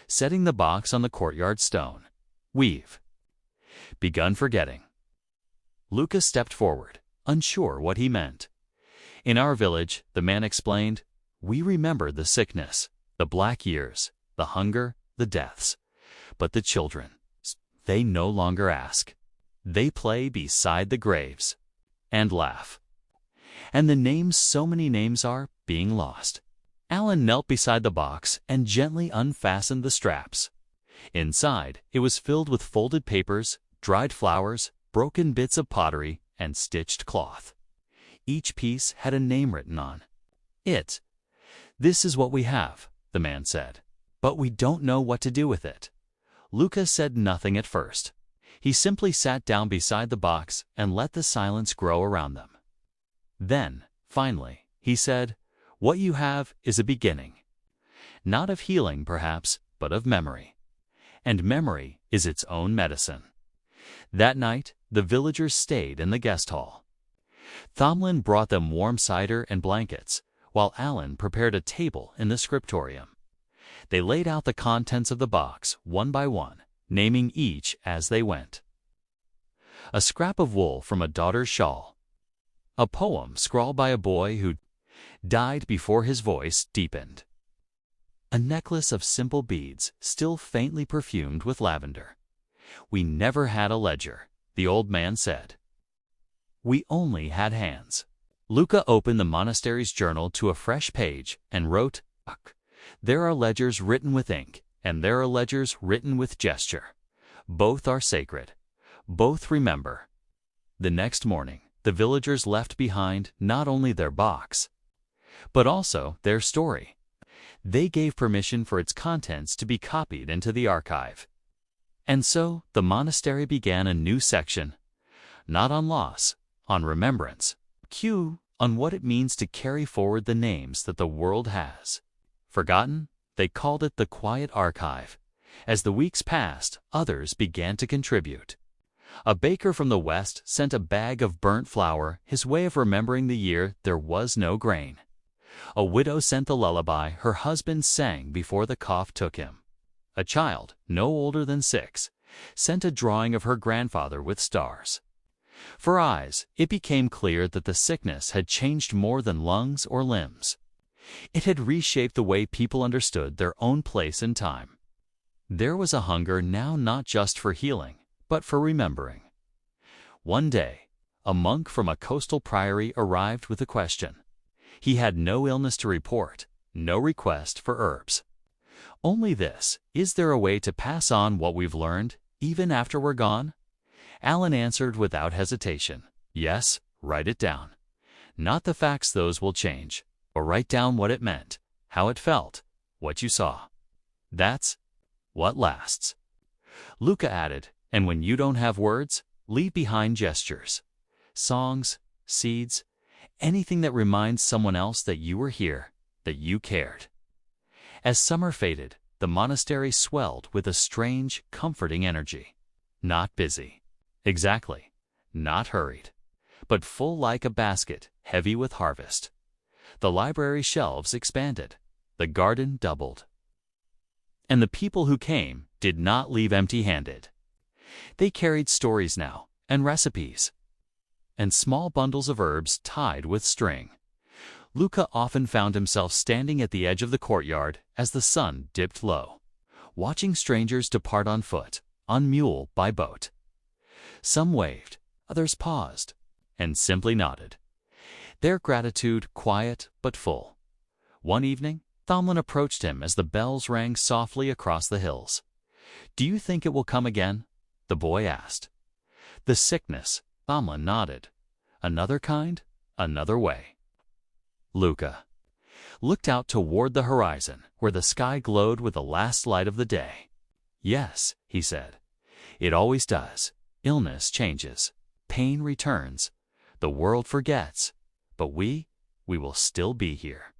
setting the box on the courtyard stone. "We've begun forgetting." Luca stepped forward, unsure what he meant. "In our village," the man explained, "we remember the sickness, the black years, the hunger, the deaths. But the children, they no longer ask. They play beside the graves and laugh. And the names, so many names are being lost." Alan knelt beside the box and gently unfastened the straps. Inside, it was filled with folded papers, dried flowers, broken bits of pottery, and stitched cloth. Each piece had a name written on it. "This is what we have," the man said, "but we don't know what to do with it." Luca said nothing at first. He simply sat down beside the box and let the silence grow around them. Then, finally, he said, "What you have is a beginning. Not of healing, perhaps, but of memory. And memory is its own medicine." That night, the villagers stayed in the guest hall. Thomlin brought them warm cider and blankets, while Alan prepared a table in the scriptorium. They laid out the contents of the box one by one, naming each as they went. A scrap of wool from a daughter's shawl. A poem scrawled by a boy who died before his voice deepened. A necklace of simple beads, still faintly perfumed with lavender. "We never had a ledger," the old man said. "We only had hands." Luca opened the monastery's journal to a fresh page and wrote, "There are ledgers written with ink, and there are ledgers written with gesture. Both are sacred. Both remember." The next morning, the villagers left behind not only their box, but also their story. They gave permission for its contents to be copied into the archive. And so the monastery began a new section, not on loss, on remembrance, on what it means to carry forward the names that the world has forgotten. They called it the Quiet Archive. As the weeks passed, others began to contribute. A baker from the west sent a bag of burnt flour, his way of remembering the year there was no grain. A widow sent the lullaby her husband sang before the cough took him. A child, no older than 6, sent a drawing of her grandfather with stars. For eyes, it became clear that the sickness had changed more than lungs or limbs. It had reshaped the way people understood their own place in time. There was a hunger now not just for healing, but for remembering. One day, a monk from a coastal priory arrived with a question. He had no illness to report, no request for herbs. Only this: is there a way to pass on what we've learned, even after we're gone? Alan answered without hesitation, "Yes, write it down. Not the facts, those will change, but write down what it meant, how it felt, what you saw. That's what lasts." Luca added, "And when you don't have words, leave behind gestures, songs, seeds, anything that reminds someone else that you were here, that you cared. As summer faded, the monastery swelled with a strange, comforting energy. Not busy. Exactly. Not hurried. But full like a basket, heavy with harvest. The library shelves expanded. The garden doubled. And the people who came did not leave empty-handed. They carried stories now, and recipes, and small bundles of herbs tied with string. Luca often found himself standing at the edge of the courtyard as the sun dipped low, watching strangers depart on foot, on mule, by boat. Some waved, others paused, and simply nodded, their gratitude quiet but full. One evening, Thomlin approached him as the bells rang softly across the hills. "Do you think it will come again?" the boy asked. "The sickness," Thomlin nodded. "Another kind, another way." Luca looked out toward the horizon, where the sky glowed with the last light of the day. "Yes," he said, "it always does. Illness changes. Pain returns. The world forgets. But we will still be here.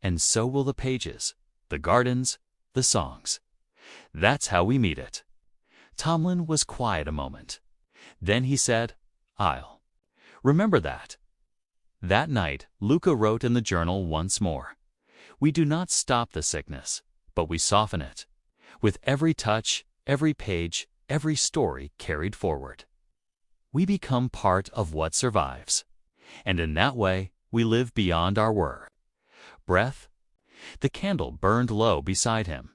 And so will the pages, the gardens, the songs. That's how we meet it." Thomlin was quiet a moment. Then he said, "I'll remember that." That night, Luca wrote in the journal once more. "We do not stop the sickness, but we soften it. With every touch, every page, every story carried forward. We become part of what survives. And in that way, we live beyond our breath." The candle burned low beside him.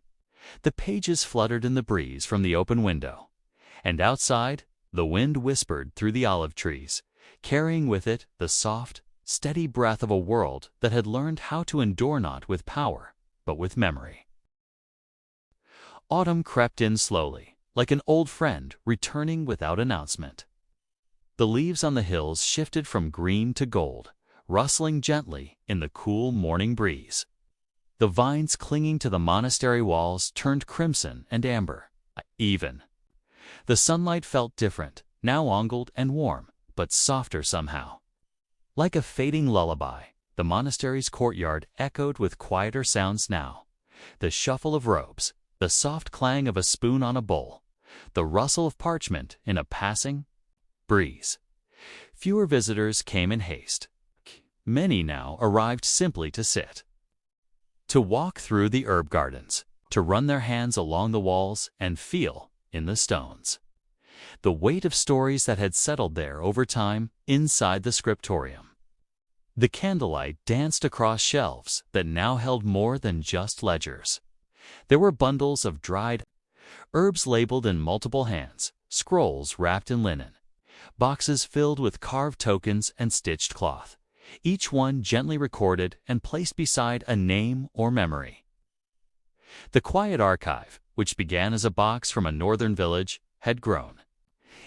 The pages fluttered in the breeze from the open window. And outside, the wind whispered through the olive trees, carrying with it the soft, steady breath of a world that had learned how to endure not with power, but with memory. Autumn crept in slowly, like an old friend returning without announcement. The leaves on the hills shifted from green to gold, rustling gently in the cool morning breeze. The vines clinging to the monastery walls turned crimson and amber. Even the sunlight felt different, now angled and warm, but softer somehow. Like a fading lullaby, the monastery's courtyard echoed with quieter sounds now. The shuffle of robes, the soft clang of a spoon on a bowl, the rustle of parchment in a passing breeze. Fewer visitors came in haste. Many now arrived simply to sit, to walk through the herb gardens, to run their hands along the walls and feel, in the stones, the weight of stories that had settled there over time inside the scriptorium. The candlelight danced across shelves that now held more than just ledgers. There were bundles of dried herbs labeled in multiple hands, scrolls wrapped in linen, boxes filled with carved tokens and stitched cloth, each one gently recorded and placed beside a name or memory. The quiet archive, which began as a box from a northern village, had grown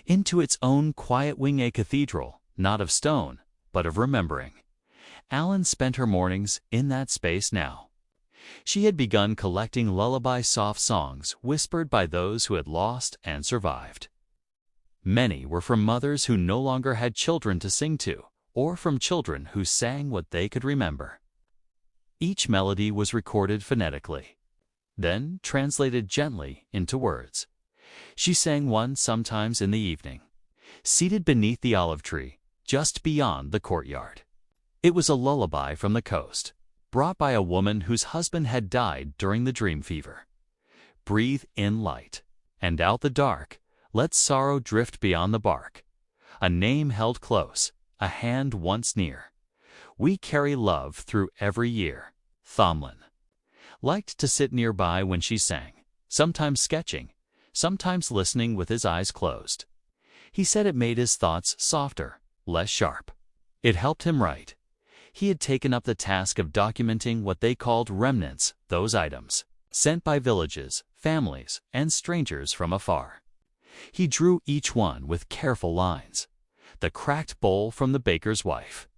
into its own quiet wing, a cathedral, not of stone, but of remembering. Alan spent her mornings in that space now. She had begun collecting lullaby-soft songs whispered by those who had lost and survived. Many were from mothers who no longer had children to sing to, or from children who sang what they could remember. Each melody was recorded phonetically, then translated gently into words. She sang one sometimes in the evening, seated beneath the olive tree, just beyond the courtyard. It was a lullaby from the coast, brought by a woman whose husband had died during the dream fever. Breathe in light, and out the dark, let sorrow drift beyond the bark. A name held close, a hand once near. We carry love through every year. Thomlin liked to sit nearby when she sang, sometimes sketching, sometimes listening with his eyes closed. He said it made his thoughts softer, less sharp. It helped him write. He had taken up the task of documenting what they called remnants, those items sent by villages, families, and strangers from afar. He drew each one with careful lines. The cracked bowl from the baker's wife,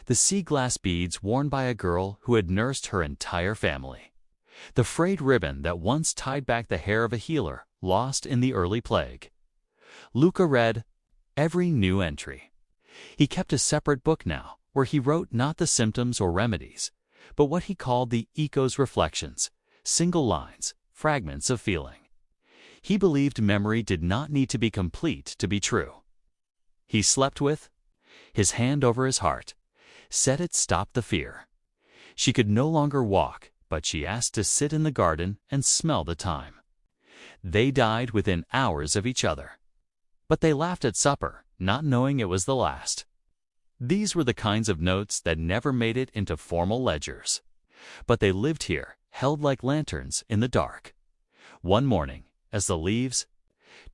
the sea glass beads worn by a girl who had nursed her entire family, the frayed ribbon that once tied back the hair of a healer lost in the early plague. Luca read every new entry. He kept a separate book now, where he wrote not the symptoms or remedies, but what he called the echo's reflections, single lines, fragments of feeling. He believed memory did not need to be complete to be true. He slept with his hand over his heart, said it stopped the fear. She could no longer walk, but she asked to sit in the garden and smell the thyme. They died within hours of each other. But they laughed at supper, not knowing it was the last. These were the kinds of notes that never made it into formal ledgers. But they lived here, held like lanterns in the dark. One morning, as the leaves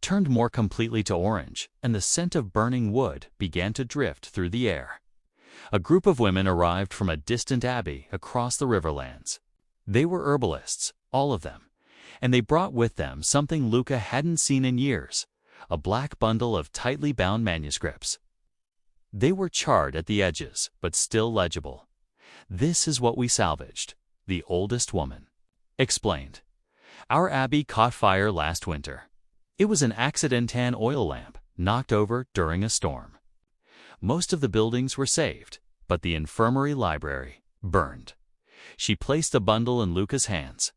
turned more completely to orange and the scent of burning wood began to drift through the air, a group of women arrived from a distant abbey across the riverlands. They were herbalists, all of them, and they brought with them something Luca hadn't seen in years, a black bundle of tightly bound manuscripts. They were charred at the edges, but still legible. "This is what we salvaged," the oldest woman explained. "Our abbey caught fire last winter. It was an accidentan oil lamp knocked over during a storm. Most of the buildings were saved, but the infirmary library burned." She placed the bundle in Luca's hands.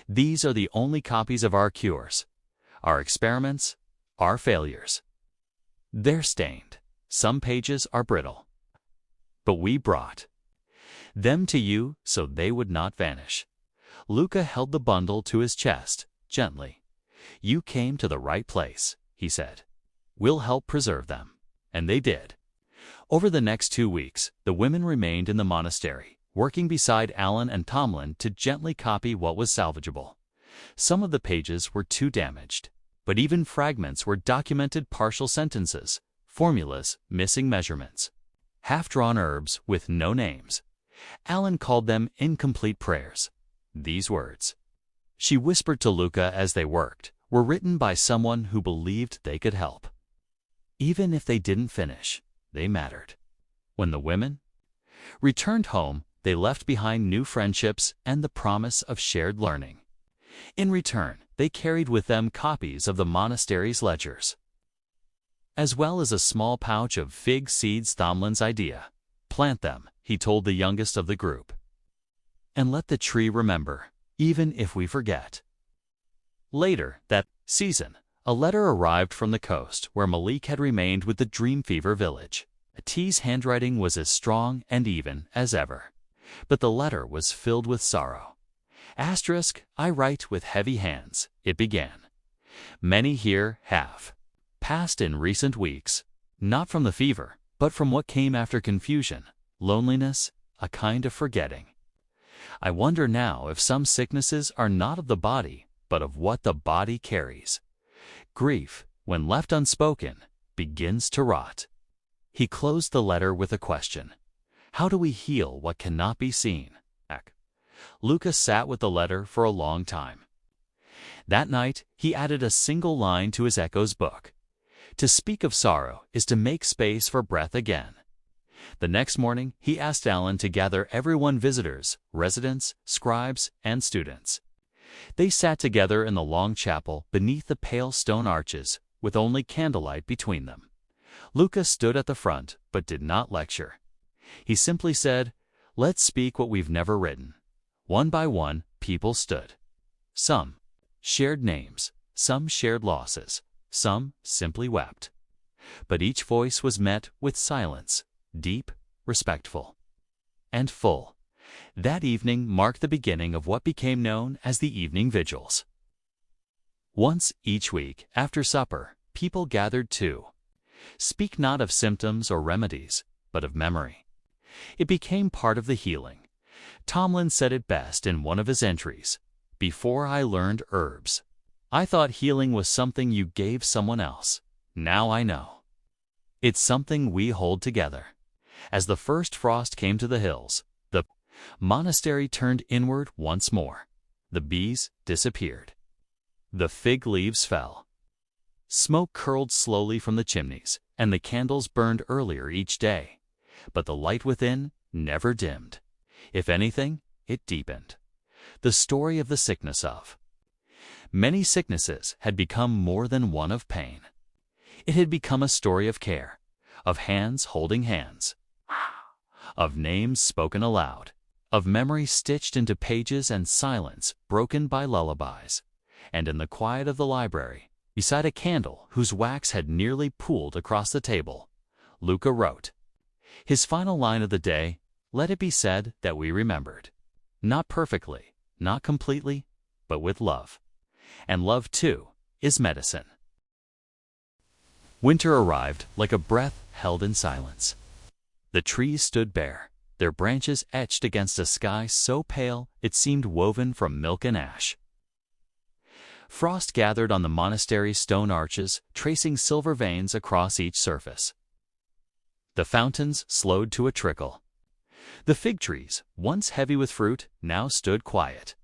"These are the only copies of our cures, our experiments, our failures. They're stained. Some pages are brittle. But we brought them to you so they would not vanish." Luca held the bundle to his chest, gently. "You came to the right place," he said. "We'll help preserve them." And they did. Over the next 2 weeks, the women remained in the monastery, working beside Alan and Tomlin to gently copy what was salvageable. Some of the pages were too damaged, but even fragments were documented partial sentences, formulas missing measurements, half-drawn herbs with no names. Alan called them incomplete prayers. These words, she whispered to Luca as they worked, were written by someone who believed they could help. Even if they didn't finish, they mattered. When the women returned home, they left behind new friendships and the promise of shared learning. In return, they carried with them copies of the monastery's ledgers, as well as a small pouch of fig seeds. Tomlin's idea. "Plant them," he told the youngest of the group, "and let the tree remember, even if we forget." Later that season, a letter arrived from the coast where Malik had remained with the Dream Fever village. T's handwriting was as strong and even as ever, but the letter was filled with sorrow. "I write with heavy hands," it began. "Many here have passed in recent weeks, not from the fever, but from what came after confusion, loneliness, a kind of forgetting. I wonder now if some sicknesses are not of the body, but of what the body carries. Grief, when left unspoken, begins to rot." He closed the letter with a question. How do we heal what cannot be seen? Luca sat with the letter for a long time. That night, he added a single line to his Echoes book. To speak of sorrow is to make space for breath again. The next morning, he asked Alan to gather everyone, visitors, residents, scribes, and students. They sat together in the long chapel beneath the pale stone arches, with only candlelight between them. Luca stood at the front, but did not lecture. He simply said, "Let's speak what we've never written." One by one, people stood. Some shared names, some shared losses, some simply wept. But each voice was met with silence, deep, respectful, and full. That evening marked the beginning of what became known as the evening vigils. Once each week, after supper, people gathered to speak not of symptoms or remedies, but of memory. It became part of the healing. Tomlin said it best in one of his entries. "Before I learned herbs, I thought healing was something you gave someone else. Now I know. It's something we hold together." As the first frost came to the hills, the monastery turned inward once more. The bees disappeared. The fig leaves fell. Smoke curled slowly from the chimneys, and the candles burned earlier each day. But the light within never dimmed. If anything, it deepened. The story of the sickness of many sicknesses had become more than one of pain. It had become a story of care, of hands holding hands, of names spoken aloud, of memory stitched into pages and silence broken by lullabies. And in the quiet of the library, beside a candle whose wax had nearly pooled across the table, Luca wrote. His final line of the day, let it be said that we remembered. Not perfectly, not completely, but with love. And love, too, is medicine. Winter arrived like a breath held in silence. The trees stood bare, their branches etched against a sky so pale it seemed woven from milk and ash. Frost gathered on the monastery's stone arches, tracing silver veins across each surface. The fountains slowed to a trickle. The fig trees, once heavy with fruit, now stood quiet,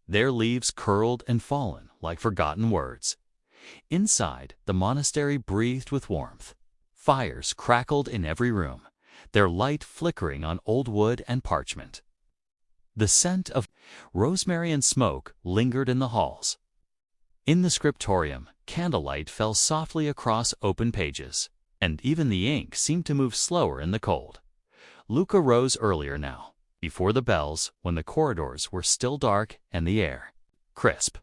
their leaves curled and fallen like forgotten words. Inside, the monastery breathed with warmth. Fires crackled in every room, their light flickering on old wood and parchment. The scent of rosemary and smoke lingered in the halls. In the scriptorium, candlelight fell softly across open pages, and even the ink seemed to move slower in the cold. Luca rose earlier now, before the bells, when the corridors were still dark and the air crisp.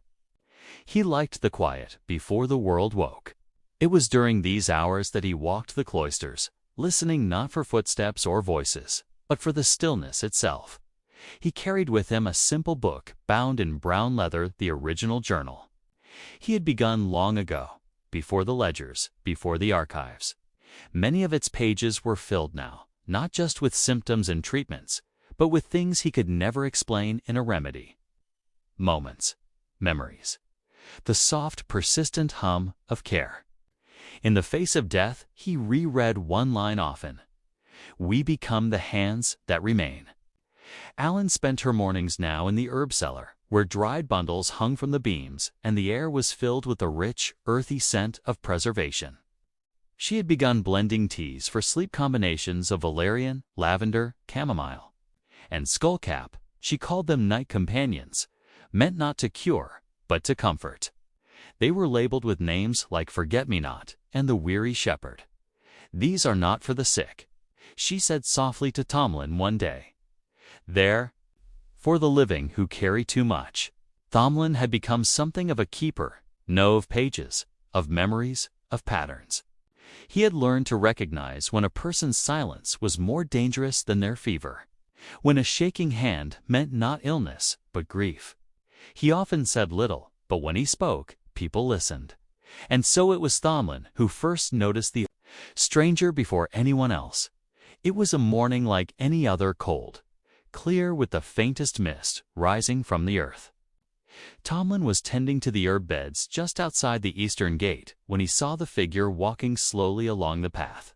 He liked the quiet before the world woke. It was during these hours that he walked the cloisters, listening not for footsteps or voices, but for the stillness itself. He carried with him a simple book bound in brown leather, the original journal. He had begun long ago, before the ledgers, before the archives. Many of its pages were filled now, not just with symptoms and treatments, but with things he could never explain in a remedy. Moments, memories, the soft, persistent hum of care. In the face of death, he reread one line often. We become the hands that remain. Alan spent her mornings now in the herb cellar, where dried bundles hung from the beams and the air was filled with the rich, earthy scent of preservation. She had begun blending teas for sleep combinations of valerian, lavender, chamomile, and skullcap. She called them night companions, meant not to cure, but to comfort. They were labeled with names like Forget-Me-Not and the Weary Shepherd. These are not for the sick, she said softly to Tomlin one day. They're for the living who carry too much. Tomlin had become something of a keeper, of pages, of memories, of patterns. He had learned to recognize when a person's silence was more dangerous than their fever, when a shaking hand meant not illness, but grief. He often said little, but when he spoke, people listened. And so it was Tomlin who first noticed the stranger before anyone else. It was a morning like any other, cold, clear with the faintest mist rising from the earth. Tomlin was tending to the herb beds just outside the eastern gate when he saw the figure walking slowly along the path.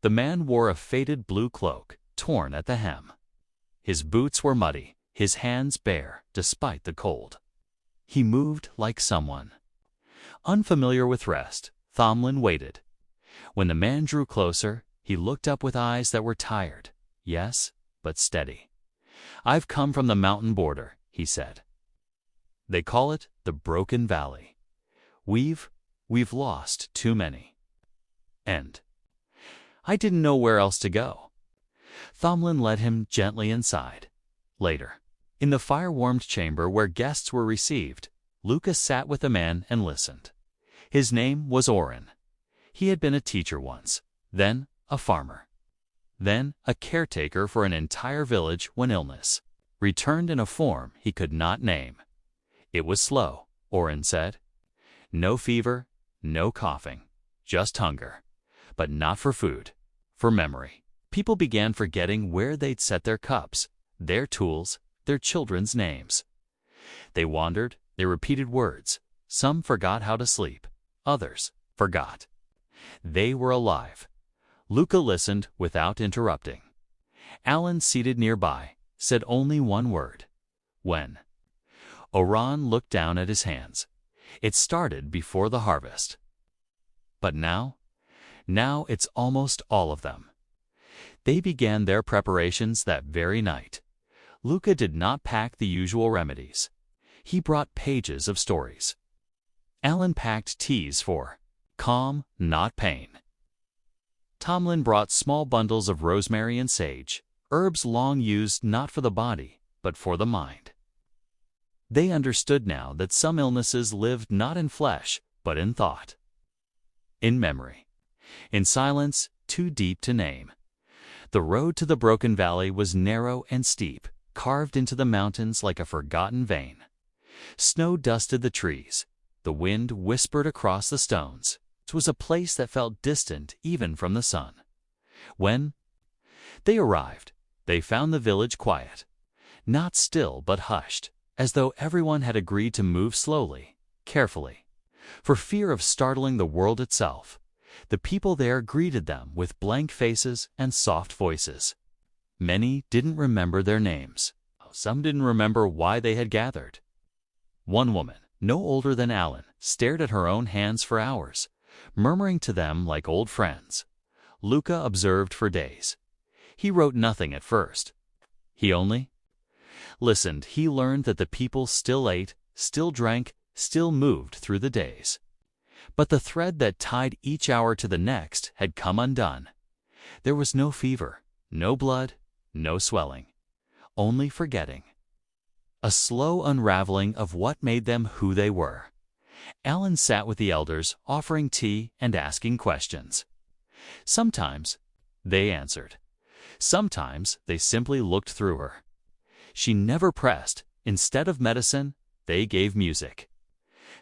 The man wore a faded blue cloak, torn at the hem. His boots were muddy, his hands bare, despite the cold. He moved like someone unfamiliar with rest. Tomlin waited. When the man drew closer, he looked up with eyes that were tired, yes, but steady. I've come from the mountain border, he said. They call it the Broken Valley. We've lost too many. And I didn't know where else to go. Tomlin led him gently inside. Later, in the fire-warmed chamber where guests were received, Luca sat with the man and listened. His name was Oren. He had been a teacher once, then a farmer, then a caretaker for an entire village when illness returned in a form he could not name. It was slow, Oren said. No fever, no coughing, just hunger. But not for food, for memory. People began forgetting where they'd set their cups, their tools, their children's names. They wandered, they repeated words. Some forgot how to sleep, others forgot. They were alive. Luca listened without interrupting. Alan, seated nearby, said only one word. When? Oran looked down at his hands. It started before the harvest. But now it's almost all of them. They began their preparations that very night. Luca did not pack the usual remedies. He brought pages of stories. Alan packed teas for calm, not pain. Tomlin brought small bundles of rosemary and sage, herbs long used not for the body, but for the mind. They understood now that some illnesses lived not in flesh, but in thought, in memory, in silence too deep to name. The road to the broken valley was narrow and steep, carved into the mountains like a forgotten vein. Snow dusted the trees. The wind whispered across the stones. It was a place that felt distant even from the sun. When they arrived, they found the village quiet, not still but hushed, as though everyone had agreed to move slowly, carefully, for fear of startling the world itself. The people there greeted them with blank faces and soft voices. Many didn't remember their names. Some didn't remember why they had gathered. One woman, no older than Alan, stared at her own hands for hours, murmuring to them like old friends. Luca observed for days. He wrote nothing at first. He only listened. He learned that the people still ate, still drank, still moved through the days. But the thread that tied each hour to the next had come undone. There was no fever, no blood, no swelling, only forgetting. A slow unraveling of what made them who they were. Alan sat with the elders, offering tea and asking questions. Sometimes they answered. Sometimes they simply looked through her. She never pressed. Instead of medicine, they gave music.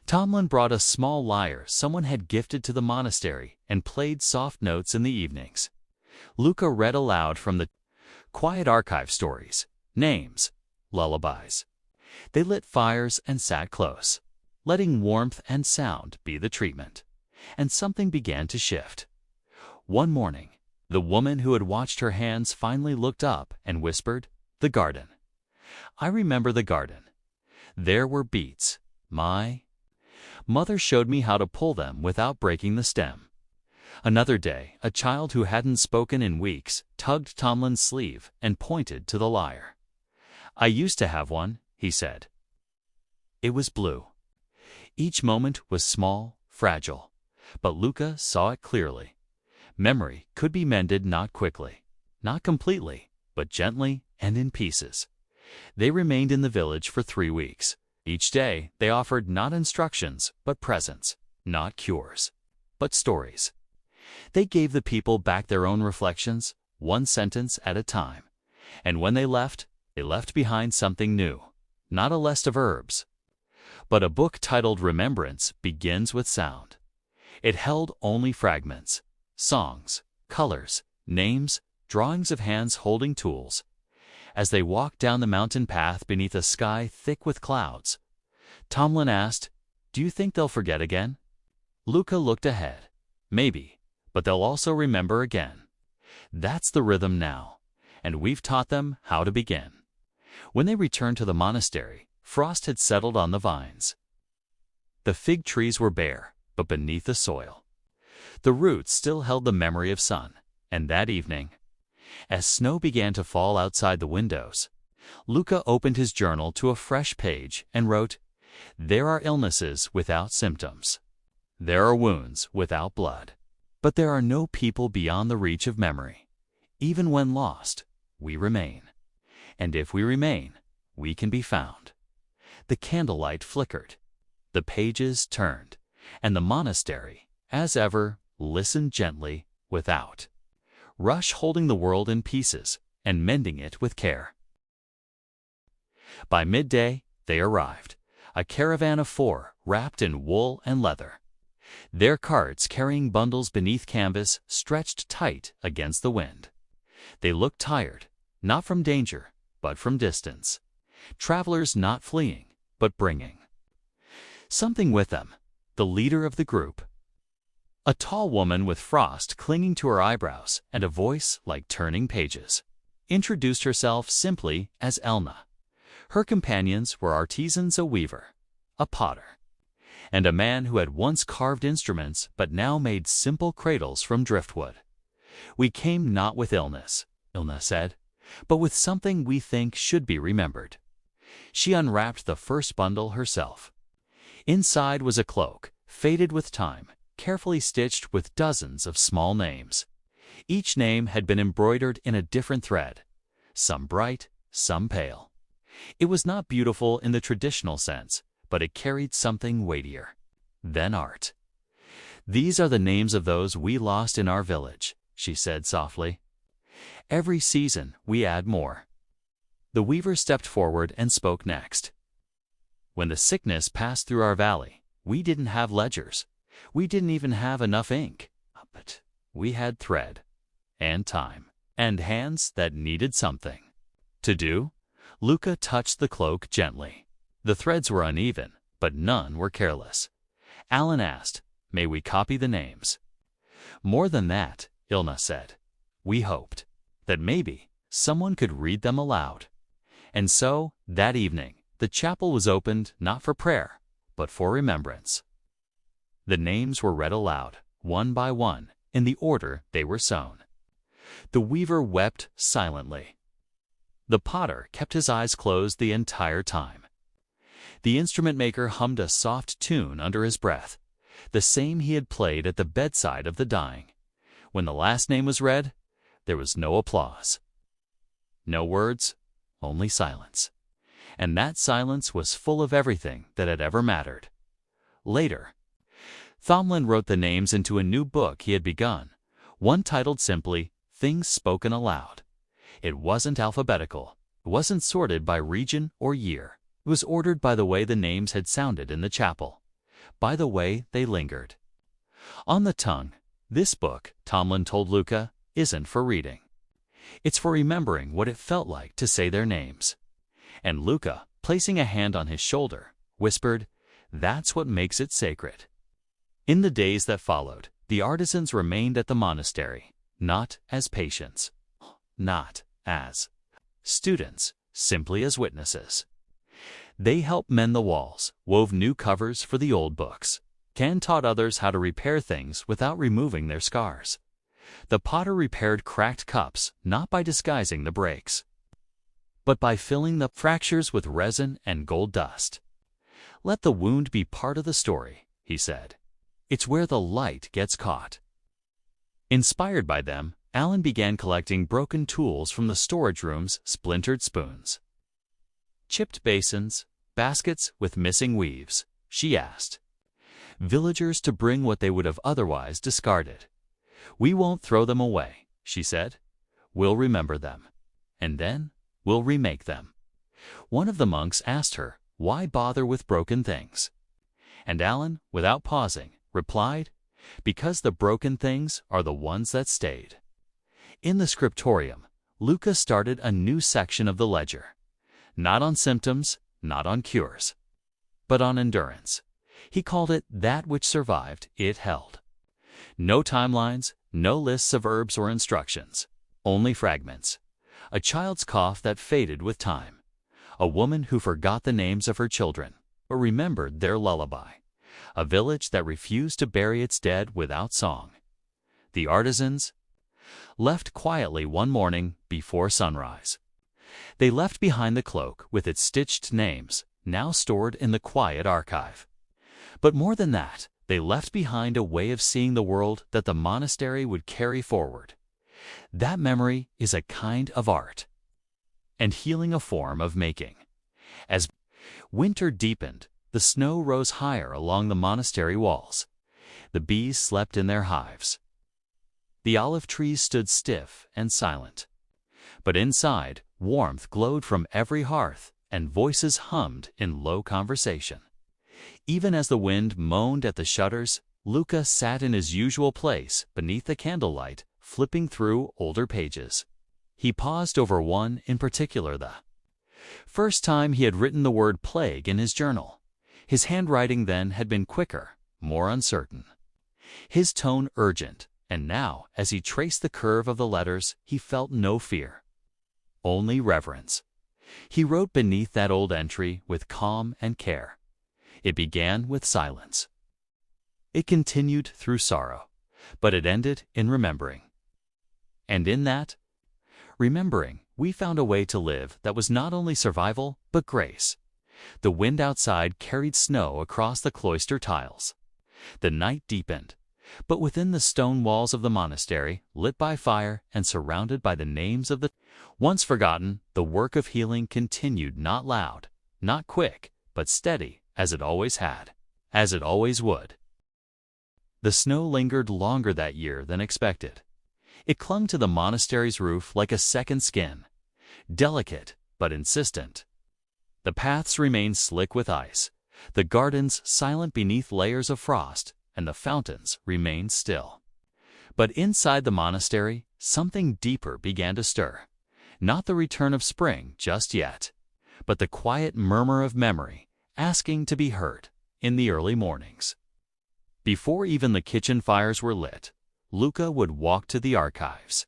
Tomlin brought a small lyre someone had gifted to the monastery and played soft notes in the evenings. Luca read aloud from the quiet archive stories, names, lullabies. They lit fires and sat close, letting warmth and sound be the treatment. And something began to shift. One morning, the woman who had watched her hands finally looked up and whispered, "The garden. I remember the garden. There were beets. My mother showed me how to pull them without breaking the stem." Another day, a child who hadn't spoken in weeks tugged Tomlin's sleeve and pointed to the lyre. "I used to have one," he said. It was blue. Each moment was small, fragile, but Luca saw it clearly. Memory could be mended not quickly, not completely, but gently and in pieces. They remained in the village for 3 weeks. Each day, they offered not instructions, but presents, not cures, but stories. They gave the people back their own reflections, one sentence at a time. And when they left behind something new, not a list of herbs, but a book titled Remembrance Begins with Sound. It held only fragments, songs, colors, names, drawings of hands holding tools. As they walked down the mountain path beneath a sky thick with clouds, Tomlin asked, "Do you think they'll forget again?" Luca looked ahead. "Maybe, but they'll also remember again. That's the rhythm now, and we've taught them how to begin." When they returned to the monastery, frost had settled on the vines. The fig trees were bare, but beneath the soil, the roots still held the memory of sun. And that evening, as snow began to fall outside the windows, Luca opened his journal to a fresh page and wrote, "There are illnesses without symptoms. There are wounds without blood. But there are no people beyond the reach of memory. Even when lost, we remain. And if we remain, we can be found." The candlelight flickered. The pages turned, and the monastery, as ever, listened gently without. Rush holding the world in pieces and mending it with care. By midday, they arrived, a caravan of 4 wrapped in wool and leather. Their carts carrying bundles beneath canvas stretched tight against the wind. They looked tired, not from danger, but from distance. Travelers not fleeing, but bringing something with them. The leader of the group, a tall woman with frost clinging to her eyebrows and a voice like turning pages, introduced herself simply as Elna. Her companions were artisans, a weaver, a potter, and a man who had once carved instruments but now made simple cradles from driftwood. "We came not with illness," Elna said, "but with something we think should be remembered." She unwrapped the first bundle herself. Inside was a cloak, faded with time, carefully stitched with dozens of small names. Each name had been embroidered in a different thread, some bright, some pale. It was not beautiful in the traditional sense, but it carried something weightier than art. "These are the names of those we lost in our village," she said softly. "Every season we add more." The weaver stepped forward and spoke next. "When the sickness passed through our valley, we didn't have ledgers. We didn't even have enough ink. But we had thread, and time, and hands that needed something to do." Luca touched the cloak gently. The threads were uneven, but none were careless. Alan asked, "May we copy the names?" "More than that," Ilna said. "We hoped that maybe someone could read them aloud." And so, that evening, the chapel was opened not for prayer, but for remembrance. The names were read aloud, one by one, in the order they were sewn. The weaver wept silently. The potter kept his eyes closed the entire time. The instrument maker hummed a soft tune under his breath, the same he had played at the bedside of the dying. When the last name was read, there was no applause. No words, only silence. And that silence was full of everything that had ever mattered. Later, Thomlin wrote the names into a new book he had begun, one titled simply, "Things Spoken Aloud." It wasn't alphabetical. It wasn't sorted by region or year. It was ordered by the way the names had sounded in the chapel, by the way they lingered on the tongue. This book, Thomlin told Luca, isn't for reading. It's for remembering what it felt like to say their names. And Luca, placing a hand on his shoulder, whispered, "That's what makes it sacred." In the days that followed, the artisans remained at the monastery, not as patients, not as students, simply as witnesses. They helped mend the walls, wove new covers for the old books. Can taught others how to repair things without removing their scars. The potter repaired cracked cups not by disguising the breaks, but by filling the fractures with resin and gold dust. "Let the wound be part of the story," he said. "It's where the light gets caught." Inspired by them, Alan began collecting broken tools from the storage room's splintered spoons. "Chipped basins, baskets with missing weaves," she asked. "Villagers to bring what they would have otherwise discarded. We won't throw them away," she said. "We'll remember them. And then we'll remake them." One of the monks asked her, "Why bother with broken things?" And Alan, without pausing, replied, "Because the broken things are the ones that stayed." In the scriptorium, Luca started a new section of the ledger. Not on symptoms, not on cures, but on endurance. He called it "that which survived, it held." No timelines, no lists of herbs or instructions, only fragments. A child's cough that faded with time. A woman who forgot the names of her children, but remembered their lullaby. A village that refused to bury its dead without song. The artisans left quietly one morning before sunrise. They left behind the cloak with its stitched names, now stored in the quiet archive. But more than that, they left behind a way of seeing the world that the monastery would carry forward. That memory is a kind of art, and healing a form of making. As winter deepened, the snow rose higher along the monastery walls. The bees slept in their hives. The olive trees stood stiff and silent. But inside, warmth glowed from every hearth, and voices hummed in low conversation. Even as the wind moaned at the shutters, Luca sat in his usual place beneath the candlelight, flipping through older pages. He paused over one in particular, the first time he had written the word plague in his journal. His handwriting then had been quicker, more uncertain. His tone urgent, and now, as he traced the curve of the letters, he felt no fear, only reverence. He wrote beneath that old entry with calm and care. It began with silence. It continued through sorrow, but it ended in remembering. And in that remembering, we found a way to live that was not only survival, but grace. The wind outside carried snow across the cloister tiles. The night deepened. But within the stone walls of the monastery, lit by fire and surrounded by the names of the once forgotten, the work of healing continued, not loud, not quick, but steady, as it always had, as it always would. The snow lingered longer that year than expected. It clung to the monastery's roof like a second skin, delicate but insistent. The paths remained slick with ice, the gardens silent beneath layers of frost, and the fountains remained still. But inside the monastery, something deeper began to stir. Not the return of spring just yet, but the quiet murmur of memory, asking to be heard in the early mornings. Before even the kitchen fires were lit, Luca would walk to the archives,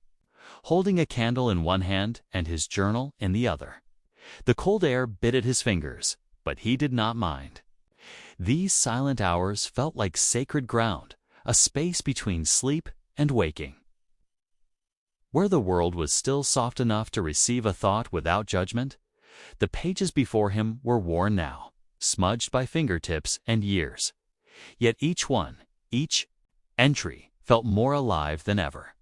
holding a candle in one hand and his journal in the other. The cold air bit at his fingers, but he did not mind. These silent hours felt like sacred ground, a space between sleep and waking, where the world was still soft enough to receive a thought without judgment. The pages before him were worn now, smudged by fingertips and years. Yet each one, each entry, felt more alive than ever.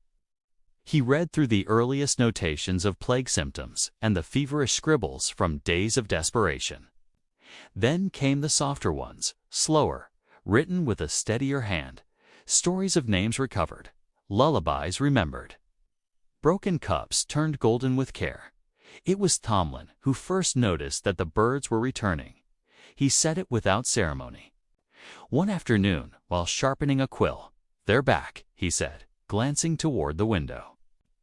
He read through the earliest notations of plague symptoms and the feverish scribbles from days of desperation. Then came the softer ones, slower, written with a steadier hand, stories of names recovered, lullabies remembered. Broken cups turned golden with care. It was Tomlin who first noticed that the birds were returning. He said it without ceremony. One afternoon, while sharpening a quill, "They're back," he said, glancing toward the window.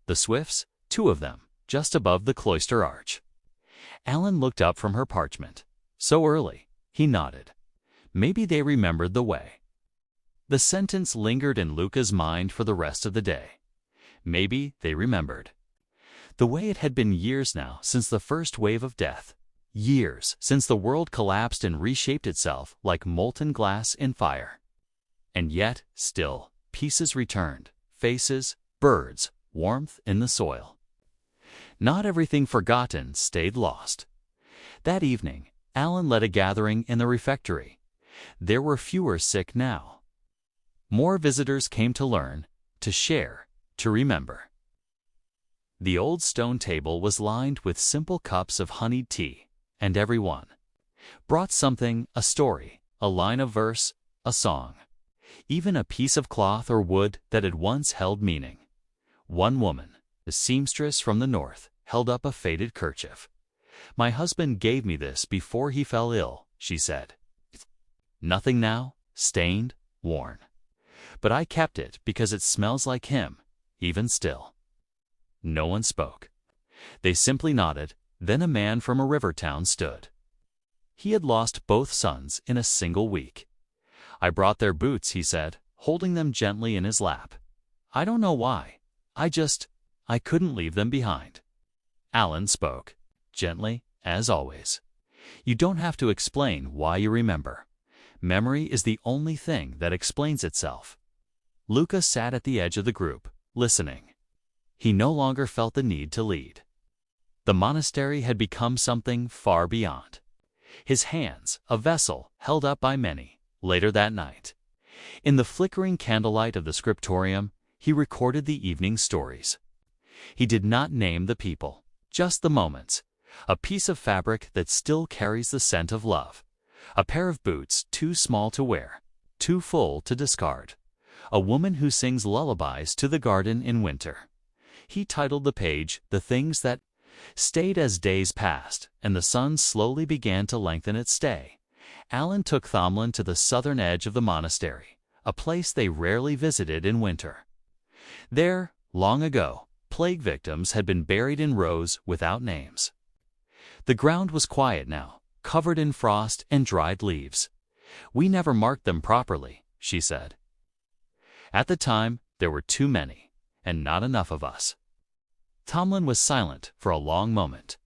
The swifts, 2 of them, just above the cloister arch. Ellen looked up from her parchment. "So early," he nodded. "Maybe they remembered the way." The sentence lingered in Luca's mind for the rest of the day. Maybe they remembered. The way it had been years now since the first wave of death. Years since the world collapsed and reshaped itself like molten glass in fire. And yet, still, pieces returned, faces, birds, warmth in the soil. Not everything forgotten stayed lost. That evening, Alan led a gathering in the refectory. There were fewer sick now. More visitors came to learn, to share, to remember. The old stone table was lined with simple cups of honeyed tea, and everyone brought something, a story, a line of verse, a song, even a piece of cloth or wood that had once held meaning. One woman, the seamstress from the north, held up a faded kerchief. "My husband gave me this before he fell ill," she said. "Nothing now, stained, worn. But I kept it because it smells like him, even still." No one spoke. They simply nodded. Then a man from a river town stood. He had lost both sons in a single week. "I brought their boots," he said, holding them gently in his lap. "I don't know why. I couldn't leave them behind." Alan spoke, gently, as always. "You don't have to explain why you remember. Memory is the only thing that explains itself." Luca sat at the edge of the group, listening. He no longer felt the need to lead. The monastery had become something far beyond. His hands, a vessel held up by many. Later that night, in the flickering candlelight of the scriptorium, he recorded the evening stories. He did not name the people, just the moments. A piece of fabric that still carries the scent of love. A pair of boots too small to wear, too full to discard. A woman who sings lullabies to the garden in winter. He titled the page, "The Things That Stayed as Days Passed, and the Sun Slowly Began to Lengthen Its Stay." Alan took Thomlin to the southern edge of the monastery, a place they rarely visited in winter. There, long ago, plague victims had been buried in rows without names. The ground was quiet now, covered in frost and dried leaves. "We never marked them properly," she said. "At the time, there were too many, and not enough of us." Tomlin was silent for a long moment.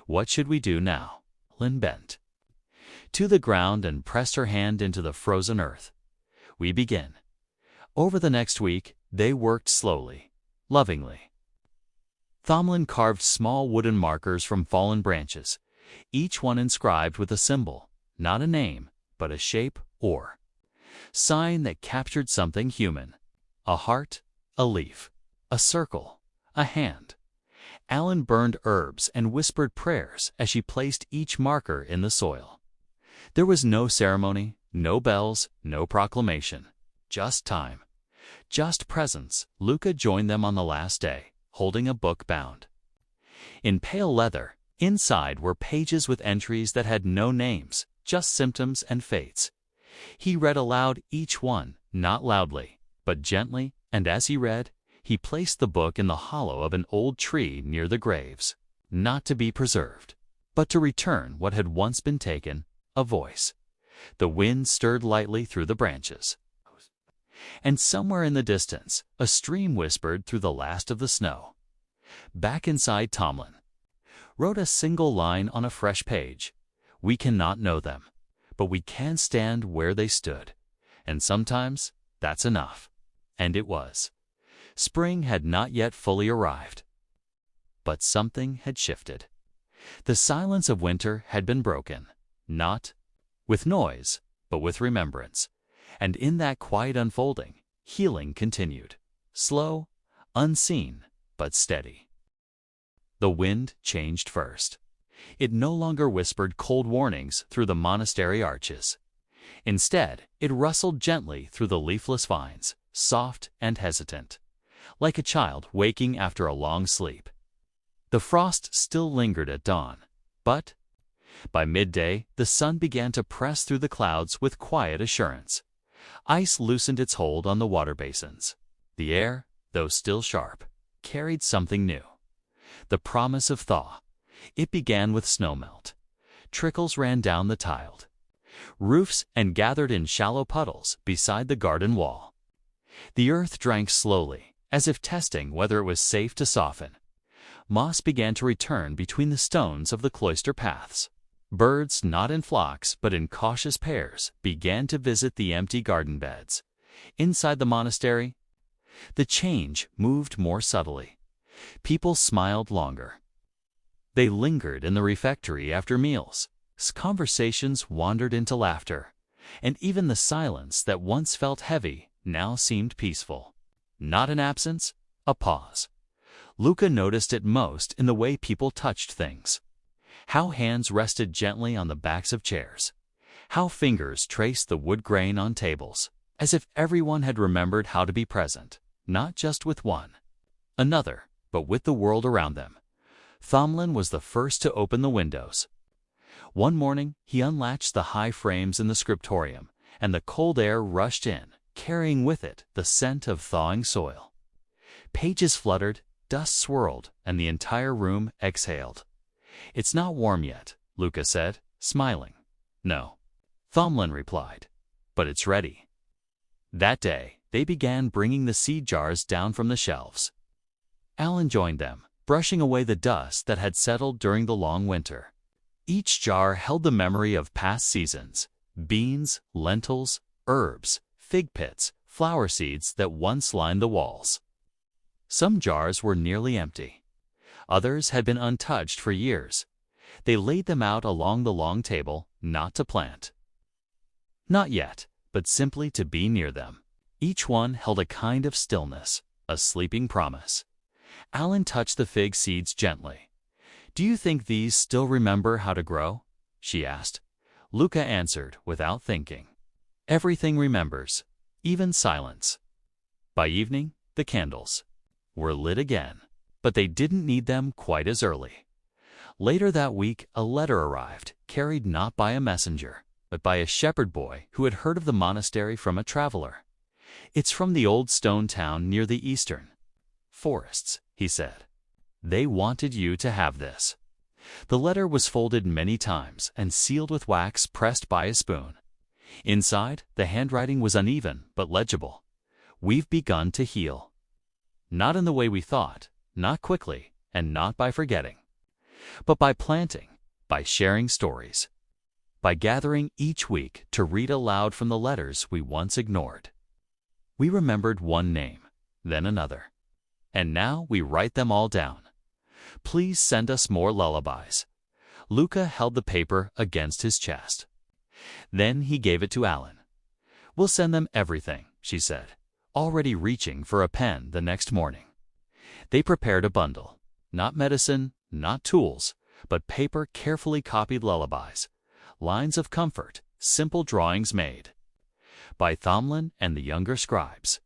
"What should we do now?" Lynn bent to the ground and pressed her hand into the frozen earth. "We begin." Over the next week, they worked slowly, lovingly. Thomlin carved small wooden markers from fallen branches, each one inscribed with a symbol, not a name, but a shape or sign that captured something human. A heart, a leaf, a circle, a hand. Alan burned herbs and whispered prayers as she placed each marker in the soil. There was no ceremony, no bells, no proclamation. Just time. Just presence. Luca joined them on the last day, holding a book bound. In pale leather, inside were pages with entries that had no names, just symptoms and fates. He read aloud each one, not loudly, but gently, and as he read, he placed the book in the hollow of an old tree near the graves, not to be preserved, but to return what had once been taken, a voice. The wind stirred lightly through the branches. And somewhere in the distance, a stream whispered through the last of the snow. Back inside, Tomlin wrote a single line on a fresh page. We cannot know them, but we can stand where they stood. And sometimes that's enough. And it was. Spring had not yet fully arrived. But something had shifted. The silence of winter had been broken, not with noise, but with remembrance. And in that quiet unfolding, healing continued. Slow, unseen, but steady. The wind changed first. It no longer whispered cold warnings through the monastery arches. Instead, it rustled gently through the leafless vines, soft and hesitant, like a child waking after a long sleep. The frost still lingered at dawn, but by midday the sun began to press through the clouds with quiet assurance. Ice loosened its hold on the water basins. The air, though still sharp, carried something new. The promise of thaw. It began with snowmelt. Trickles ran down the tiled roofs and gathered in shallow puddles beside the garden wall. The earth drank slowly, as if testing whether it was safe to soften. Moss began to return between the stones of the cloister paths. Birds, not in flocks but in cautious pairs, began to visit the empty garden beds. Inside the monastery, the change moved more subtly. People smiled longer. They lingered in the refectory after meals. Conversations wandered into laughter, and even the silence that once felt heavy now seemed peaceful. Not an absence, a pause. Luca noticed it most in the way people touched things. How hands rested gently on the backs of chairs. How fingers traced the wood grain on tables, as if everyone had remembered how to be present, not just with one another, but with the world around them. Tomlin was the first to open the windows. One morning, he unlatched the high frames in the scriptorium, and the cold air rushed in, carrying with it the scent of thawing soil. Pages fluttered, dust swirled, and the entire room exhaled. "It's not warm yet," Luca said, smiling. "No," Tomlin replied, "but it's ready." That day, they began bringing the seed jars down from the shelves. Alan joined them, brushing away the dust that had settled during the long winter. Each jar held the memory of past seasons: beans, lentils, herbs, fig pits, flower seeds that once lined the walls. Some jars were nearly empty. Others had been untouched for years. They laid them out along the long table, not to plant. Not yet, but simply to be near them. Each one held a kind of stillness, a sleeping promise. Alan touched the fig seeds gently. "Do you think these still remember how to grow?" she asked. Luca answered without thinking. "Everything remembers, even silence." By evening, the candles were lit again, but they didn't need them quite as early. Later that week, a letter arrived, carried not by a messenger, but by a shepherd boy who had heard of the monastery from a traveler. "It's from the old stone town near the eastern forests," he said. "They wanted you to have this." The letter was folded many times and sealed with wax pressed by a spoon. Inside, the handwriting was uneven but legible. "We've begun to heal. Not in the way we thought, not quickly, and not by forgetting, but by planting, by sharing stories, by gathering each week to read aloud from the letters we once ignored. We remembered one name, then another, and now we write them all down. Please send us more lullabies." Luca held the paper against his chest. Then he gave it to Alan. We'll send them everything, she said, already reaching for a pen the next morning. They prepared a bundle. Not medicine, not tools, but paper carefully copied lullabies, lines of comfort, simple drawings made by Thomlin and the younger scribes.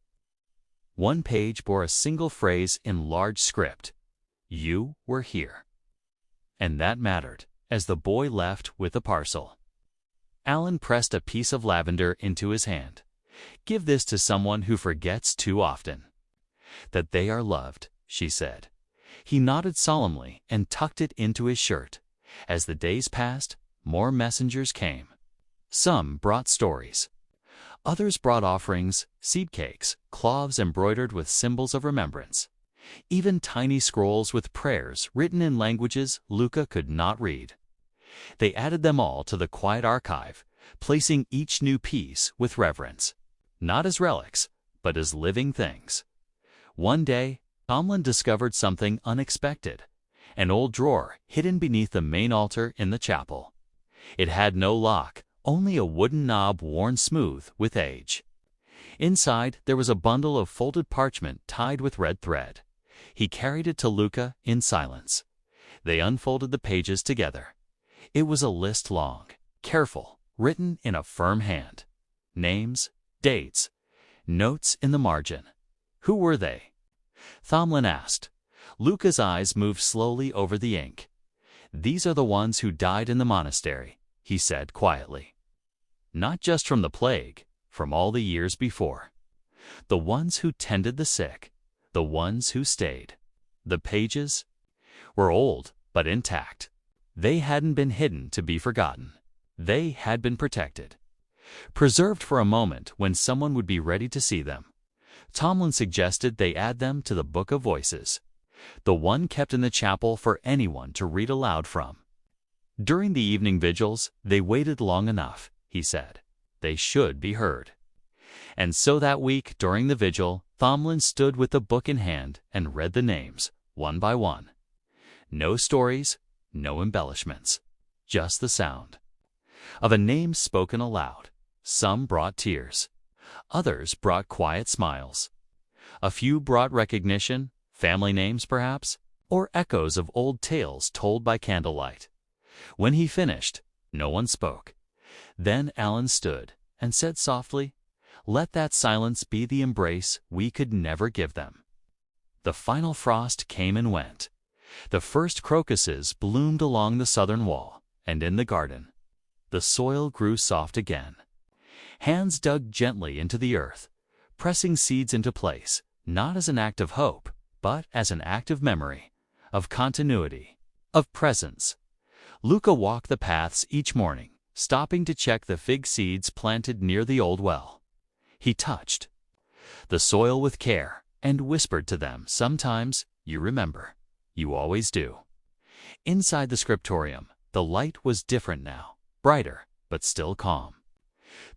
One page bore a single phrase in large script: "You were here." And that mattered, as the boy left with the parcel. Alan pressed a piece of lavender into his hand. "Give this to someone who forgets too often that they are loved," she said. He nodded solemnly and tucked it into his shirt. As the days passed, more messengers came. Some brought stories. Others brought offerings, seed cakes, cloths embroidered with symbols of remembrance. Even tiny scrolls with prayers written in languages Luca could not read. They added them all to the quiet archive, placing each new piece with reverence, not as relics, but as living things. One day, Tomlin discovered something unexpected: an old drawer hidden beneath the main altar in the chapel. It had no lock, only a wooden knob worn smooth with age. Inside, there was a bundle of folded parchment tied with red thread. He carried it to Luca in silence. They unfolded the pages together. It was a list long, careful, written in a firm hand. Names, dates, notes in the margin. Who were they? Thomlin asked. Luca's eyes moved slowly over the ink. "These are the ones who died in the monastery," he said quietly. "Not just from the plague, from all the years before. The ones who tended the sick, the ones who stayed." The pages were old but intact. They hadn't been hidden to be forgotten. They had been protected, preserved for a moment when someone would be ready to see them. Tomlin suggested they add them to the Book of Voices, the one kept in the chapel for anyone to read aloud from. During the evening vigils, they waited long enough, he said. They should be heard. And so that week, during the vigil, Thomlin stood with the book in hand and read the names, one by one. No stories, no embellishments, just the sound of a name spoken aloud. Some brought tears. Others brought quiet smiles. A few brought recognition, family names perhaps, or echoes of old tales told by candlelight. When he finished, no one spoke. Then Alan stood and said softly, "Let that silence be the embrace we could never give them." The final frost came and went. The first crocuses bloomed along the southern wall, and in the garden, the soil grew soft again. Hands dug gently into the earth, pressing seeds into place, not as an act of hope, but as an act of memory, of continuity, of presence. Luca walked the paths each morning, stopping to check the fig seeds planted near the old well. He touched the soil with care and whispered to them, "Sometimes you remember. You always do." Inside the scriptorium, the light was different now, brighter, but still calm.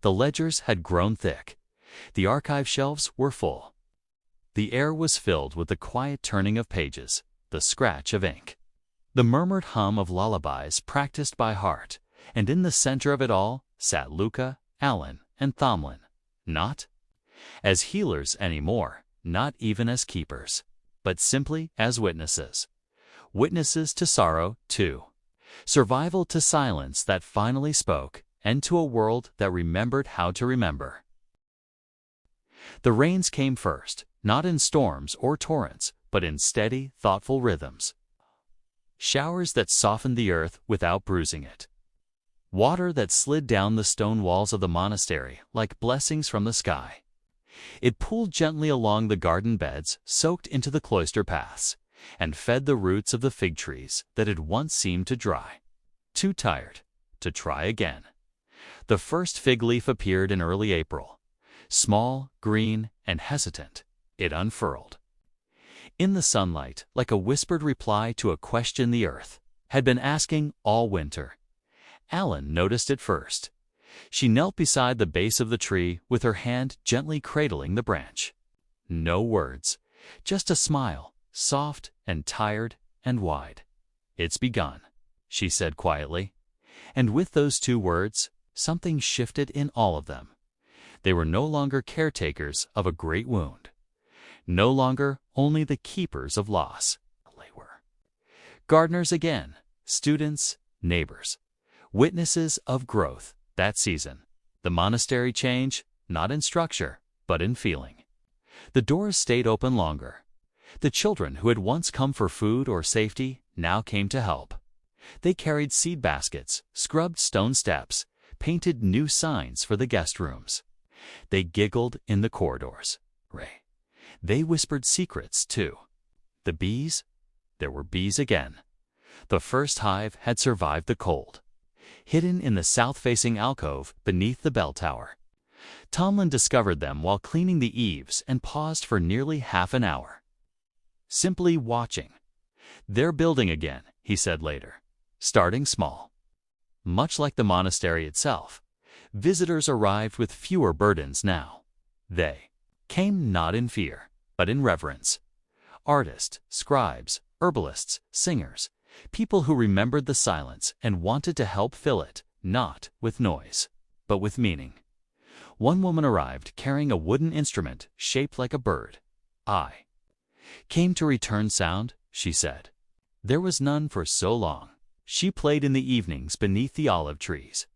The ledgers had grown thick. The archive shelves were full. The air was filled with the quiet turning of pages, the scratch of ink, the murmured hum of lullabies practiced by heart, and in the center of it all sat Luca, Alan, and Thomlin, not as healers anymore, not even as keepers, but simply as witnesses. Witnesses to sorrow, too. Survival to silence that finally spoke, and to a world that remembered how to remember. The rains came first, not in storms or torrents, but in steady, thoughtful rhythms. Showers that softened the earth without bruising it. Water that slid down the stone walls of the monastery like blessings from the sky. It pooled gently along the garden beds, soaked into the cloister paths, and fed the roots of the fig trees that had once seemed to dry, too tired to try again. The first fig leaf appeared in early April. Small, green, and hesitant, it unfurled. In the sunlight, like a whispered reply to a question the earth had been asking all winter. Alan noticed it first. She knelt beside the base of the tree with her hand gently cradling the branch. No words, just a smile, soft and tired and wide. "It's begun," she said quietly. And with those two words, something shifted in all of them. They were no longer caretakers of a great wound, no longer only the keepers of loss. They were gardeners again, students, neighbors, witnesses of growth that season. The monastery changed, not in structure, but in feeling. The doors stayed open longer. The children who had once come for food or safety now came to help. They carried seed baskets, scrubbed stone steps, painted new signs for the guest rooms. They giggled in the corridors. They whispered secrets, too. The bees? There were bees again. The first hive had survived the cold, hidden in the south-facing alcove beneath the bell tower. Tomlin discovered them while cleaning the eaves and paused for nearly half an hour, simply watching. "They're building again," he said later, starting small. Much like the monastery itself, visitors arrived with fewer burdens now. They came not in fear, but in reverence. Artists, scribes, herbalists, singers, people who remembered the silence and wanted to help fill it, not with noise, but with meaning. One woman arrived carrying a wooden instrument shaped like a bird. "I came to return sound," she said. There was none for so long. She played in the evenings beneath the olive trees.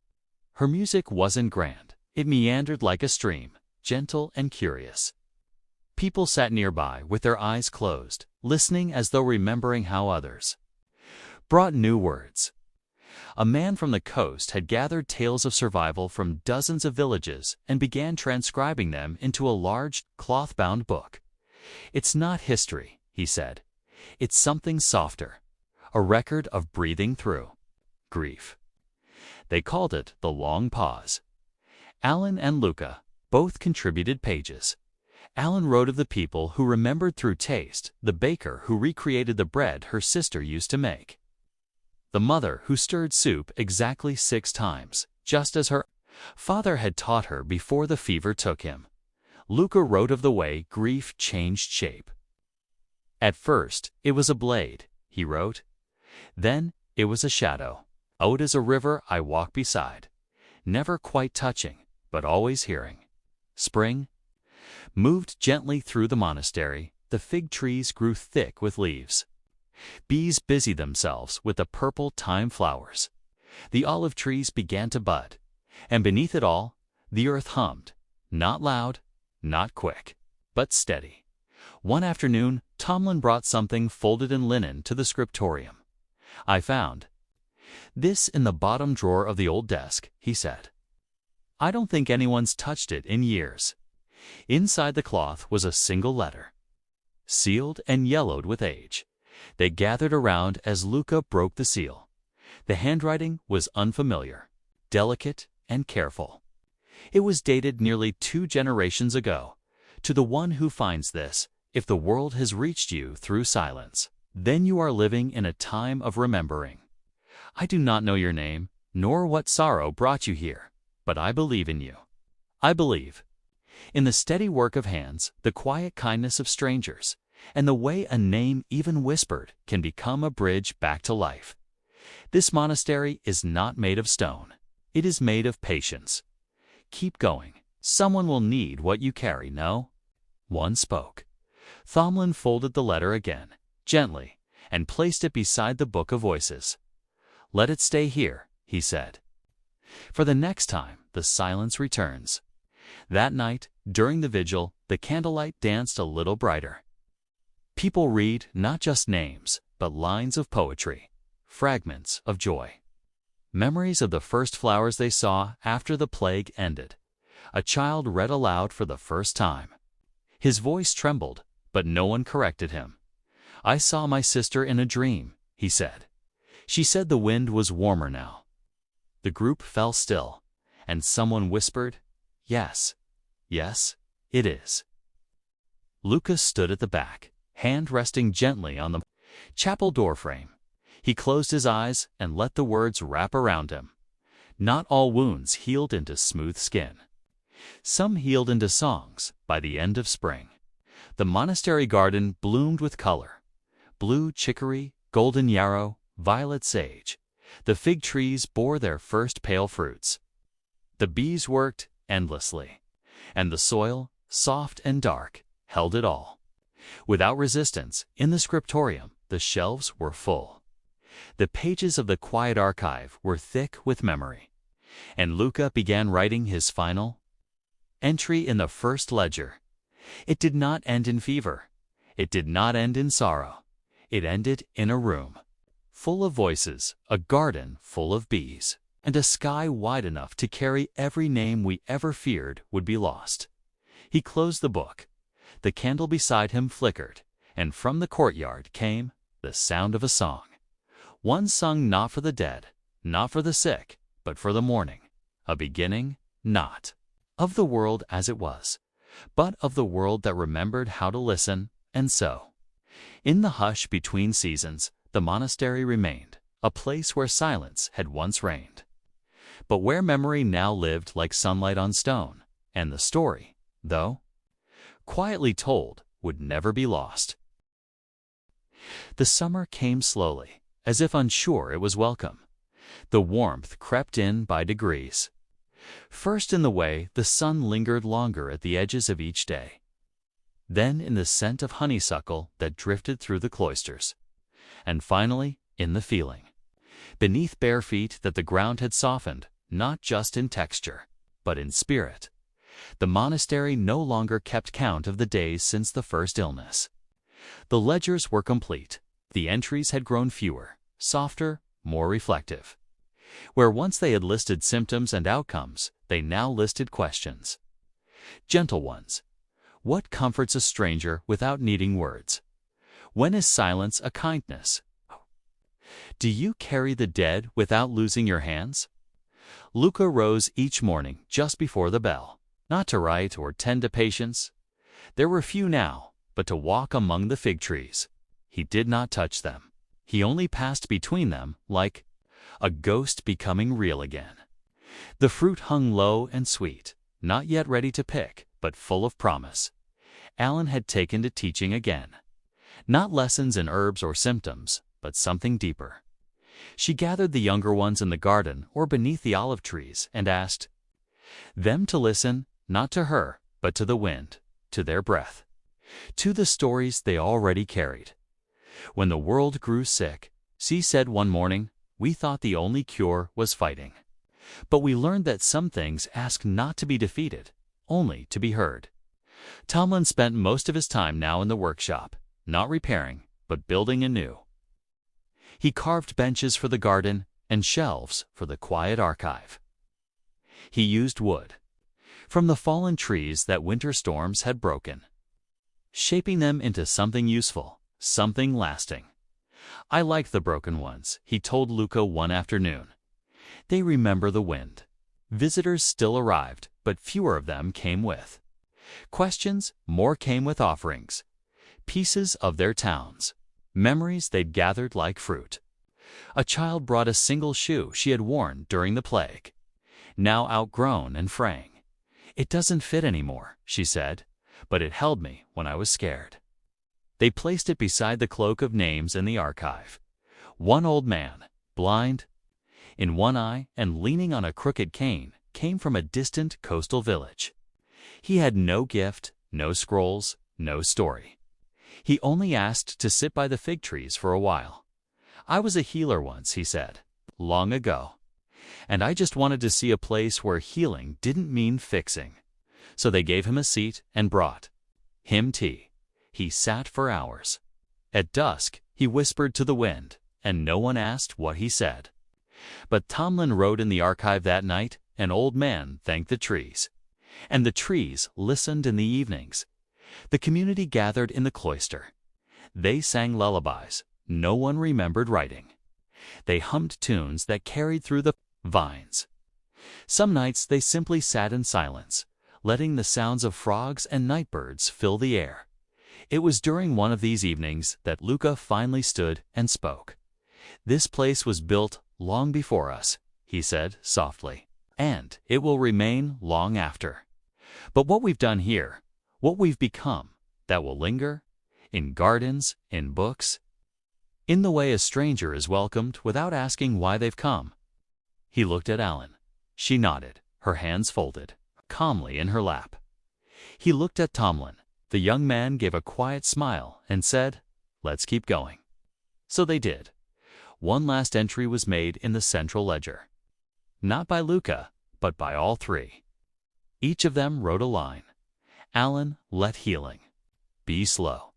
Her music wasn't grand. It meandered like a stream, gentle and curious. People sat nearby with their eyes closed, listening as though remembering how others brought new words. A man from the coast had gathered tales of survival from dozens of villages and began transcribing them into a large, cloth-bound book. "It's not history," he said. "It's something softer, a record of breathing through grief." They called it The Long Pause. Alan and Luca both contributed pages. Alan wrote of the people who remembered through taste, the baker who recreated the bread her sister used to make, the mother who stirred soup exactly 6 times, just as her father had taught her before the fever took him. Luca wrote of the way grief changed shape. "At first, it was a blade," he wrote. "Then, it was a shadow. Out as a river I walk beside, never quite touching, but always hearing. Spring moved gently through the monastery. The fig trees grew thick with leaves. Bees busied themselves with the purple thyme flowers. The olive trees began to bud, and beneath it all, the earth hummed, not loud, not quick, but steady." One afternoon, Tomlin brought something folded in linen to the scriptorium. "I found this in the bottom drawer of the old desk," he said. "I don't think anyone's touched it in years." Inside the cloth was a single letter, sealed and yellowed with age. They gathered around as Luca broke the seal. The handwriting was unfamiliar, delicate and careful. It was dated nearly 2 generations ago. "To the one who finds this, if the world has reached you through silence, then you are living in a time of remembering. I do not know your name, nor what sorrow brought you here, but I believe in you. I believe in the steady work of hands, the quiet kindness of strangers, and the way a name, even whispered, can become a bridge back to life. This monastery is not made of stone. It is made of patience. Keep going. Someone will need what you carry, no?" One spoke. Tomlin folded the letter again, gently, and placed it beside the Book of Voices. "Let it stay here," he said. "For the next time the silence returns." That night, during the vigil, the candlelight danced a little brighter. People read not just names, but lines of poetry, fragments of joy, memories of the first flowers they saw after the plague ended. A child read aloud for the first time. His voice trembled, but no one corrected him. "I saw my sister in a dream," he said. "She said the wind was warmer now." The group fell still, and someone whispered, "Yes, yes, it is." Lucas stood at the back, hand resting gently on the chapel doorframe. He closed his eyes and let the words wrap around him. Not all wounds healed into smooth skin. Some healed into songs by the end of spring. The monastery garden bloomed with color: blue chicory, golden yarrow, violet sage. The fig trees bore their first pale fruits. The bees worked endlessly. and the soil, soft and dark, held it all. Without resistance, in the scriptorium, the shelves were full. The pages of the quiet archive were thick with memory, and Luca began writing his final entry in the first ledger. It did not end in fever. It did not end in sorrow. It ended in a room full of voices, a garden full of bees, and a sky wide enough to carry every name we ever feared would be lost. He closed the book. The candle beside him flickered, and from the courtyard came the sound of a song. One sung not for the dead, not for the sick, but for the morning. A beginning, not of the world as it was, but of the world that remembered how to listen. And so, in the hush between seasons, the monastery remained, a place where silence had once reigned, but where memory now lived like sunlight on stone, and the story, though quietly told, would never be lost. The summer came slowly, as if unsure it was welcome. The warmth crept in by degrees. First in the way the sun lingered longer at the edges of each day, then in the scent of honeysuckle that drifted through the cloisters, and finally in the feeling, beneath bare feet, that the ground had softened, not just in texture, but in spirit. The monastery no longer kept count of the days since the first illness. The ledgers were complete. The entries had grown fewer, softer, more reflective. Where once they had listed symptoms and outcomes, they now listed questions. Gentle ones. What comforts a stranger without needing words? When is silence a kindness? Do you carry the dead without losing your hands? Luca rose each morning just before the bell, not to write or tend to patients. There were few now, but to walk among the fig trees. He did not touch them. He only passed between them like a ghost becoming real again. The fruit hung low and sweet, not yet ready to pick, but full of promise. Alan had taken to teaching again. Not lessons in herbs or symptoms, but something deeper. She gathered the younger ones in the garden or beneath the olive trees and asked them to listen, not to her, but to the wind, to their breath, to the stories they already carried. When the world grew sick, she said one morning, we thought the only cure was fighting. But we learned that some things ask not to be defeated, only to be heard. Tomlin spent most of his time now in the workshop, not repairing, but building anew. He carved benches for the garden and shelves for the quiet archive. He used wood from the fallen trees that winter storms had broken, shaping them into something useful, something lasting. I like the broken ones, he told Luca one afternoon. They remember the wind. Visitors still arrived, but fewer of them came with questions, more came with offerings, pieces of their towns, memories they'd gathered like fruit. A child brought a single shoe she had worn during the plague, now outgrown and fraying. It doesn't fit anymore, she said, but it held me when I was scared. They placed it beside the cloak of names in the archive. One old man, blind in one eye and leaning on a crooked cane, came from a distant coastal village. He had no gift, no scrolls, no story. He only asked to sit by the fig trees for a while. I was a healer once, he said, long ago, and I just wanted to see a place where healing didn't mean fixing. So they gave him a seat and brought him tea. He sat for hours. At dusk, he whispered to the wind, and no one asked what he said. But Tomlin wrote in the archive that night, an old man thanked the trees. And the trees listened in the evenings. The community gathered in the cloister. They sang lullabies. No one remembered writing. They hummed tunes that carried through the vines. Some nights they simply sat in silence, letting the sounds of frogs and nightbirds fill the air. It was during one of these evenings that Luca finally stood and spoke. This place was built long before us, he said softly, and it will remain long after. But what we've done here, what we've become, that will linger, in gardens, in books, in the way a stranger is welcomed without asking why they've come. He looked at Alan. She nodded, her hands folded, calmly in her lap. He looked at Tomlin. The young man gave a quiet smile and said, "Let's keep going." So they did. One last entry was made in the central ledger. Not by Luca, but by all three. Each of them wrote a line. Alan, let healing be slow.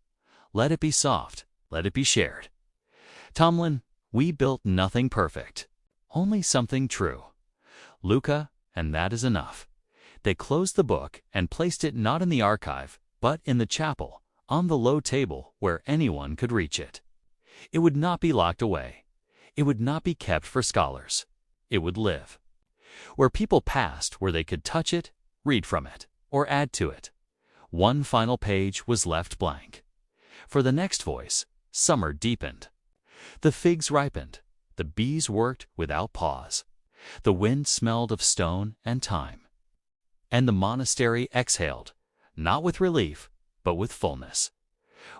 Let it be soft. Let it be shared. Tomlin, we built nothing perfect, only something true. Luca, and that is enough. They closed the book and placed it not in the archive, but in the chapel, on the low table where anyone could reach it. It would not be locked away. It would not be kept for scholars. It would live. Where people passed, where they could touch it, read from it, or add to it. One final page was left blank. For the next voice, summer deepened. The figs ripened. The bees worked without pause. The wind smelled of stone and time. And the monastery exhaled, not with relief, but with fullness.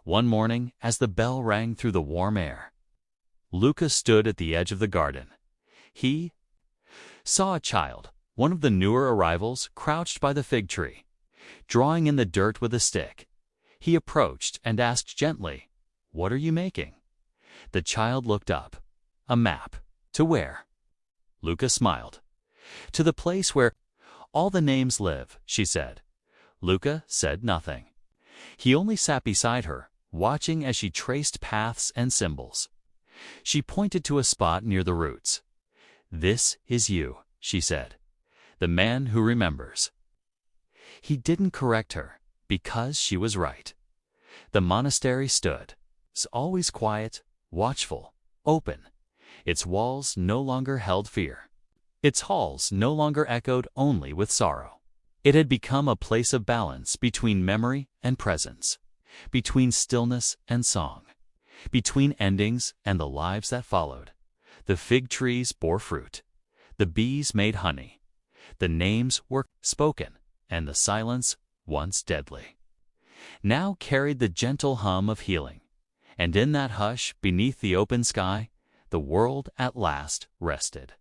One morning, as the bell rang through the warm air, Luca stood at the edge of the garden. He saw a child, one of the newer arrivals, crouched by the fig tree, drawing in the dirt with a stick. He approached and asked gently, "What are you making?" The child looked up. "A map. To where?" Luca smiled. "To the place where all the names live," she said. Luca said nothing. He only sat beside her, watching as she traced paths and symbols. She pointed to a spot near the roots. "This is you," she said. "The man who remembers." He didn't correct her, because she was right. The monastery stood, always quiet, watchful, open. Its walls no longer held fear. Its halls no longer echoed only with sorrow. It had become a place of balance between memory and presence, between stillness and song, between endings and the lives that followed. The fig trees bore fruit. The bees made honey. The names were spoken, and the silence, once deadly, now carried the gentle hum of healing. And in that hush, beneath the open sky, the world at last rested.